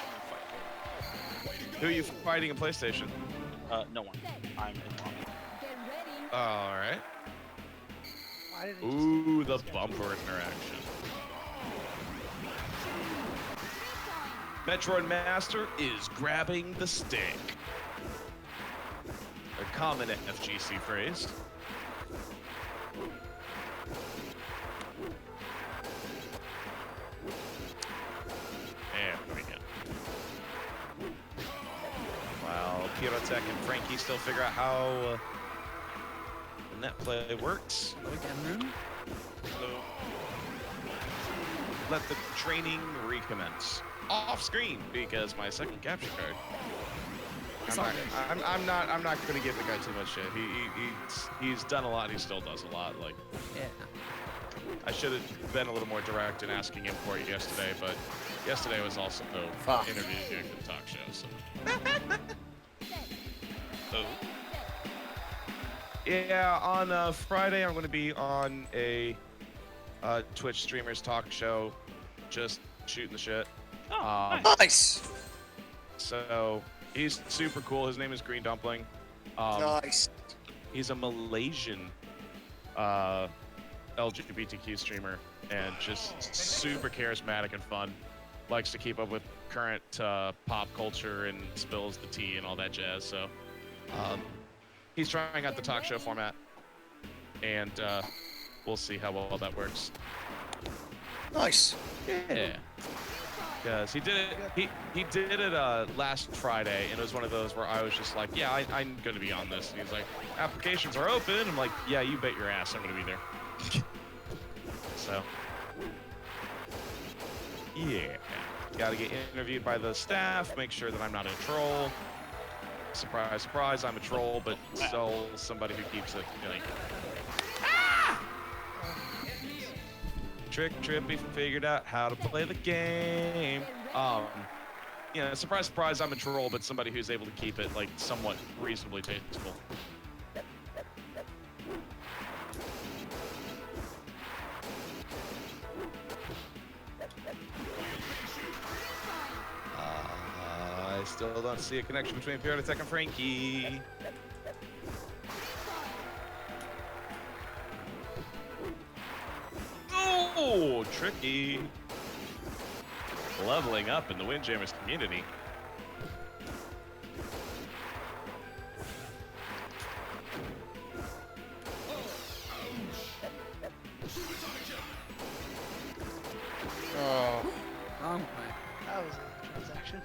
in Fight Who are you fighting in PlayStation? Cade. No one. I'm in Lobby. Get ready. Alright. Why didn't it just Ooh, the bumper interaction. Metroid Master is grabbing the stick. A common FGC phrase. There we go. While Pirotech and Frankie still figure out how the net play works. Go again, Rune. Let the training recommence. Off screen because my second capture card. It's all good. I'm not gonna give the guy too much shit. He's done a lot. He still does a lot. Like Yeah. I should have been a little more direct in asking him for it yesterday, but yesterday was also Fuck. interviewing for the talk show. So Oh, yeah, on Friday I'm going to be on a Twitch streamers talk show, just shooting the shit. Nice. So he's super cool. His name is Green Dumpling. Nice. He's a Malaysian LGBTQ streamer and just super charismatic and fun. Likes to keep up with current pop culture and spills the tea and all that jazz. So he's trying out the talk show format, and we'll see how well that works. Nice. Yeah. Because he did it. He did it last Friday, and it was one of those where I was just like, yeah, I'm gonna be on this. And he's like, applications are open. I'm like, yeah, you bet your ass I'm gonna be there. So Yeah. Gotta get interviewed by the staff, make sure that I'm not a troll. Surprise, surprise, I'm a troll, but still somebody who keeps it going. Trippy figured out how to play the game. Surprise, surprise, I'm a troll, but somebody who's able to keep it, like, somewhat reasonably tasteful. I still don't see a connection between Pyrotech and Frankie. Oh, tricky. Leveling up in the Windjammers community. Oh. Wrong way. That was a transaction.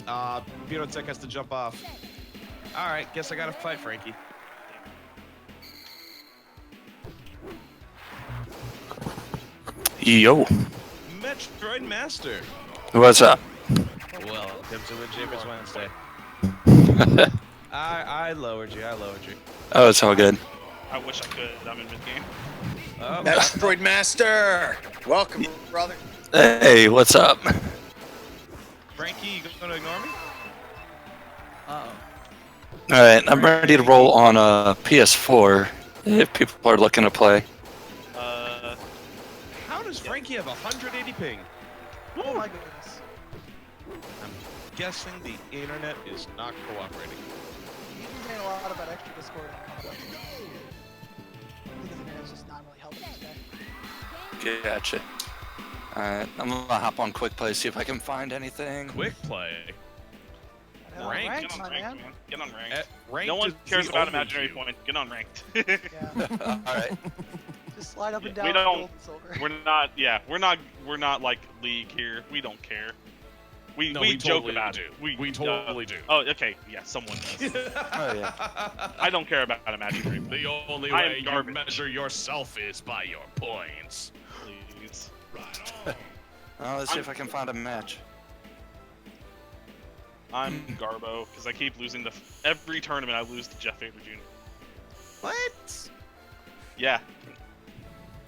Darn. Pyrotech has to jump off. Alright, guess I gotta fight Frankie. Yo, Metroid Master. what's up? Welcome to Windjammers Wednesday. I lowered you, Oh, it's all good. I wish I could. I'm in mid-game. Oh, Metroid Master! Welcome, brother. Hey, what's up? Frankie, you gonna ignore me? Uh-oh. Alright, I'm ready to roll on a PS4 if people are looking to play. How does Frankie have 180 ping? Oh my goodness. I'm guessing the internet is not cooperating. You can saying a lot about extra Discord. Because the internet's just not really helping this guy. Gotcha. Alright, I'm gonna hop on quick play, see if I can find anything. Quick play. Hell, Ranked, ranked, Get on my ranked, man. man. Get on ranked. Ranked No one is cares the about only imaginary view. point. Get on ranked. Yeah. Alright. Just slide up and Yeah, down we don't- gold and silver. We're not like League here. We don't care. We No, we we joke totally about do. it. We totally do. Oh, okay. Yeah, someone does. Oh, yeah. I don't care about imaginary point. The only I am way you garbage. measure yourself is by your points. Please. Let's see if I can find a match. I'm Garbo because I keep losing every tournament. I lose to Jeff Faber Jr. What? Yeah.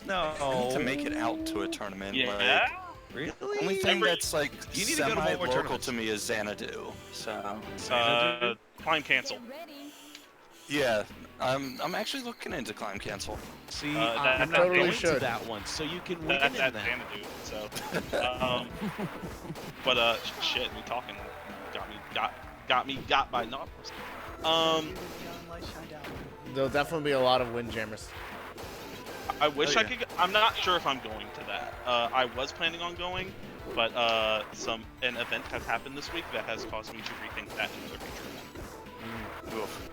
I need to No. make it out to a tournament. Yeah. Like, Really? only thing that's like You need to go to more semi-local tournaments. to me is Xanadu. So Climb cancel. Get ready. yeah, I'm actually looking into Climb Cancel. See, that I'm not totally going should. to that one, so you can win That's in that that. Xanadu. So, but shit, me talking got by not. Neon light shined out. There'll definitely be a lot of Windjammers. I wish Oh, I yeah. could. I'm not sure if I'm going to that. I was planning on going, but an event has happened this week that has caused me to rethink that in the future. Oof.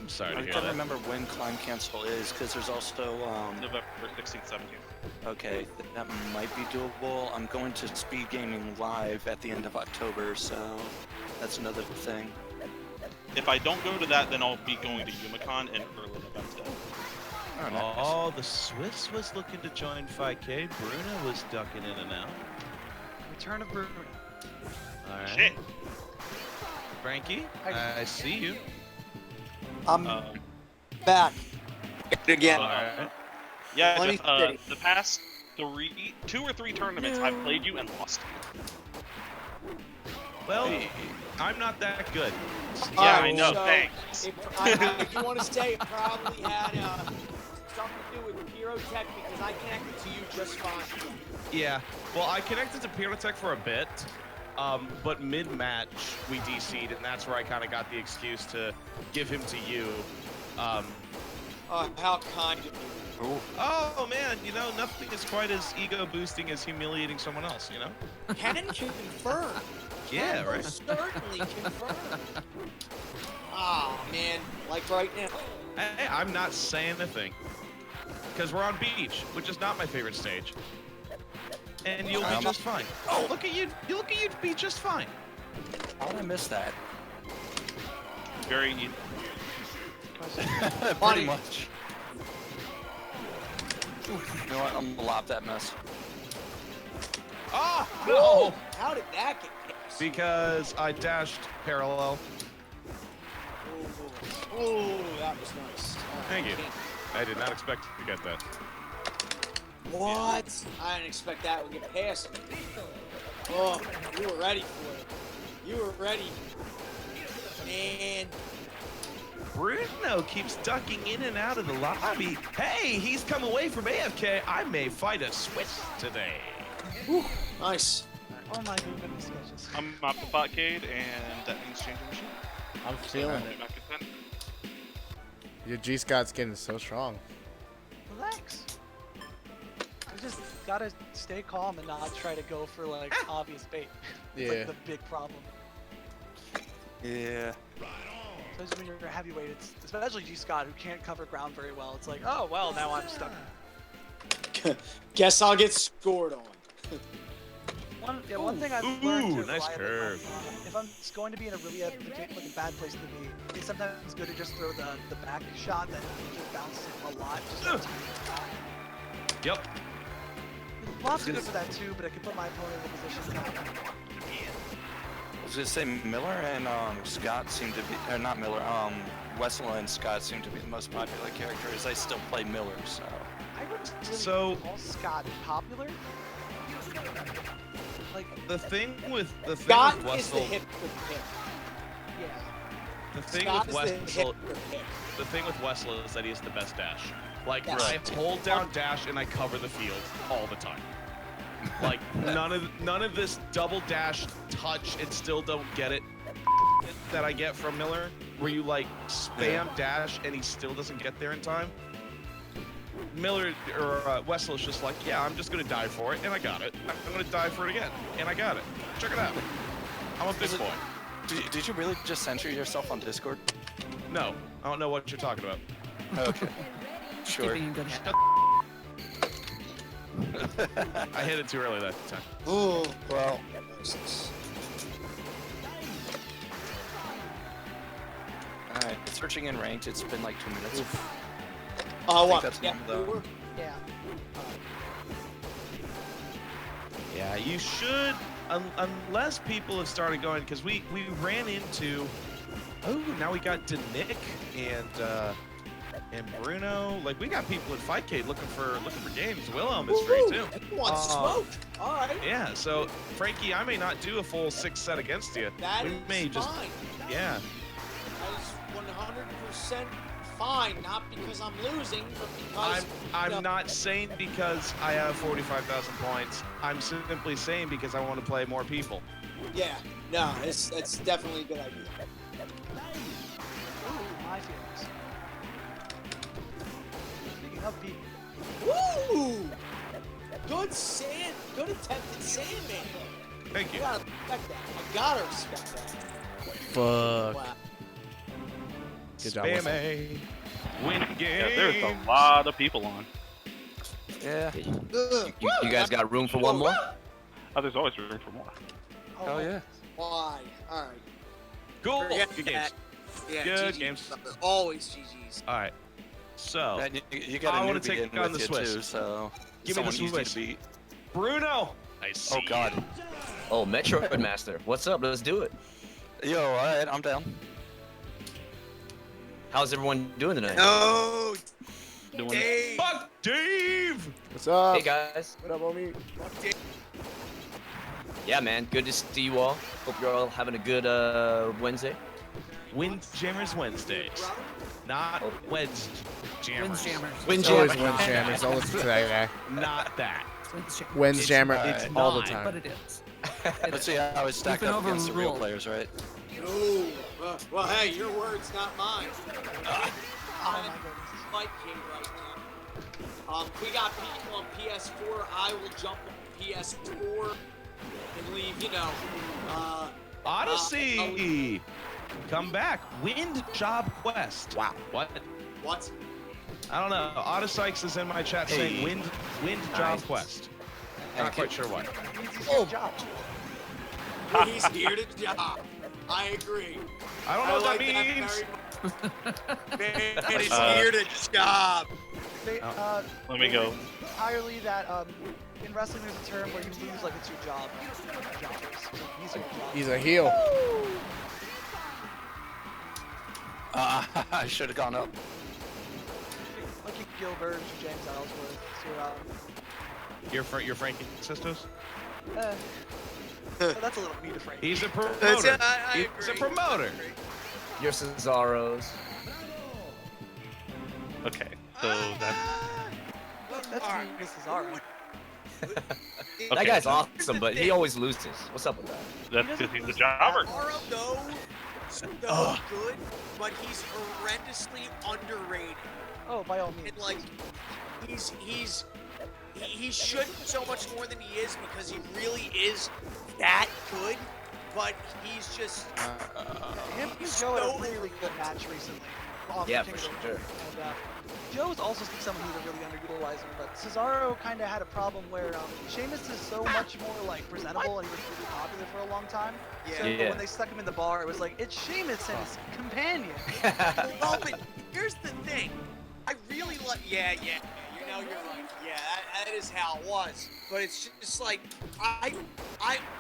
I'm sorry I to hear can't that. remember when Climb Cancel is, because there's also, November 16th, 17th. okay, that might be doable. I'm going to Speed Gaming Live at the end of October, so that's another thing. If I don't go to that, then I'll be going to Yumicon in early November. Oh, nice. Oh, the Swiss was looking to join 5K. Bruna was ducking in and out. Return of Bruno. Alright. Shit. Frankie, Hi. I see you. I'm Um, back. Again. Alright. yeah, Let me just, see. the past 2 or 3 tournaments, I've played you and lost. Well, I'm not that good. Yeah, I Alright, know. so Thanks. If you want to say it probably had something to do with Pyrotech because I connected to you just fine. Yeah. Well, I connected to Pyrotech for a bit, but mid-match we DC'd, and that's where I kind of got the excuse to give him to you. How kind of you. Oh man, you know, nothing is quite as ego-boosting as humiliating someone else, you know? Can confirm. Yeah, Can right. most certainly confirm. Ah, man. Like right now. Hey, I'm not saying a thing. Because we're on beach, which is not my favorite stage. And you'll be just fine. Oh, look at you! Look at you be just fine. How did I miss that? Very easy. Pretty much. You know what? I'm gonna lop that mess. Ah, Whoa! no! How did that get past? Because I dashed parallel. Oh, that was nice. Thank you. I did not expect to get that. What? I didn't expect that would get past me. Oh, you were ready for it. You were ready. And Bruno keeps ducking in and out of the lobby. Hey, he's come away from AFK. I may fight a Swiss today. nice. Oh my goodness gracious. I'm off the Botcade, and that means changing machine. I'm feeling it. Back at 10. Your G Scott's getting so strong. Relax. You just gotta stay calm and not try to go for like obvious bait. It's Yeah. like the big problem. Yeah. Especially when you're a heavyweight, it's especially G Scott who can't cover ground very well. It's like, oh well, now I'm stuck. Guess I'll get scored on. One thing I've learned to nice rely on, curve. if I'm just going to be in a really like a bad place to be, it's sometimes good to just throw the back shot that just bounces a lot. Just Yep. Lots good for that too, but I can put my opponent in a position. I was gonna say Miller and Scott seem to be, or not Miller, Wessel and Scott seem to be the most popular characters. I still play Miller, so. I wouldn't really So- call Scott popular. Like, The thing with Scott is the Wessel, hip pick. yeah. the thing Scott with is the Wessel, hip pick. the thing with Wessel is that he has the best dash. Like Yes. I hold down dash and I cover the field all the time. Like none of this double dash touch and still don't get it that I get from Miller, where you like spam dash and he still doesn't get there in time. Miller or Wessel is just like, yeah, I'm just gonna die for it, and I got it. I'm gonna die for it again, and I got it. Check it out. I'm a big boy. Did you really just censor yourself on Discord? No, I don't know what you're talking about. Okay. Sure. Keeping in good health. I hit it too early that time. Oh, Well, alright, searching in ranked, it's been like 2 minutes. oh, think what? that's Yeah, normal, though. Yeah. Yeah, you should, unless people have started going, because we ran into, oh, now we got Denick and Bruno. Like we got people in Fightcade looking for games. Willem is free too. Who wants to smoke? All right. Yeah, so Frankie, I may not do a full 6 set against you. That we is may just, fine. yeah. That is 100% fine. Not because I'm losing, but because I'm not saying because I have 45,000 points. I'm simply saying because I want to play more people. Yeah. No, it's definitely a good idea. Ooh, my feelings. Speaking of people, Woo! Good attempted Sandman. Thank you. I gotta respect that. I gotta respect that. Fuck. Wow. Good job, Wessel. Spammy. Win game. Yeah, there's a lot of people on. Yeah. Ugh. You guys got room for one more? Oh, there's always room for more. Oh yeah. Why? All right. Cool. Forget Good that. games. Yeah, Good GG's, games. brother. Always GG's. All right. So, And you got a I wanna newbie take in on with the you Swiss. too, so Give me the someone easy Swiss. to beat. Bruno. I see. Oh God. Oh, Metroid Master. What's up? Let's do it. Yo, alright, I'm down. How's everyone doing tonight? No, Doing Dave. Fuck Dave. What's up? Hey guys. What up, homie? Yeah, man. Good to see you all. Hope you're all having a good Wednesday. Windjammers Wednesdays. Not Wednesdays. Windjammers. It's always Windjammers. All the time. Not that. Windjammer It's all the not, time. But it is. Let's see how it stacked been up against the real overruled. players, right? No. Well, hey, your words, not mine. oh I'm my goodness. Fight King right now. We got people on PS4. I will jump on PS4 and leave, Odyssey. Come back. Wind Job Quest. Wow. What? What? I don't know. Odyssykes is in my chat saying Wind Job Quest. Not quite sure what. Oh, job. He's here to job. I agree. I don't know what like that means. very much. Man, he's here to job. They, Let me go. entirely that in wrestling there's a term where you lose like it's your job. He's a heel. I should have gone up. Like Gilbert, James Ellsworth, You're Frankie Sisters? that's a little mean to Frank. He's a promoter. He's a agree. promoter. Your Cesaros. Okay, so that's That's Alright. mean to Cesaro. Okay. That guy's awesome, but he always loses. What's up with that? that's because he's a jobber. Cesaro, though, so good, but he's horrendously underrated. Oh, by all means. And like, he should so much more than he is because he really is that good. But he's just Him and he's Joe had so a really good match recently. Yeah, King for of the sure. Ring. And, Joe's also someone who's really underutilizing, but Cesaro kind of had a problem where Sheamus is so much more like presentable and he was really popular for a long time. Yeah. So Yeah. when they stuck him in the bar, it was like it's Sheamus and his companion. well, but here's the thing. I really like. Yeah. You know, you're right. Yeah, that is how it was. But it's just like I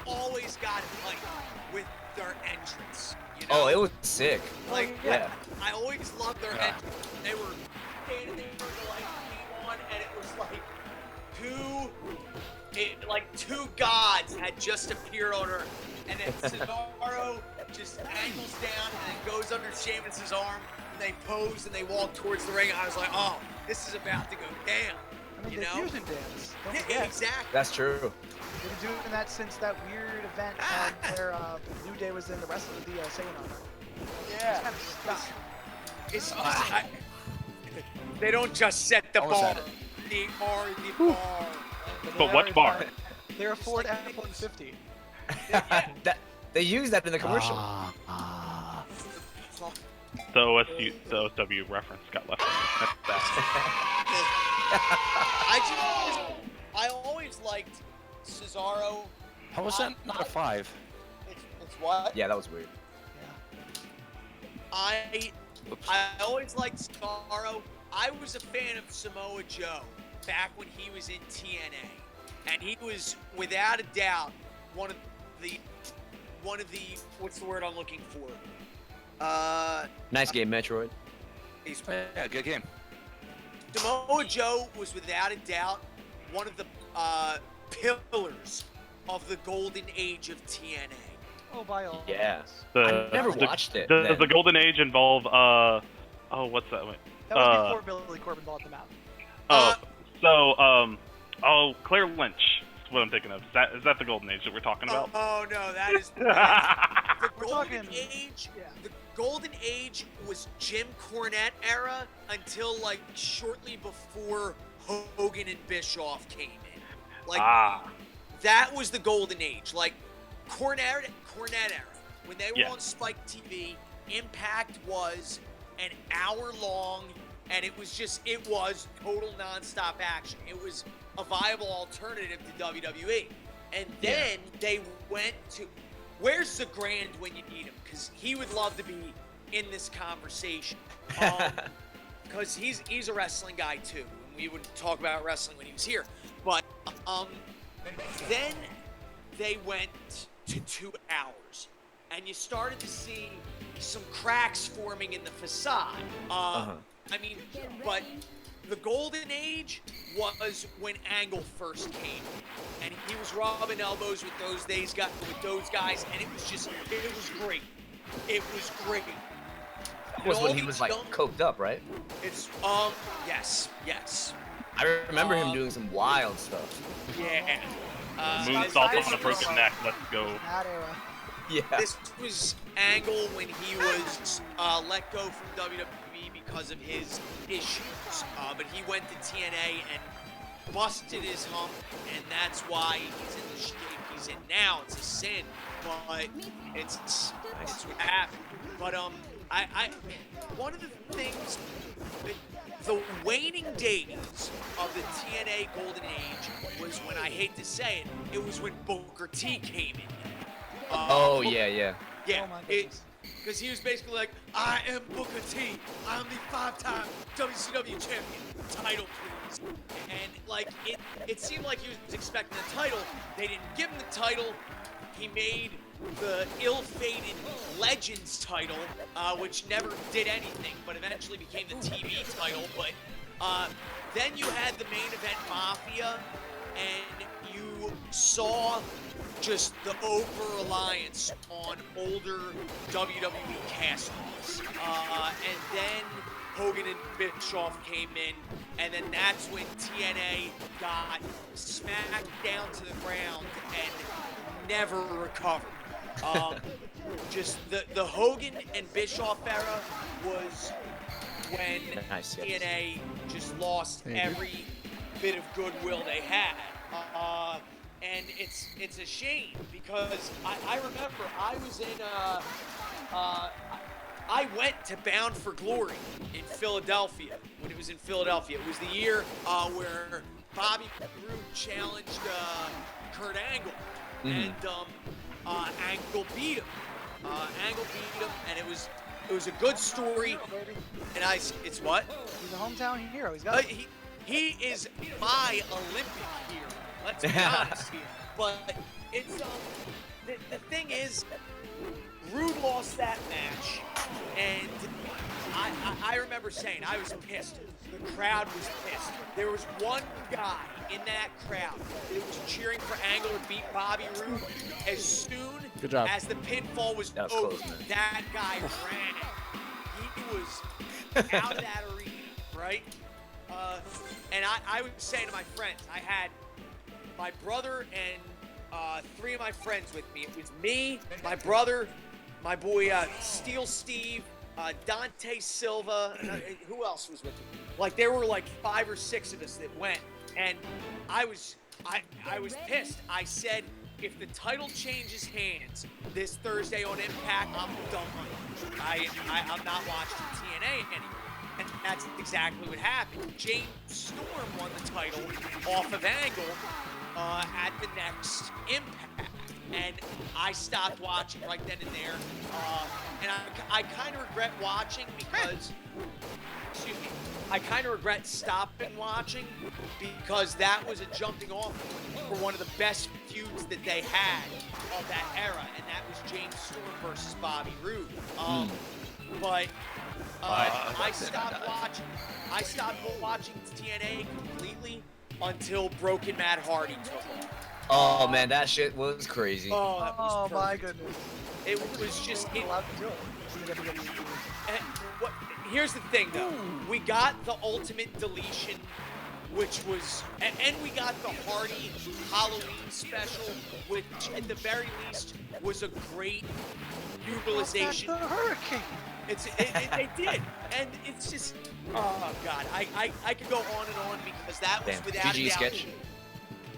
always got hyped with their entrance. You know? Oh, it was sick. Like, Yeah. I always loved their entrance. They were standing there for the light came on, and it was like two gods had just appeared on Earth, and then Cesaro just angles down and then goes under Sheamus's arm, and they pose and they walk towards the ring. I was like, oh, this is about to go down. I mean, You the know? fusion dance. Don't Yeah, forget. exactly. That's true. They've been doing that since that weird event where New Day was in the rest of the Saiyan armor. Yeah. It's kind of stuck. They don't just set the Almost bar. had it. They are the bar. But what bar? They're a Ford F-150. That they used that in the commercial. The OSW reference got left. That's I always liked Cesaro. How was that not a 5? It's what? Yeah, that was weird. I Oops. always liked Cesaro. I was a fan of Samoa Joe back when he was in TNA, and he was without a doubt one of the what's the word I'm looking for? Nice game, Metroid. Yeah, good game. Samoa Joe was without a doubt one of the pillars of the golden age of TNA. Oh, by all. Yeah. the, I never watched it. Does then. the Golden Age involve what's that? Wait. That was before Billy Corbin bought them out. Claire Lynch is what I'm thinking of. Is that the Golden Age that we're talking about? Oh no, that is the We're golden talking- age. yeah. The golden age was Jim Cornette era until like shortly before Hogan and Bischoff came in. Like that was the golden age. Like Cornette era when they were Yeah. on Spike TV. Impact was an hour long, and it was total nonstop action. It was a viable alternative to WWE. And then they went to, where's the Grand when you need him? Because he would love to be in this conversation. Because he's a wrestling guy too, and we would talk about wrestling when he was here. But then they went to 2 hours, and you started to see some cracks forming in the facade. I mean, but the golden age was when Angle first came, and he was rubbing elbows with those guys, and it was great. It was great. That was when he was like coked up, right? It's yes. I remember him doing some wild stuff. Yeah. Moonsault on a broken neck. Let's go. That era. Yeah. This was Angle when he was let go from WWE because of his issues. But he went to TNA and busted his hump, and that's why he's in the shape he's in now. It's a sin, but it's what happened. But I one of the things, the waning days of the TNA Golden Age was when, I hate to say it was when Booker T came in. Oh yeah. Yeah, Oh my goodness. Because he was basically like, I am Booker T. I'm the 5-time WCW champion. Title, please. And like it seemed like he was expecting the title. They didn't give him the title. He made the ill-fated Legends title, which never did anything, but eventually became the TV title. But then you had the main event Mafia, and you saw just the over-reliance on older WWE cast-offs. And then Hogan and Bischoff came in, and then that's when TNA got smacked down to the ground and never recovered. Just the Hogan and Bischoff era was when TNA just lost every bit of goodwill they had. And it's a shame because I remember I was in I went to Bound for Glory in Philadelphia when it was in Philadelphia. It was the year where Bobby Roode challenged Kurt Angle, and Angle beat him. Angle beat him, and it was a good story. And it's what? He's a hometown hero. He's got. He is my Olympic hero. Let's be honest here. But it's the thing is, Rude lost that match, and I remember saying I was pissed. The crowd was pissed. There was one guy in that crowd that was cheering for Angle to beat Bobby Roode. As soon as the pinfall was over, that guy ran. He was out of that arena, right? And I was saying to my friends, I had my brother and 3 of my friends with me. It was me, my brother, my boy Steel Steve, Dante Silva, who else was with me? Like there were like 5 or 6 of us that went, and I was pissed. I said, if the title changes hands this Thursday on Impact, I'm done. I'm not watching TNA anymore. And that's exactly what happened. James Storm won the title off of Angle at the next Impact. And I stopped watching right then and there. And I kind of regret watching because, I kind of regret stopping watching because that was a jumping off point for one of the best feuds that they had of that era. And that was James Storm versus Bobby Roode. But I stopped watching. I stopped watching TNA completely until Broken Matt Hardy took off. Oh man, that shit was crazy. Oh, that was my goodness. It was just. Allowed to do it. And here's the thing, though. We got the Ultimate Deletion, which was, and we got the Hardy Halloween special, which at the very least was a great utilization. The Hurricane. They did, and it's just, oh god, I could go on and on because that was without a doubt. Sketch.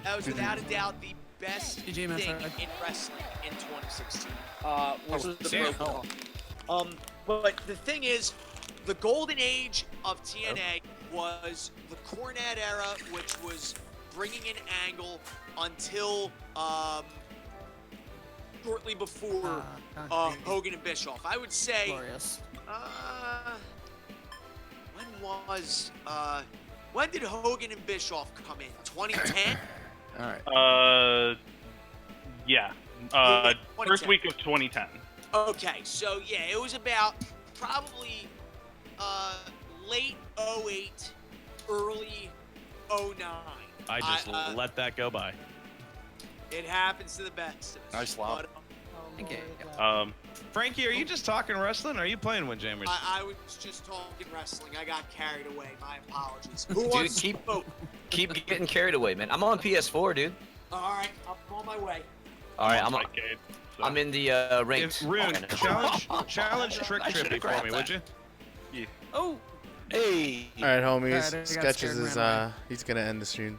That was without a doubt the best thing in wrestling in 2016. Was the protocol. But the thing is, the golden age of TNA was the Cornette era, which was bringing in Angle until shortly before Hogan and Bischoff. I would say. Glorious. When did Hogan and Bischoff come in? 2010. All right. Yeah. First week of 2010. Okay, so yeah, it was about probably late 08, early 09. I just let that go by. It happens to the best of us. Nice lob. Frankie, are you just talking wrestling or are you playing Windjammers? I was just talking wrestling. I got carried away. My apologies. Who wants Dude, to vote? keep getting carried away, man. I'm on PS4, dude. All right, I'm on my way. All right, I'm in the ranked. Rune, challenge Trick Trippy for me, would you? Yeah. Oh. Hey. All right, homies. Alright, I got Sketches scared and is ran away. he's gonna end the stream.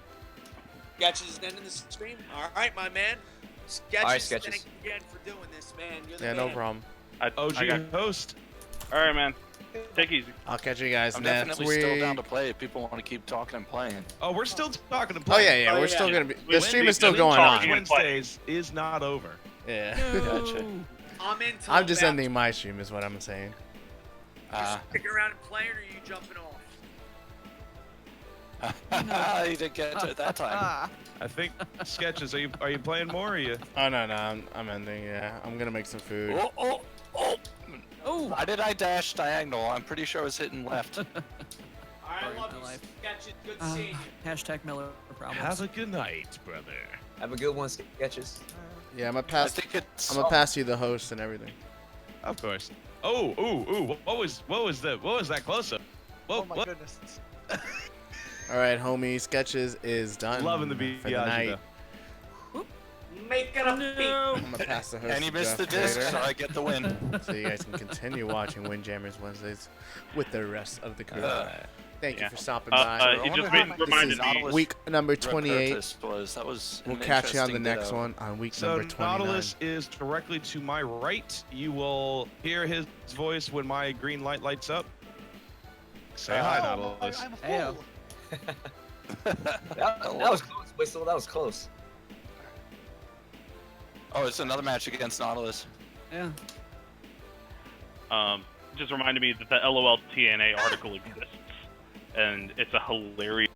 Sketches is ending the stream. All right, my man. Sketches. All right, Sketches. Thank you again for doing this, man. You're the Yeah, man. no problem. OG host. All right, man. Take it easy. I'll catch you guys I'm next definitely week. still down to play if people want to keep talking and playing. Oh, we're still talking to Oh play. yeah, Oh, we're yeah. still gonna be. The Wendy- stream is still Wendy going talking on. and play. Wednesdays is not over. Yeah. Gotcha. I'm into I'm just about- ending my stream, is what I'm saying. Stick around and playing, or are you jumping off? You didn't get to it that time. I think Sketches. Are you playing more? Or are you? Oh no, I'm ending. Yeah, I'm gonna make some food. Oh, oh, oh! Oh. Why did I dash diagonal? I'm pretty sure I was hitting left. All right, Sorry, love my you. life. Sketches. Good seeing you. Hashtag Miller problems. Have a good night, brother. Have a good one, Sketches. Yeah, I'm gonna I pass. think it's. I'm gonna pass you the host and everything. Of course. Oh, ooh. What was that close up? Oh my goodness. All right, homie. Sketches is done. Loving the for the Biaggi, night. though. Make it a beat. I'm gonna pass the host. And you to missed the Jeff disc, later, so I get the win. so you guys can continue watching Windjammers Wednesdays with the rest of the crew. Thank you for stopping by. It just This reminded is me. week number Red 28. Curtis that was We'll an catch you on the interesting next ditto. one on week So number 29. Nautilus is directly to my right. You will hear his voice when my green light lights up. Say hi, Oh, Nautilus. I'm Heyo. full. That was close, Whistle. That was close. Oh, it's another match against Nautilus. Yeah. Just reminded me that the LOL TNA article exists, and it's a hilarious